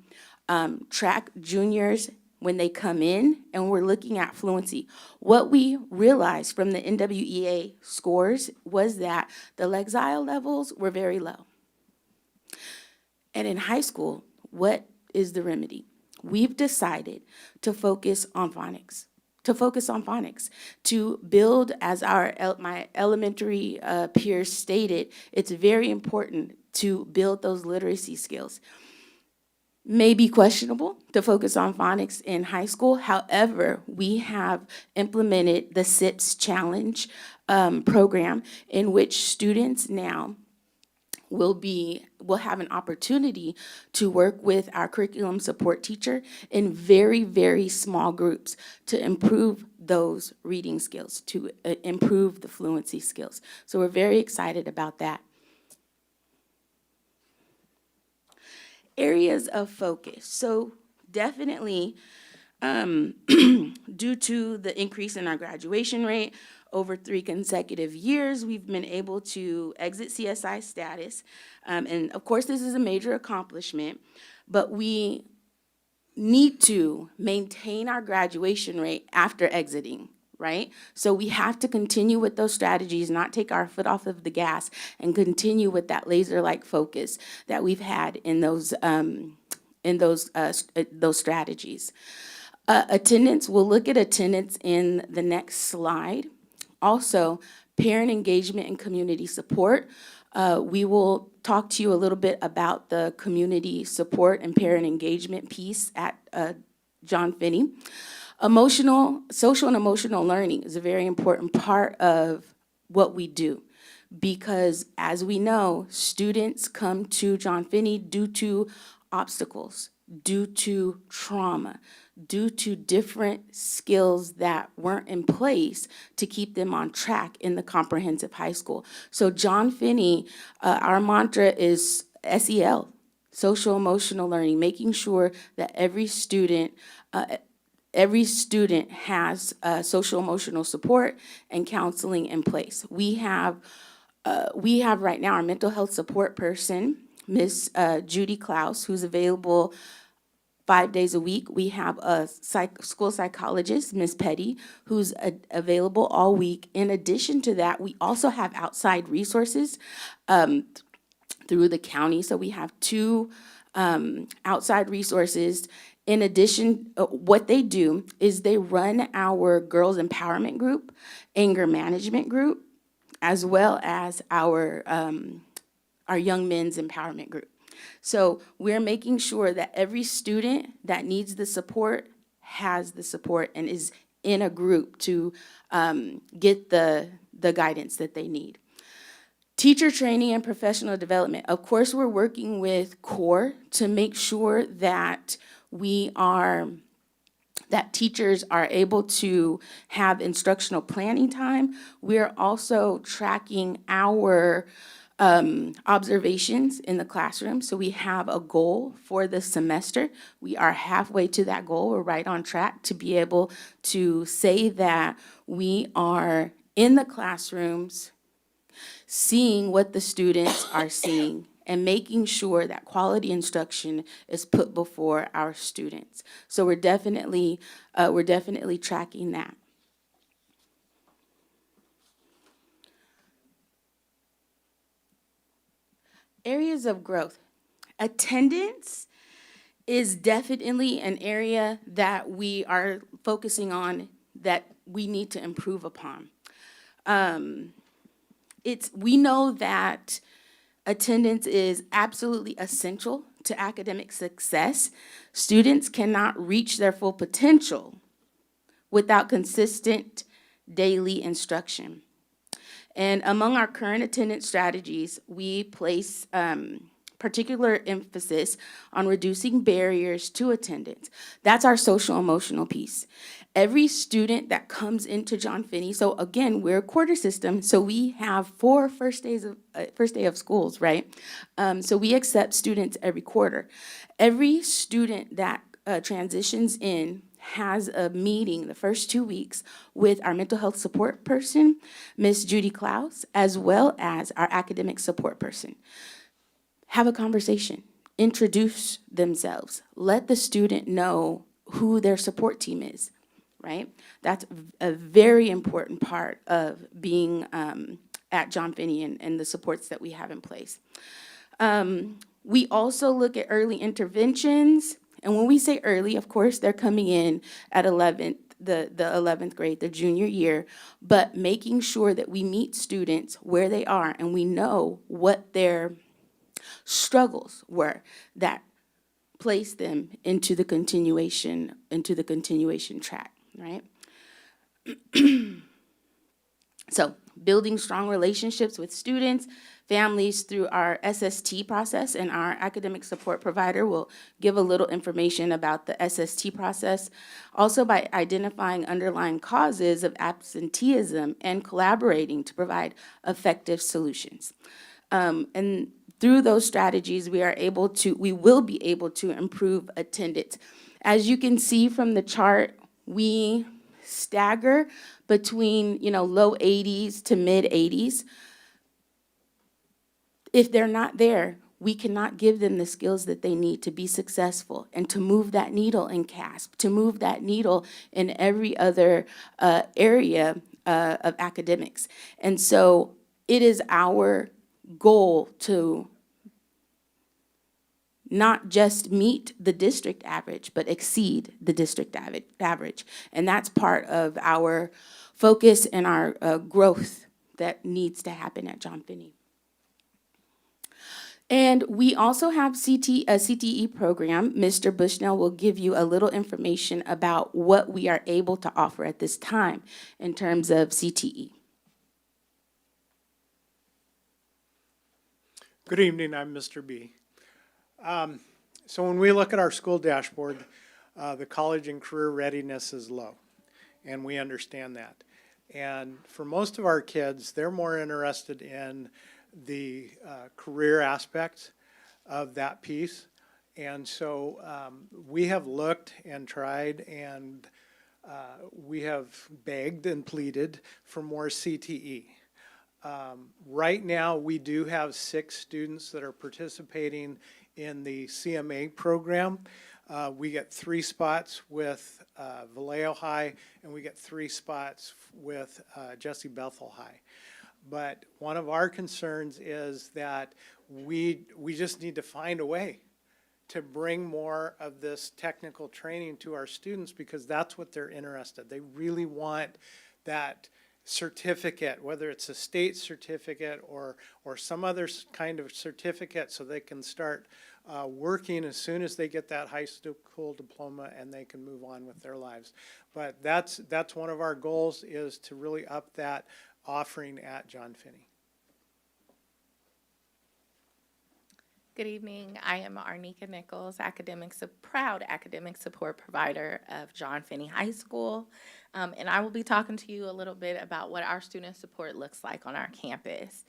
track juniors when they come in, and we're looking at fluency. What we realized from the NWEA scores was that the Lexile levels were very low. And in high school, what is the remedy? We've decided to focus on phonics. To build, as my elementary peers stated, it's very important to build those literacy skills. May be questionable to focus on phonics in high school. However, we have implemented the SIPS Challenge program in which students now will have an opportunity to work with our curriculum support teacher in very, very small groups to improve those reading skills, to improve the fluency skills. So we're very excited about that. Areas of focus. So definitely, due to the increase in our graduation rate, over 3 consecutive years, we've been able to exit CSI status. And of course, this is a major accomplishment, but we need to maintain our graduation rate after exiting, right? So we have to continue with those strategies, not take our foot off of the gas, and continue with that laser-like focus that we've had in those strategies. Attendance, we'll look at attendance in the next slide. Also, parent engagement and community support. We will talk to you a little bit about the community support and parent engagement piece at John Finney. Social and emotional learning is a very important part of what we do because, as we know, students come to John Finney due to obstacles, due to trauma, due to different skills that weren't in place to keep them on track in the comprehensive high school. So John Finney, our mantra is SEL, social emotional learning, making sure that every student has social emotional support and counseling in place. We have right now our mental health support person, Miss Judy Klaus, who's available 5 days a week. We have a school psychologist, Ms. Petty, who's available all week. In addition to that, we also have outside resources through the county. So we have two outside resources. In addition, what they do is they run our girls empowerment group, anger management group, as well as our young men's empowerment group. So we're making sure that every student that needs the support has the support and is in a group to get the guidance that they need. Teacher training and professional development. Of course, we're working with CORE to make sure that that teachers are able to have instructional planning time. We're also tracking our observations in the classroom. So we have a goal for the semester. We are halfway to that goal. We're right on track to be able to say that we are in the classrooms seeing what the students are seeing and making sure that quality instruction is put before our students. So we're definitely tracking that. Areas of growth. Attendance is definitely an area that we are focusing on that we need to improve upon. We know that attendance is absolutely essential to academic success. Students cannot reach their full potential without consistent daily instruction. And among our current attendance strategies, we place particular emphasis on reducing barriers to attendance. That's our social emotional piece. Every student that comes into John Finney, so again, we're a quarter system, so we have 4 first day of schools, right? So we accept students every quarter. Every student that transitions in has a meeting the first 2 weeks with our mental health support person, Miss Judy Klaus, as well as our academic support person. Have a conversation, introduce themselves, let the student know who their support team is, right? That's a very important part of being at John Finney and the supports that we have in place. We also look at early interventions. And when we say early, of course, they're coming in at 11th, the 11th grade, the junior year, but making sure that we meet students where they are and we know what their struggles were that placed them into the continuation track, right? So building strong relationships with students, families through our SST process, and our academic support provider will give a little information about the SST process. Also by identifying underlying causes of absenteeism and collaborating to provide effective solutions. And through those strategies, we will be able to improve attendance. As you can see from the chart, we stagger between, low 80s to mid 80s. If they're not there, we cannot give them the skills that they need to be successful and to move that needle in CASP, to move that needle in every other area of academics. And so it is our goal to not just meet the district average, but exceed the district average. And that's part of our focus and our growth that needs to happen at John Finney. And we also have a CTE program. Mr. Bushnell will give you a little information about what we are able to offer at this time in terms of CTE. Good evening, I'm Mr. B. So when we look at our school dashboard, the college and career readiness is low, and we understand that. And for most of our kids, they're more interested in the career aspect of that piece. And so we have looked and tried, and we have begged and pleaded for more CTE. Right now, we do have 6 students that are participating in the CMA program. We get 3 spots with Vallejo High, and we get 3 spots with Jesse Bethel High. But one of our concerns is that we just need to find a way to bring more of this technical training to our students, because that's what they're interested. They really want that certificate, whether it's a state certificate or some other kind of certificate, so they can start working as soon as they get that high school diploma and they can move on with their lives. But that's one of our goals, is to really up that offering at John Finney. Good evening. I am Arnika Nichols, proud academic support provider of John Finney High School. And I will be talking to you a little bit about what our student support looks like on our campus.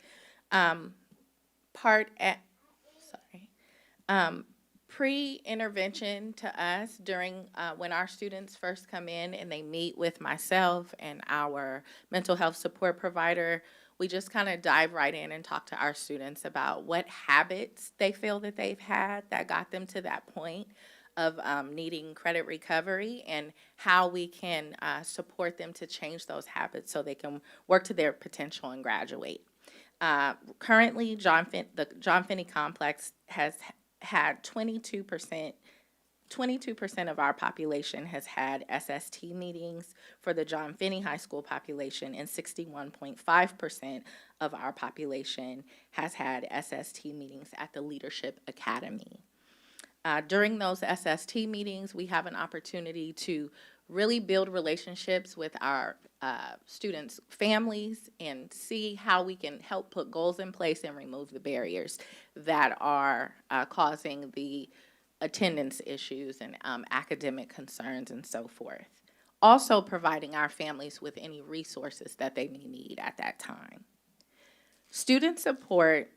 Pre-intervention to us during when our students first come in and they meet with myself and our mental health support provider, we just kind of dive right in and talk to our students about what habits they feel that they've had that got them to that point of needing credit recovery, and how we can support them to change those habits so they can work to their potential and graduate. Currently, the John Finney Complex has had 22% of our population has had SST meetings for the John Finney High School population, and 61.5% of our population has had SST meetings at the Leadership Academy. During those SST meetings, we have an opportunity to really build relationships with our students' families and see how we can help put goals in place and remove the barriers that are causing the attendance issues and academic concerns and so forth. Also providing our families with any resources that they may need at that time. Student support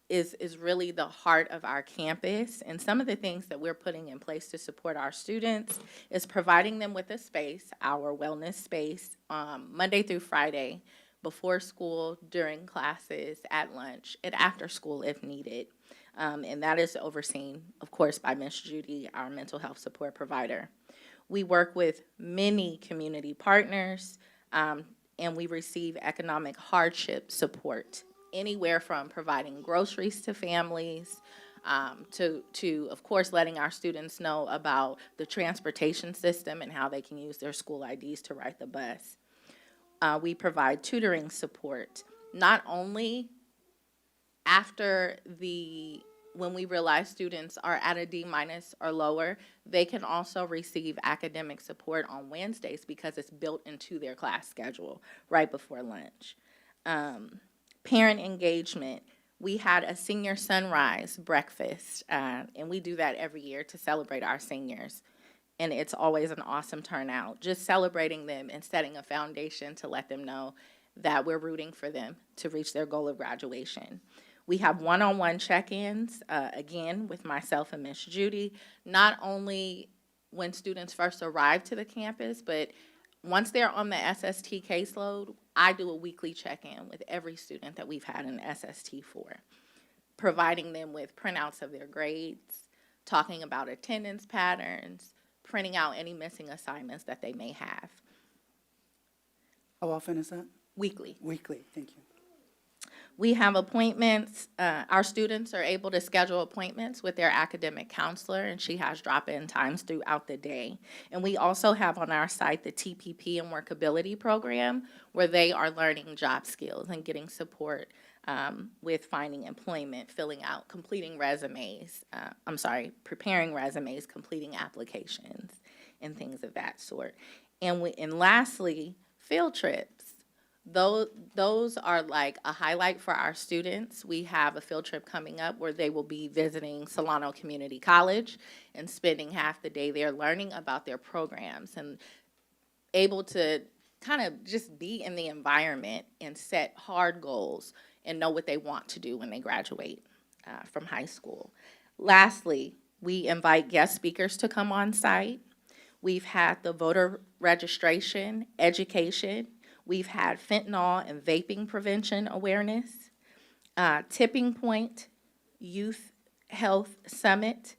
is really the heart of our campus, and some of the things that we're putting in place to support our students is providing them with a space, our wellness space, Monday through Friday, before school, during classes, at lunch, and after school if needed. And that is overseen, of course, by Ms. Judy, our mental health support provider. We work with many community partners, and we receive economic hardship support, anywhere from providing groceries to families, to, of course, letting our students know about the transportation system and how they can use their school IDs to ride the bus. We provide tutoring support, not only after when we realize students are at a D- or lower, they can also receive academic support on Wednesdays because it's built into their class schedule right before lunch. Parent engagement. We had a senior sunrise breakfast, and we do that every year to celebrate our seniors. And it's always an awesome turnout, just celebrating them and setting a foundation to let them know that we're rooting for them to reach their goal of graduation. We have one-on-one check-ins, again, with myself and Ms. Judy, not only when students first arrive to the campus, but once they're on the SST caseload, I do a weekly check-in with every student that we've had an SST for, providing them with printouts of their grades, talking about attendance patterns, printing out any missing assignments that they may have. How often is that? Weekly. Weekly, thank you. We have appointments. Our students are able to schedule appointments with their academic counselor, and she has drop-in times throughout the day. And we also have on our site the TPP and workability program, where they are learning job skills and getting support with finding employment, completing resumes, preparing resumes, completing applications, and things of that sort. And lastly, field trips. Those are like a highlight for our students. We have a field trip coming up where they will be visiting Solano Community College and spending half the day there learning about their programs and able to kind of just be in the environment and set hard goals and know what they want to do when they graduate from high school. Lastly, we invite guest speakers to come on site. We've had the voter registration, education. We've had fentanyl and vaping prevention awareness, Tipping Point Youth Health Summit,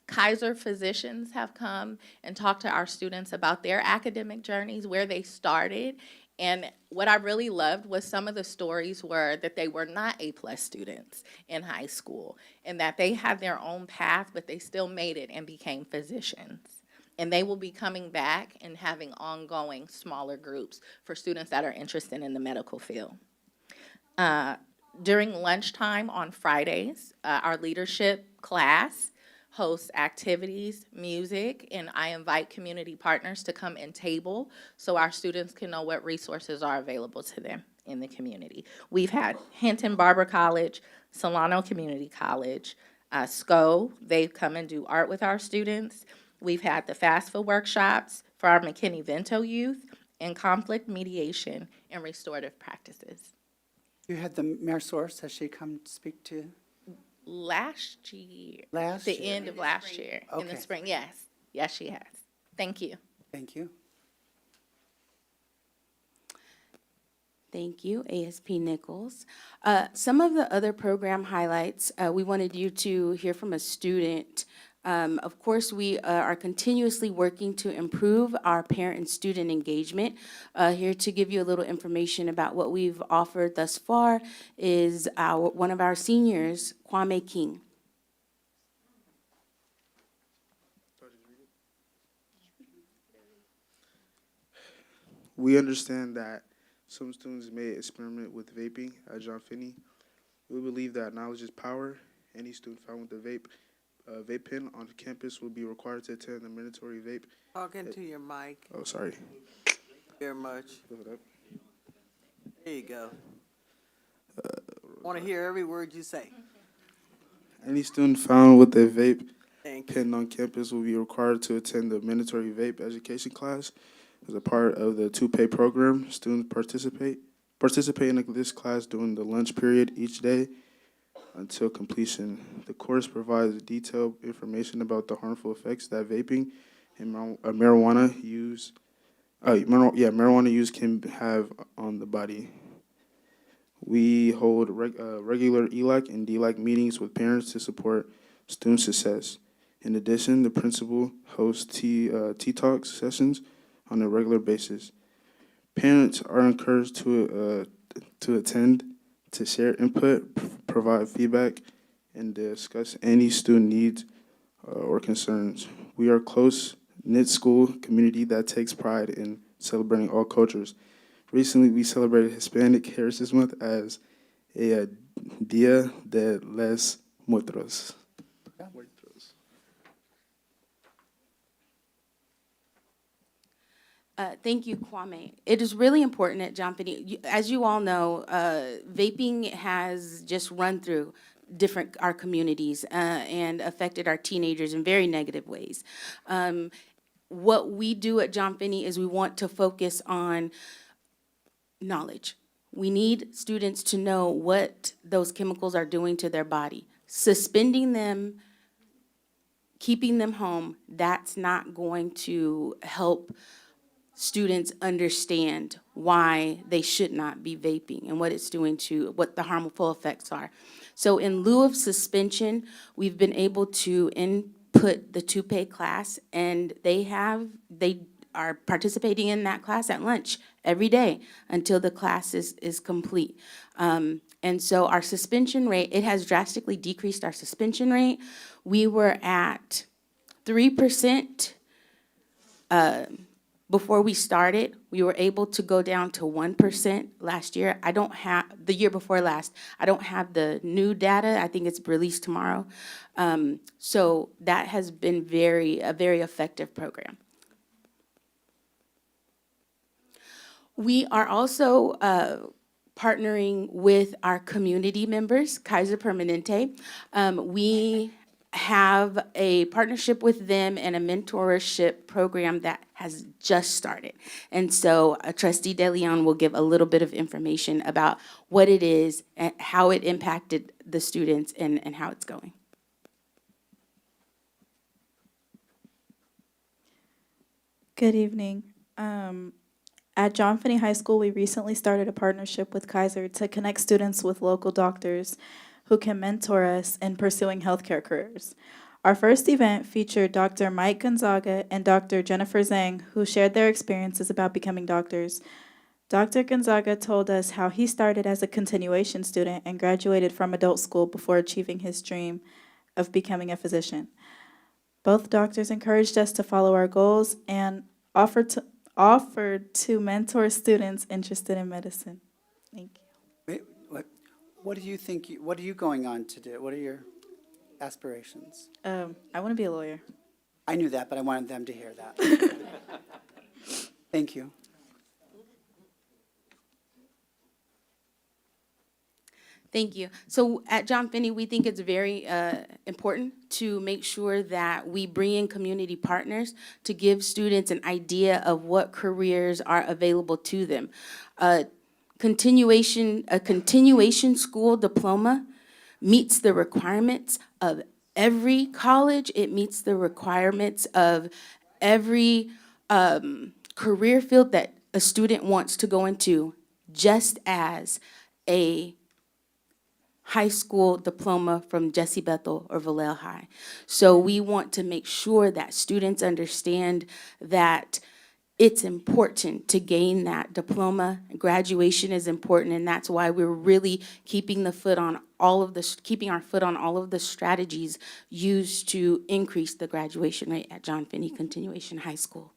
Kaiser physicians have come and talked to our students about their academic journeys, where they started. And what I really loved was some of the stories were that they were not A+ students in high school and that they had their own path, but they still made it and became physicians. And they will be coming back and having ongoing smaller groups for students that are interested in the medical field. During lunchtime on Fridays, our leadership class hosts activities, music, and I invite community partners to come and table so our students can know what resources are available to them in the community. We've had Hinton Barber College, Solano Community College, SCO, they've come and do art with our students. We've had the FAFSA workshops for our McKinney-Vento youth, and conflict mediation and restorative practices. You had the Mayor Source, has she come to speak to? Last year. Last the year. end of last year, in the Okay. spring, yes. Yes, she has. Thank you. Thank you. Thank you, ASP Nichols. Some of the other program highlights, we wanted you to hear from a student. Of course, we are continuously working to improve our parent and student engagement. Here to give you a little information about what we've offered thus far is one of our seniors, Kwame King. We understand that some students may experiment with vaping at John Finney. We believe that knowledge is power. Any student found with a vape pen on campus will be required to attend the mandatory vape. Talking to your mic. Oh, sorry. Very much. There you go. Want to hear every word you say. Any student found with a vape Thank you. pen on campus will be required to attend the mandatory vape education class. As a part of the 2-pay program, students participate in this class during the lunch period each day until completion. The course provides detailed information about the harmful effects that vaping and marijuana use can have on the body. We hold regular ELAC and DLAC meetings with parents to support student success. In addition, the principal hosts T-Talks sessions on a regular basis. Parents are encouraged to attend, to share input, provide feedback, and discuss any student needs or concerns. We are a close-knit school community that takes pride in celebrating all cultures. Recently, we celebrated Hispanic Heritage Month as a Dia de los Muertos. Thank you, Kwame. It is really important at John Finney. As you all know, vaping has just run through our communities and affected our teenagers in very negative ways. What we do at John Finney is we want to focus on knowledge. We need students to know what those chemicals are doing to their body. Suspending them, keeping them home, that's not going to help students understand why they should not be vaping and what it's doing what the harmful effects are. So in lieu of suspension, we've been able to input the 2-pay class, and they are participating in that class at lunch every day until the class is complete. And so our suspension rate, it has drastically decreased our suspension rate. We were at 3%. Before we started, we were able to go down to 1% last year. The year before last, I don't have the new data. I think it's released tomorrow. So that has been a very effective program. We are also partnering with our community members, Kaiser Permanente. We have a partnership with them and a mentorship program that has just started. And so Trustee DeLeon will give a little bit of information about what it is, and how it impacted the students, and how it's going. Good evening. At John Finney High School, we recently started a partnership with Kaiser to connect students with local doctors who can mentor us in pursuing healthcare careers. Our first event featured Dr. Mike Gonzaga and Dr. Jennifer Zhang, who shared their experiences about becoming doctors. Dr. Gonzaga told us how he started as a continuation student and graduated from adult school before achieving his dream of becoming a physician. Both doctors encouraged us to follow our goals and offered to mentor students interested in medicine. Thank you. Wait, what do you think, what are you going on to do? What are your aspirations? I want to be a lawyer. I knew that, but I wanted them to hear that. Thank you. Thank you. So at John Finney, we think it's very important to make sure that we bring in community partners to give students an idea of what careers are available to them. A continuation school diploma meets the requirements of every college. It meets the requirements of every career field that a student wants to go into, just as a high school diploma from Jesse Bethel or Vallejo High. So we want to make sure that students understand that it's important to gain that diploma. Graduation is important, and that's why we're really keeping our foot on all of the strategies used to increase the graduation rate at John Finney Continuation High School.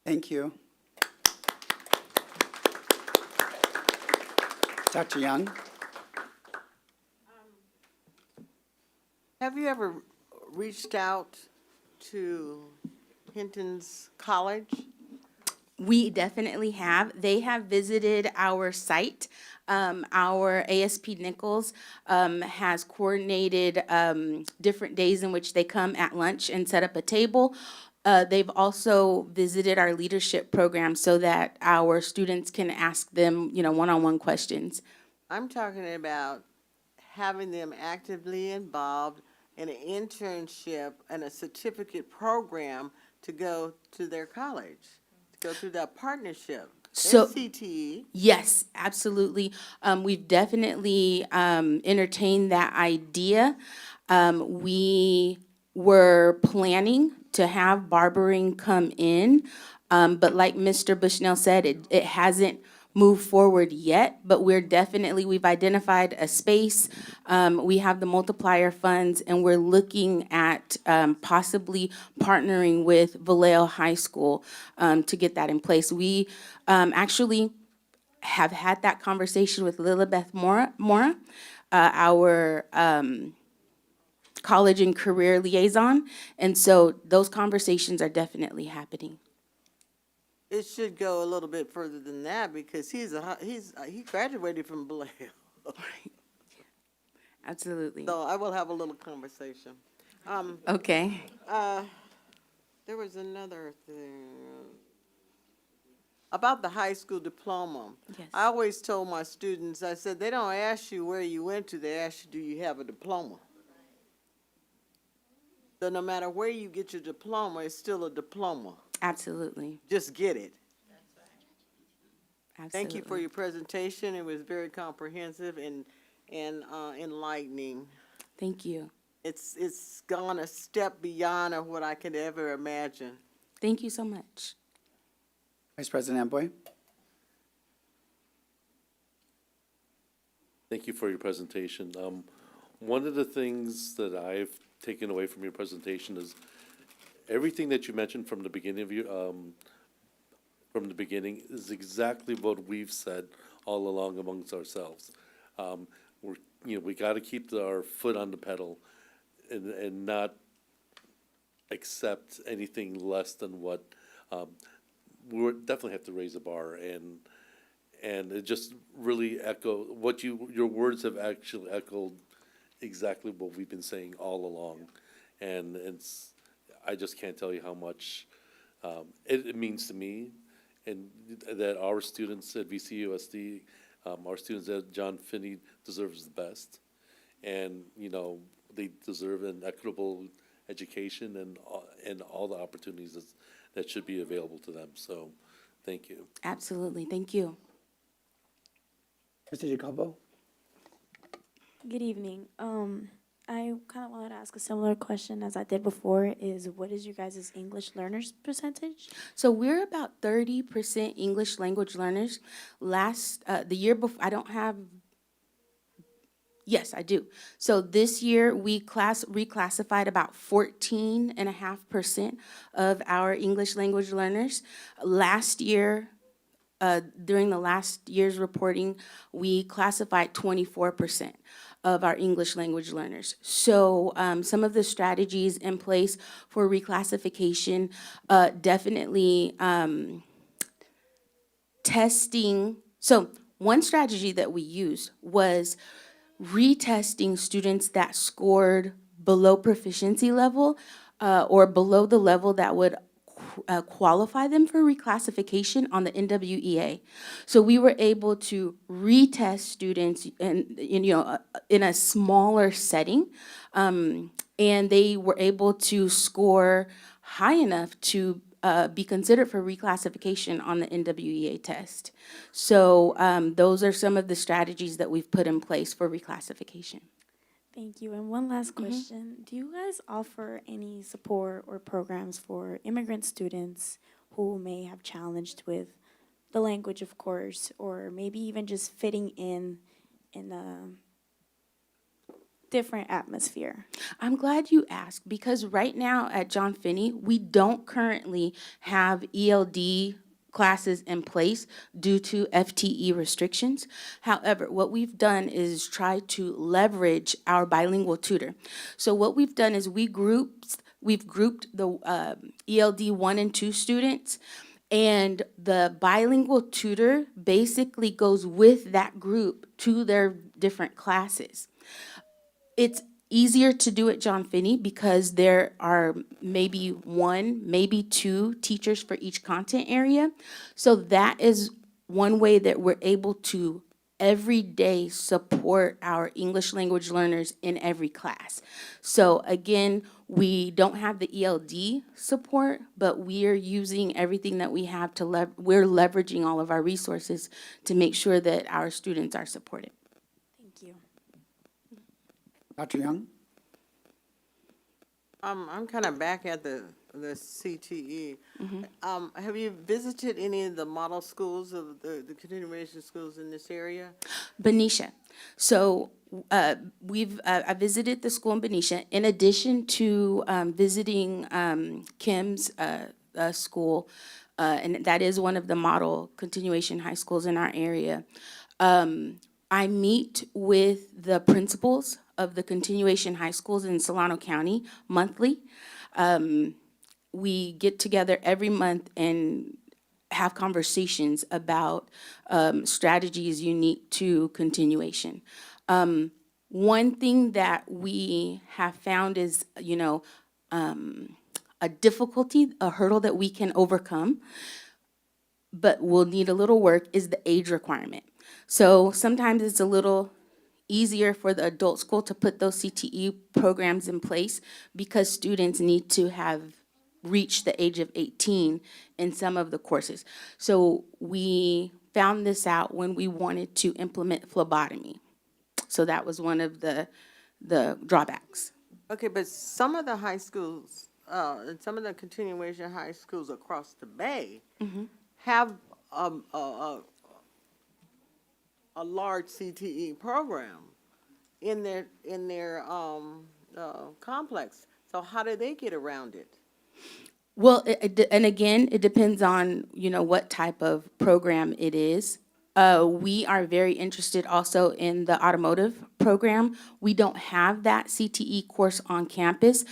Thank you. Dr. Young? Have you ever reached out to Hinton's College? We definitely have. They have visited our site. Our ASP Nichols has coordinated different days in which they come at lunch and set up a table. They've also visited our leadership program so that our students can ask them, one-on-one questions. I'm talking about having them actively involved in an internship and a certificate program to go to their college, to go through that partnership. So, CTE. Yes, absolutely. We've definitely entertained that idea. We were planning to have barbering come in, but like Mr. Bushnell said, it hasn't moved forward yet, but we've identified a space. We have the multiplier funds, and we're looking at possibly partnering with Vallejo High School to get that in place. We actually have had that conversation with Lilibeth Mora, our college and career liaison, and so those conversations are definitely happening. It should go a little bit further than that because he graduated from Vallejo. Absolutely. So I will have a little conversation. Okay. There was another thing about the high school diploma. Yes. I always told my students, I said, they don't ask you where you went to, they ask you, do you have a diploma? So no matter where you get your diploma, it's still a diploma. Absolutely. Just get it. Absolutely. Thank you for your presentation. It was very comprehensive and enlightening. Thank you. It's gone a step beyond of what I could ever imagine. Thank you so much. Vice President Amboy? Thank you for your presentation. One of the things that I've taken away from your presentation is everything that you mentioned from the beginning of your, is exactly what we've said all along amongst ourselves. We got to keep our foot on the pedal and not accept anything less than what we definitely have to raise the bar, and it just really echo what your words have actually echoed exactly what we've been saying all along, and I just can't tell you how much it means to me, and that our students at VCUSD, our students at John Finney deserves the best, and they deserve an equitable education and all the opportunities that should be available to them. So, thank you. Absolutely. Thank you. Mr. Jacobo? Good evening. I kind of wanted to ask a similar question as I did before. Is what is your guys' English learners percentage? So we're about 30% English language learners. The year before, I don't have. Yes, I do. So this year, we reclassified about 14.5% of our English language learners. Last year, during the last year's reporting, we classified 24% of our English language learners. So some of the strategies in place for reclassification, definitely testing. So one strategy that we used was retesting students that scored below proficiency level or below the level that would qualify them for reclassification on the NWEA. So we were able to retest students in a smaller setting, and they were able to score high enough to be considered for reclassification on the NWEA test. So those are some of the strategies that we've put in place for reclassification. Thank you. And one last question. Do you guys offer any support or programs for immigrant students who may have challenged with the language, of course, or maybe even just fitting in a different atmosphere? I'm glad you asked, because right now at John Finney, we don't currently have ELD classes in place due to FTE restrictions. However, what we've done is try to leverage our bilingual tutor. So what we've done is we've grouped the ELD 1 and 2 students, and the bilingual tutor basically goes with that group to their different classes. It's easier to do at John Finney because there are maybe 1, maybe 2 teachers for each content area. So that is one way that we're able to every day support our English language learners in every class. So again, we don't have the ELD support, but we are using everything that we have we're leveraging all of our resources to make sure that our students are supported. Thank you. Dr. Young? I'm kind of back at the CTE. Have you visited any of the model schools of the continuation schools in this area? Benicia. So I visited the school in Benicia. In addition to visiting Kim's school, and that is one of the model continuation high schools in our area, I meet with the principals of the continuation high schools in Solano County monthly. We get together every month and have conversations about strategies unique to continuation. One thing that we have found is, a difficulty, a hurdle that we can overcome, but will need a little work, is the age requirement. So sometimes it's a little easier for the adult school to put those CTE programs in place because students need to have reached the age of 18 in some of the courses. So we found this out when we wanted to implement phlebotomy. So that was one of the drawbacks. Okay, but some of the high schools, and some of the continuation high schools across the bay have a large CTE program in their complex. So how do they get around it? Well, and again, it depends on, what type of program it is. We are very interested also in the automotive program. We don't have that CTE course on campus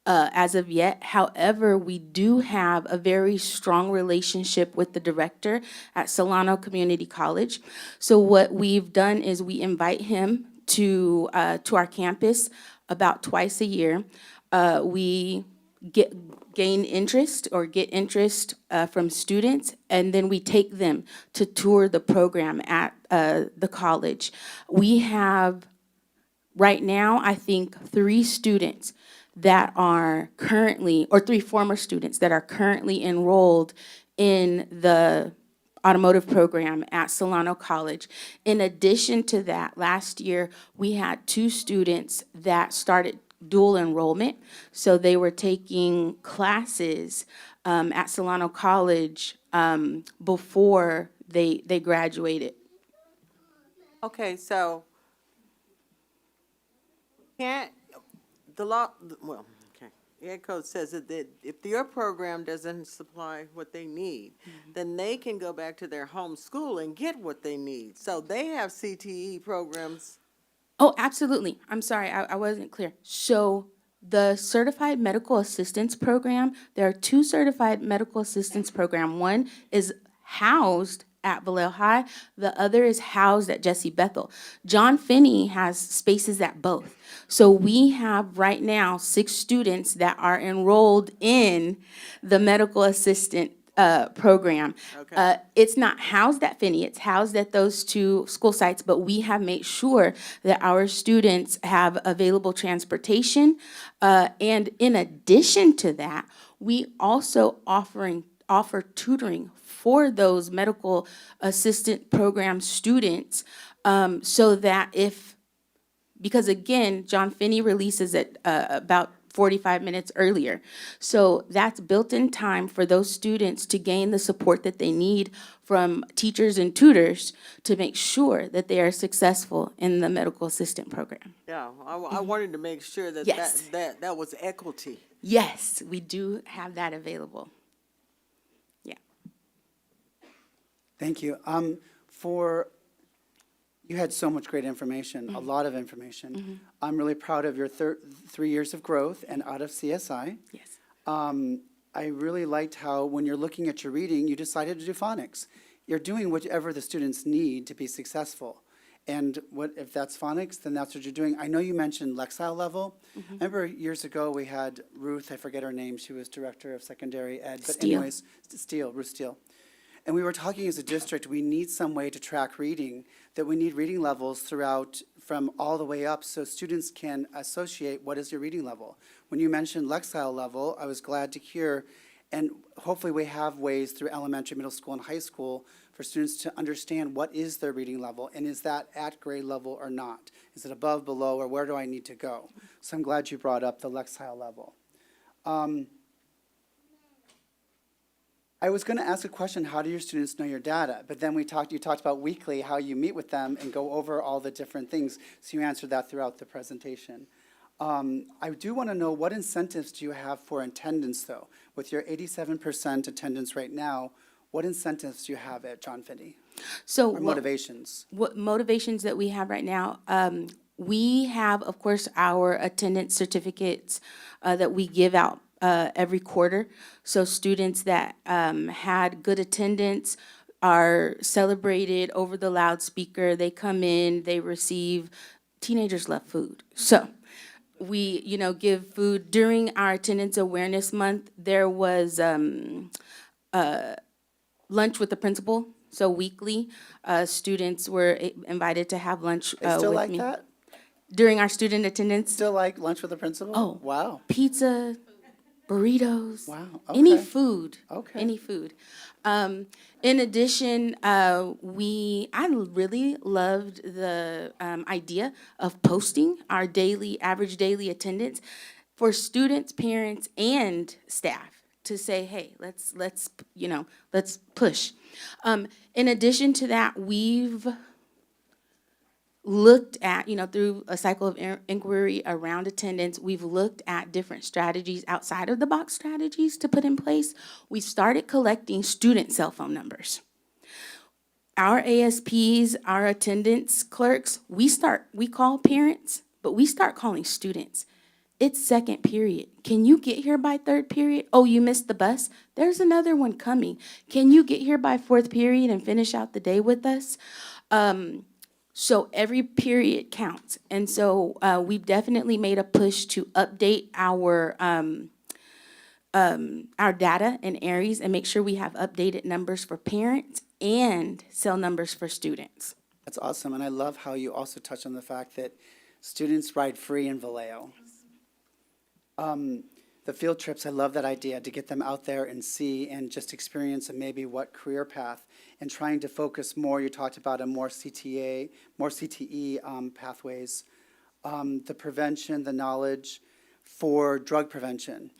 as of yet. However, we do have a very strong relationship with the director at Solano Community College. So what we've done is we invite him to our campus about twice a year. We gain interest or get interest from students, and then we take them to tour the program at the college. We have right now, I think, 3 students that are currently, or 3 former students that are currently enrolled in the automotive program at Solano College. In addition to that, last year, we had 2 students that started dual enrollment. So they were taking classes at Solano College before they graduated. Okay, so can't, the law, well, okay, the Ed Code says that if your program doesn't supply what they need, then they can go back to their home school and get what they need. So they have CTE programs. Oh, absolutely. I'm sorry, I wasn't clear. So the Certified Medical Assistance Program, there are 2 Certified Medical Assistance Program. One is housed at Vallejo High, the other is housed at Jesse Bethel. John Finney has spaces at both. So we have right now 6 students that are enrolled in the medical assistant program. Okay. It's not housed at Finney, it's housed at those 2 school sites, but we have made sure that our students have available transportation. And in addition to that, we also offer tutoring for those medical assistant program students, so that because again, John Finney releases it about 45 minutes earlier. So that's built-in time for those students to gain the support that they need from teachers and tutors to make sure that they are successful in the medical assistant program. Yeah, I wanted to make sure that Yes. that was equity. Yes, we do have that available. Thank you. You had so much great information, a lot of information. I'm really proud of your 3 years of growth and out of CSI. Yes. I really liked how when you're looking at your reading, you decided to do phonics. You're doing whatever the students need to be successful. And if that's phonics, then that's what you're doing. I know you mentioned Lexile level. I remember years ago we had Ruth, I forget her name, she was director of secondary ed. But Steele. anyways, Ruth Steele. And we were talking as a district, we need some way to track reading, that we need reading levels throughout from all the way up so students can associate what is your reading level. When you mentioned Lexile level, I was glad to hear, and hopefully we have ways through elementary, middle school, and high school for students to understand what is their reading level, and is that at grade level or not? Is it above, below, or where do I need to go? So I'm glad you brought up the Lexile level. I was going to ask a question, how do your students know your data? But then you talked about weekly, how you meet with them and go over all the different things. So you answered that throughout the presentation. I do want to know, what incentives do you have for attendance, though? With your 87% attendance right now, what incentives do you have at John Finney? So Or motivations? What motivations that we have right now? We have, of course, our attendance certificates that we give out every quarter. So students that had good attendance are celebrated over the loudspeaker. They come in, they receive, teenagers love food. So we, give food. During our Attendance Awareness Month, there was lunch with the principal. So weekly, students were invited to have lunch They still with like me. that? During our student attendance. Still like lunch with the principal? Oh. Wow. Pizza, burritos. Wow, Any okay. food. Okay. Any food. In addition, I really loved the idea of posting our average daily attendance for students, parents, and staff to say, hey, let's push. In addition to that, we've looked at, through a cycle of inquiry around attendance, we've looked at different strategies outside of the box strategies to put in place. We started collecting student cell phone numbers. Our ASPs, our attendance clerks, we call parents, but we start calling students. It's second period. Can you get here by third period? Oh, you missed the bus? There's another one coming. Can you get here by fourth period and finish out the day with us? So every period counts. And so we've definitely made a push to update our data in Aries and make sure we have updated numbers for parents and cell numbers for students. That's awesome, and I love how you also touched on the fact that students ride free in Vallejo. The field trips, I love that idea, to get them out there and see and just experience and maybe what career path, and trying to focus more, you talked about a more CTA, more CTE pathways, the prevention, the knowledge for drug prevention.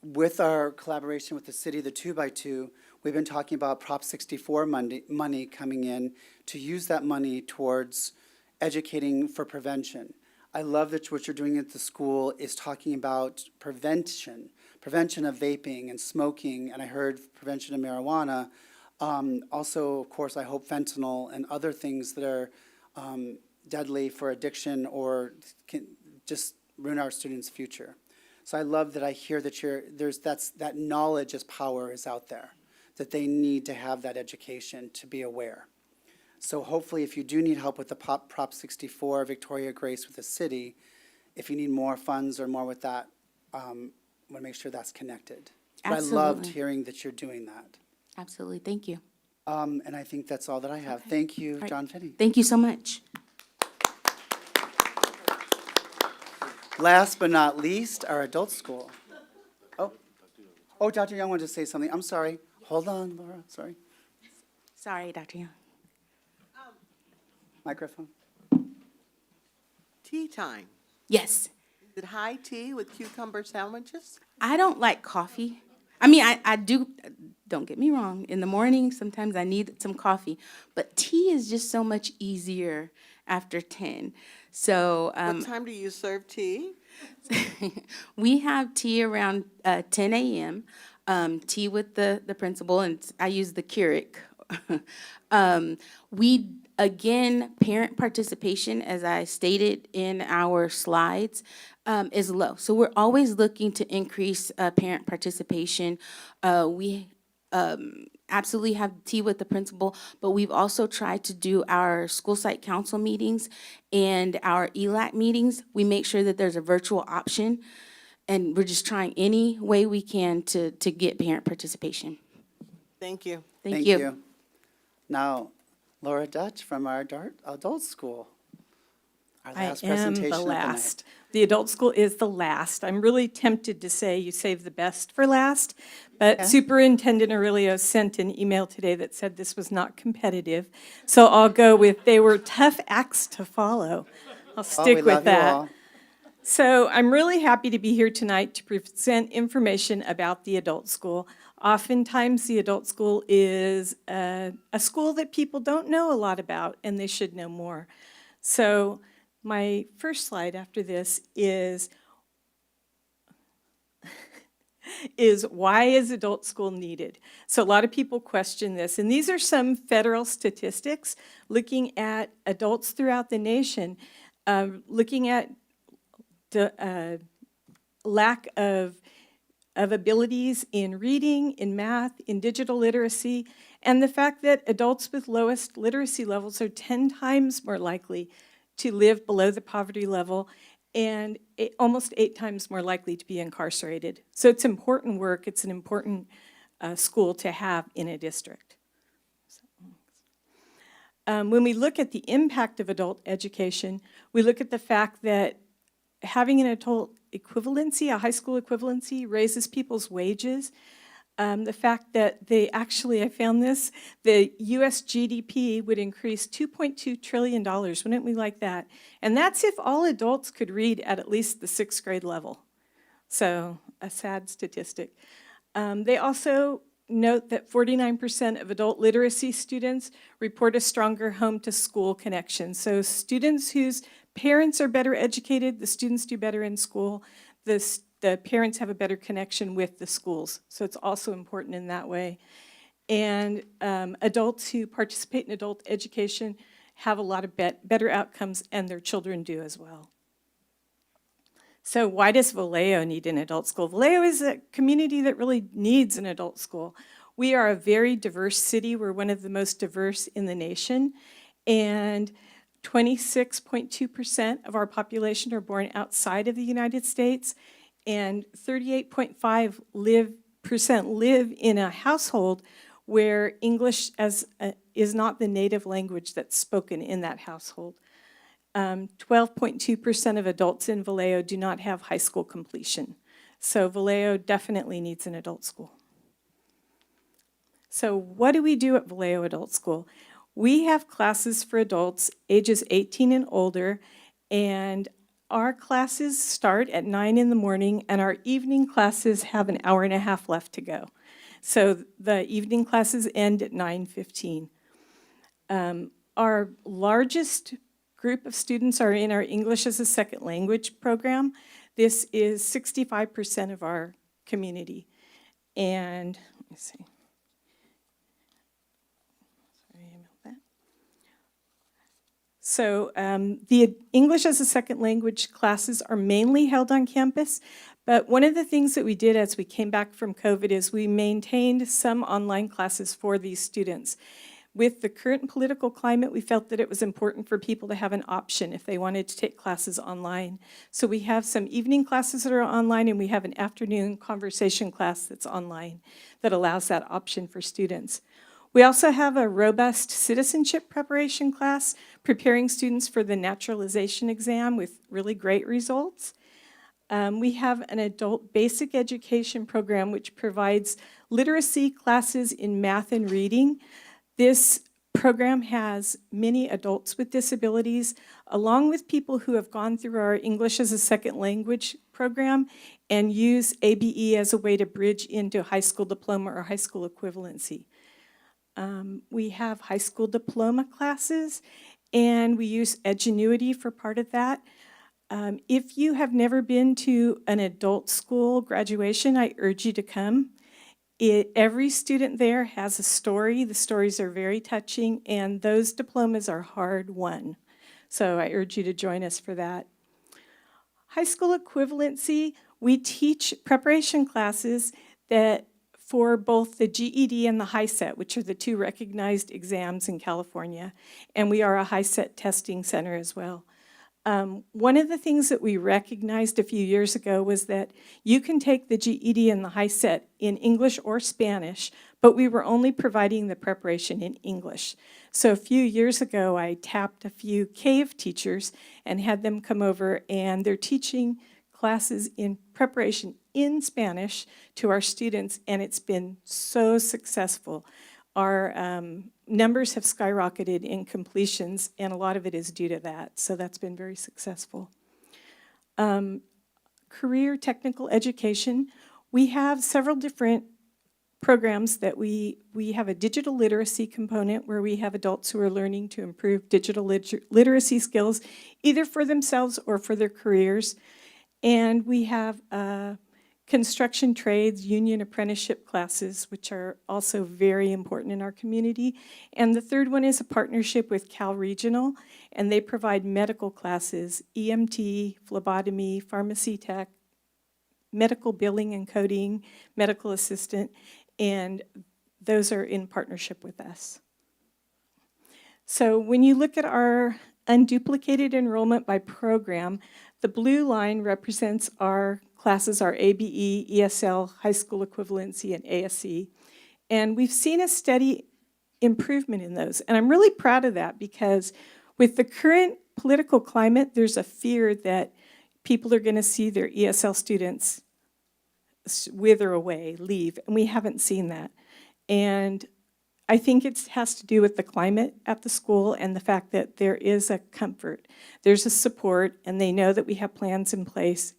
With our collaboration with the city, the 2x2, we've been talking about Prop 64 money coming in to use that money towards educating for prevention. I love that what you're doing at the school is talking about prevention of vaping and smoking, and I heard prevention of marijuana. Also, of course, I hope fentanyl and other things that are deadly for addiction or can just ruin our students' future. So I love that I hear that that knowledge as power is out there, that they need to have that education to be aware. So hopefully, if you do need help with the Prop 64, Victoria Grace with the city, if you need more funds or more with that, I want to make sure that's connected. But I loved Absolutely. hearing that you're doing that. Absolutely, thank you. And I think that's all that I have. Thank you, All right. John Finney. Thank you so much. Last but not least, our adult school. Oh, Dr. Young wanted to say something. I'm sorry. Hold on, Laura, sorry. Sorry, Dr. Young. Microphone. Tea time. Yes, Is it high tea with cucumber sandwiches? I don't like coffee. I mean, I do, don't get me wrong, in the morning, sometimes I need some coffee, but tea is just so much easier after 10. So What time do you serve tea? we have tea around 10 a.m., tea with the principal, and I use the Keurig. Again, parent participation, as I stated in our slides, is low. So we're always looking to increase parent participation. We absolutely have tea with the principal, but we've also tried to do our school site council meetings and our ELAC meetings. We make sure that there's a virtual option, and we're just trying any way we can to get parent participation. Thank you. Thank you. Now, Laura Dutch from our adult school. Our I last am presentation the of the night. last. The adult school is the last. I'm really tempted to say you save the best for last, but Okay. Superintendent Aurelio sent an email today that said this was not competitive. So I'll go with they were tough acts to follow. I'll Oh, stick we with love you that. all. So I'm really happy to be here tonight to present information about the adult school. Oftentimes, the adult school is a school that people don't know a lot about, and they should know more. So my first slide after this is why is adult school needed? So a lot of people question this, and these are some federal statistics looking at adults throughout the nation, looking at the lack of abilities in reading, in math, in digital literacy, and the fact that adults with lowest literacy levels are 10 times more likely to live below the poverty level and almost 8 times more likely to be incarcerated. So it's important work. It's an important school to have in a district. When we look at the impact of adult education, we look at the fact that having an adult equivalency, a high school equivalency, raises people's wages. The fact that I found this, the US GDP would increase $2.2 trillion, wouldn't we like that? And that's if all adults could read at least the 6th grade level. So a sad statistic. They also note that 49% of adult literacy students report a stronger home-to-school connection. So students whose parents are better educated, the students do better in school, the parents have a better connection with the schools. So it's also important in that way. And adults who participate in adult education have a lot of better outcomes, and their children do as well. So why does Vallejo need an adult school? Vallejo is a community that really needs an adult school. We are a very diverse city. We're one of the most diverse in the nation. And 26.2% of our population are born outside of the United States, and 38.5% live in a household where English is not the native language that's spoken in that household. 12.2% of adults in Vallejo do not have high school completion. So Vallejo definitely needs an adult school. So what do we do at Vallejo Adult School? We have classes for adults ages 18 and older, and our classes start at 9 in the morning, and our evening classes have an hour and a half left to go. So the evening classes end at 9:15. Our largest group of students are in our English as a Second Language program. This is 65% of our community. And let me see. Sorry about that. So the English as a Second Language classes are mainly held on campus, but one of the things that we did as we came back from COVID is we maintained some online classes for these students. With the current political climate, we felt that it was important for people to have an option if they wanted to take classes online. So we have some evening classes that are online, and we have an afternoon conversation class that's online that allows that option for students. We also have a robust citizenship preparation class, preparing students for the naturalization exam with really great results. We have an adult basic education program which provides literacy classes in math and reading. This program has many adults with disabilities, along with people who have gone through our English as a Second Language program and use ABE as a way to bridge into high school diploma or high school equivalency. We have high school diploma classes, and we use Edgenuity for part of that. If you have never been to an adult school graduation, I urge you to come. Every student there has a story. The stories are very touching, and those diplomas are hard won. So I urge you to join us for that. High school equivalency, we teach preparation classes that for both the GED and the HiSET, which are the two recognized exams in California, and we are a HiSET testing center as well. One of the things that we recognized a few years ago was that you can take the GED and the HiSET in English or Spanish, but we were only providing the preparation in English. So a few years ago, I tapped a few CAVE teachers and had them come over, and they're teaching classes in preparation in Spanish to our students, and it's been so successful. Our numbers have skyrocketed in completions, and a lot of it is due to that, so that's been very successful. Career technical education, we have several different programs that we have a digital literacy component where we have adults who are learning to improve digital literacy skills, either for themselves or for their careers. And we have construction trades, union apprenticeship classes, which are also very important in our community. And the third one is a partnership with Cal Regional, and they provide medical classes, EMT, phlebotomy, pharmacy tech, medical billing and coding, medical assistant, and those are in partnership with us. So when you look at our unduplicated enrollment by program, the blue line represents our classes, our ABE, ESL, high school equivalency, and ASC. And we've seen a steady improvement in those. And I'm really proud of that because with the current political climate, there's a fear that people are going to see their ESL students wither away, leave, and we haven't seen that. And I think it has to do with the climate at the school and the fact that there is a comfort. There's a support, and they know that we have plans in place,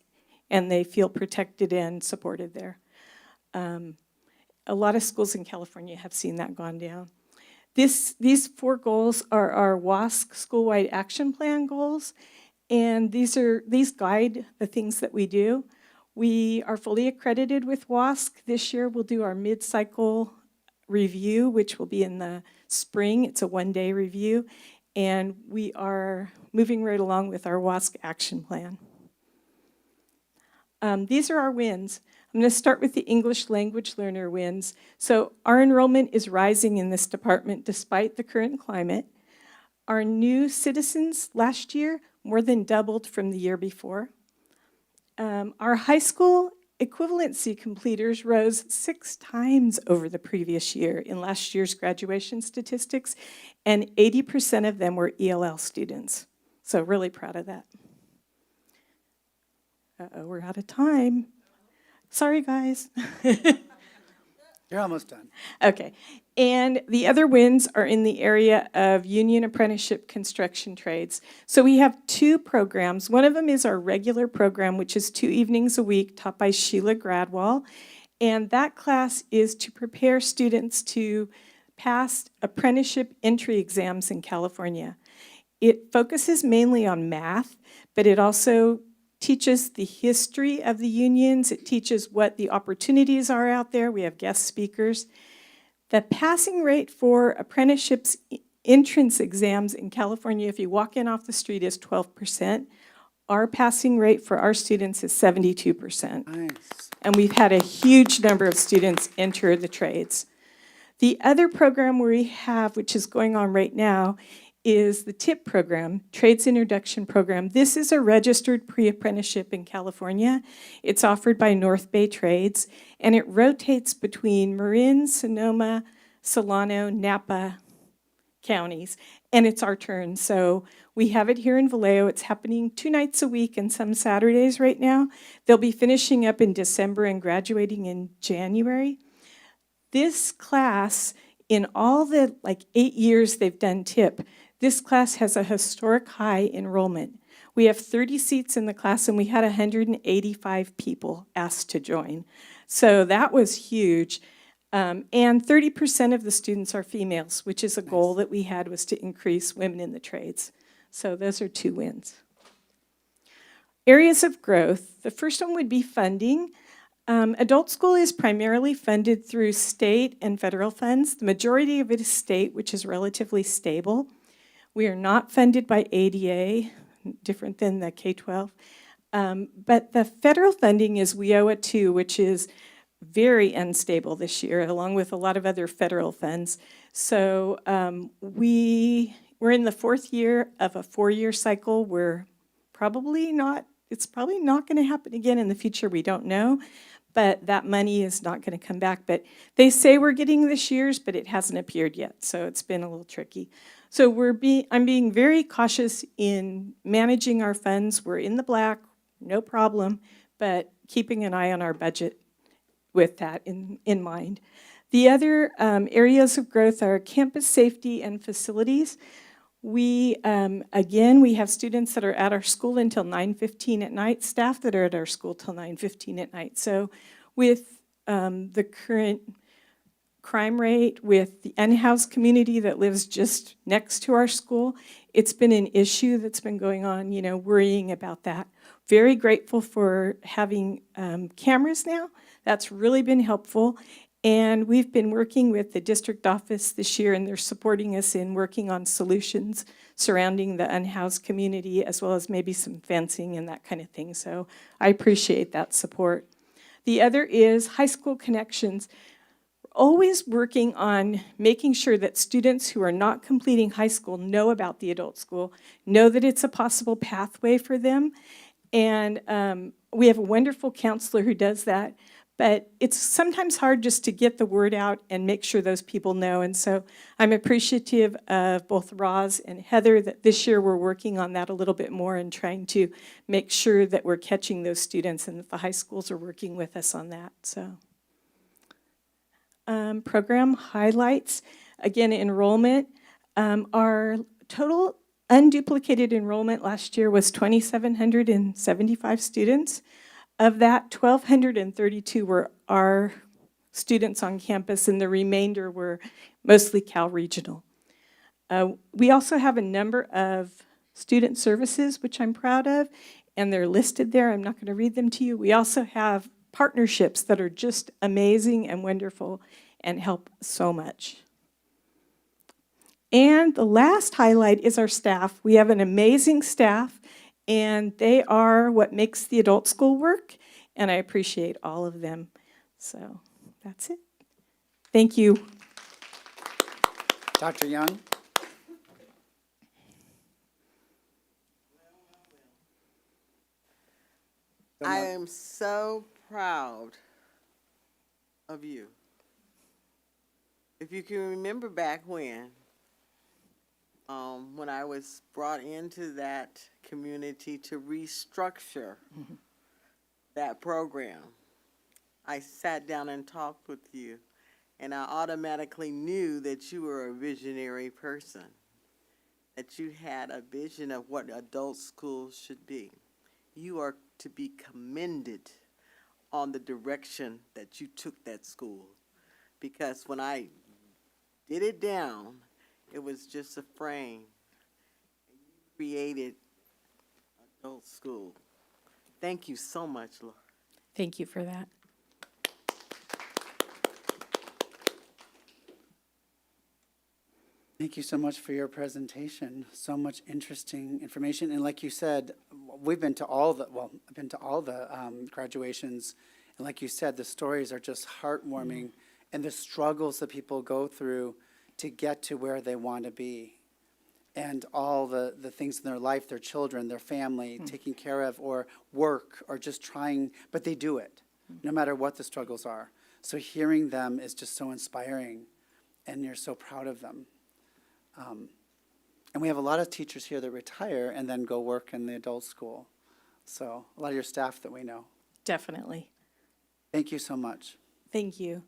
and they feel protected and supported there. A lot of schools in California have seen that gone down. These 4 goals are our WASC school-wide action plan goals, and these guide the things that we do. We are fully accredited with WASC. This year we'll do our mid-cycle review, which will be in the spring. It's a 1-day review, and we are moving right along with our WASC action plan. These are our wins. I'm going to start with the English language learner wins. So our enrollment is rising in this department despite the current climate. Our new citizens last year more than doubled from the year before. Our high school equivalency completers rose 6 times over the previous year in last year's graduation statistics, and 80% of them were ELL students. So really proud of that. Uh-oh, we're out of time. Sorry, guys. You're almost done. Okay. And the other wins are in the area of union apprenticeship construction trades. So we have two programs. One of them is our regular program, which is 2 evenings a week, taught by Sheila Gradwell. And that class is to prepare students to pass apprenticeship entry exams in California. It focuses mainly on math, but it also teaches the history of the unions. It teaches what the opportunities are out there. We have guest speakers. The passing rate for apprenticeships entrance exams in California, if you walk in off the street, is 12%. Our passing rate for our students is 72%. Nice. And we've had a huge number of students enter the trades. The other program we have, which is going on right now, is the TIP program, Trades Introduction Program. This is a registered pre-apprenticeship in California. It's offered by North Bay Trades, and it rotates between Marin, Sonoma, Solano, Napa counties, and it's our turn. So we have it here in Vallejo. It's happening 2 nights a week and some Saturdays right now. They'll be finishing up in December and graduating in January. This class, in all the 8 years they've done TIP, this class has a historic high enrollment. We have 30 seats in the class, and we had 185 people asked to join. So that was huge. And 30% of the students are females, which is a goal that we had, was to increase women in the trades. So those are 2 wins. Areas of growth. The first one would be funding. Adult school is primarily funded through state and federal funds. The majority of it is state, which is relatively stable. We are not funded by ADA, different than the K-12. But the federal funding is WIOA 2, which is very unstable this year, along with a lot of other federal funds. So we're in the 4th year of a 4-year cycle. It's probably not going to happen again in the future. We don't know. But that money is not going to come back. But they say we're getting this year's, but it hasn't appeared yet. So it's been a little tricky. So I'm being very cautious in managing our funds. We're in the black, no problem, but keeping an eye on our budget with that in mind. The other areas of growth are campus safety and facilities. We have students that are at our school until 9:15 at night, staff that are at our school till 9:15 at night. So with the current crime rate, with the unhoused community that lives just next to our school, it's been an issue that's been going on, worrying about that. Very grateful for having cameras now. That's really been helpful. And we've been working with the district office this year, and they're supporting us in working on solutions surrounding the unhoused community, as well as maybe some fencing and that kind of thing. So I appreciate that support. The other is high school connections. We're always working on making sure that students who are not completing high school know about the adult school, know that it's a possible pathway for them. And we have a wonderful counselor who does that. But it's sometimes hard just to get the word out and make sure those people know. And so I'm appreciative of both Roz and Heather that this year we're working on that a little bit more and trying to make sure that we're catching those students and that the high schools are working with us on that. So program highlights. Again, enrollment. Our total unduplicated enrollment last year was 2,775 students. Of that, 1,232 were our students on campus, and the remainder were mostly Cal Regional. We also have a number of student services, which I'm proud of, and they're listed there. I'm not going to read them to you. We also have partnerships that are just amazing and wonderful and help so much. And the last highlight is our staff. We have an amazing staff, and they are what makes the adult school work, and I appreciate all of them. So that's it. Thank you. Dr. Young? I am so proud of you. If you can remember back when I was brought into that community to restructure that program, I sat down and talked with you, and I automatically knew that you were a visionary person, that you had a vision of what adult schools should be. You are to be commended on the direction that you took that school. Because when I did it down, it was just a frame. You created adult school. Thank you so much, Laura. Thank you for that. Thank you so much for your presentation. So much interesting information. And like you said, we've been to all the, well, I've been to all the graduations. And like you said, the stories are just heartwarming and the struggles that people go through to get to where they want to be. And all the things in their life, their children, their family, taking care of, or work, or just trying, but they do it, no matter what the struggles are. So hearing them is just so inspiring, and you're so proud of them. And we have a lot of teachers here that retire and then go work in the adult school. So a lot of your staff that we know. Definitely. Thank you so much. Thank you.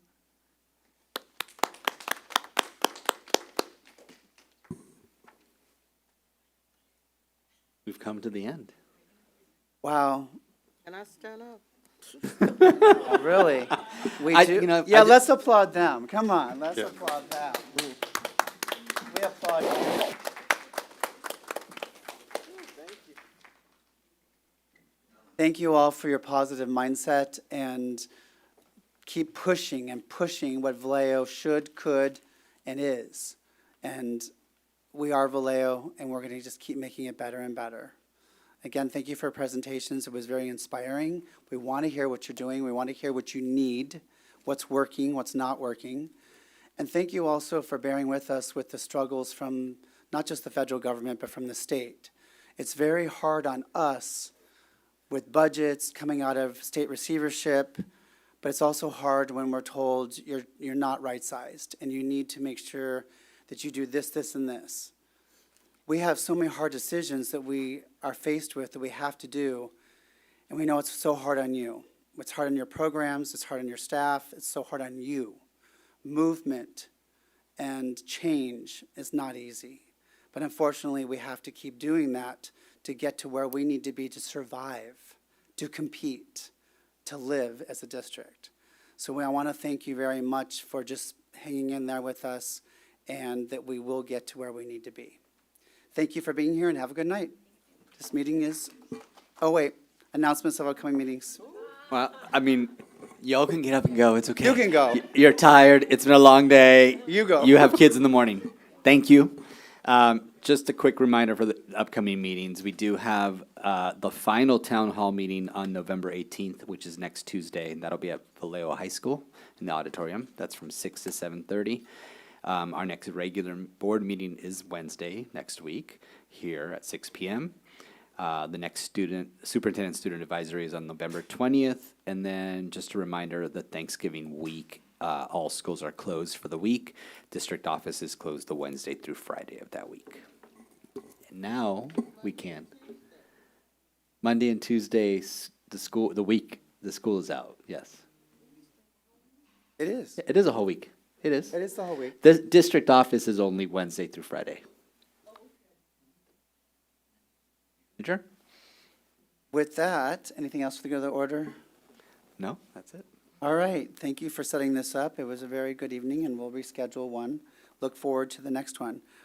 We've come to the end. Wow. Can I stand up? Oh, really? We I- do? you know, Yeah, I let's applaud them. Come on, let's Yeah. applaud them. We applaud you. Thank you all for your positive mindset and keep pushing and pushing what Vallejo should, could, and is. And we are Vallejo, and we're going to just keep making it better and better. Again, thank you for your presentations. It was very inspiring. We want to hear what you're doing. We want to hear what you need, what's working, what's not working. And thank you also for bearing with us with the struggles from not just the federal government, but from the state. It's very hard on us with budgets coming out of state receivership, but it's also hard when we're told you're not right-sized and you need to make sure that you do this, this, and this. We have so many hard decisions that we are faced with that we have to do, and we know it's so hard on you. It's hard on your programs, it's hard on your staff, it's so hard on you. Movement and change is not easy, but unfortunately we have to keep doing that to get to where we need to be to survive, to compete, to live as a district. So I want to thank you very much for just hanging in there with us, and that we will get to where we need to be. Thank you for being here and have a good night. This meeting is, oh wait, announcements of upcoming meetings. Well, I mean, y'all can get up and go. It's okay. You can go. You're tired. It's been a long day. You go. You have kids in the morning. Thank you. Just a quick reminder for the upcoming meetings. We do have the final town hall meeting on November 18th, which is next Tuesday, and that'll be at Vallejo High School in the auditorium. That's from 6 to 7:30. Our next regular board meeting is Wednesday next week here at 6 p.m. The next superintendent student advisory is on November 20th. And then just a reminder that Thanksgiving week, all schools are closed for the week. District office is closed the Wednesday through Friday of that week. And now we can. Monday and Tuesdays, the school is out, yes. It is. It is a whole week. It is. It is the whole week. The district office is only Wednesday through Friday. Adjourn? With that, anything else for the good of the order? No, that's it. All right, thank you for setting this up. It was a very good evening, and we'll reschedule one. Look forward to the next one.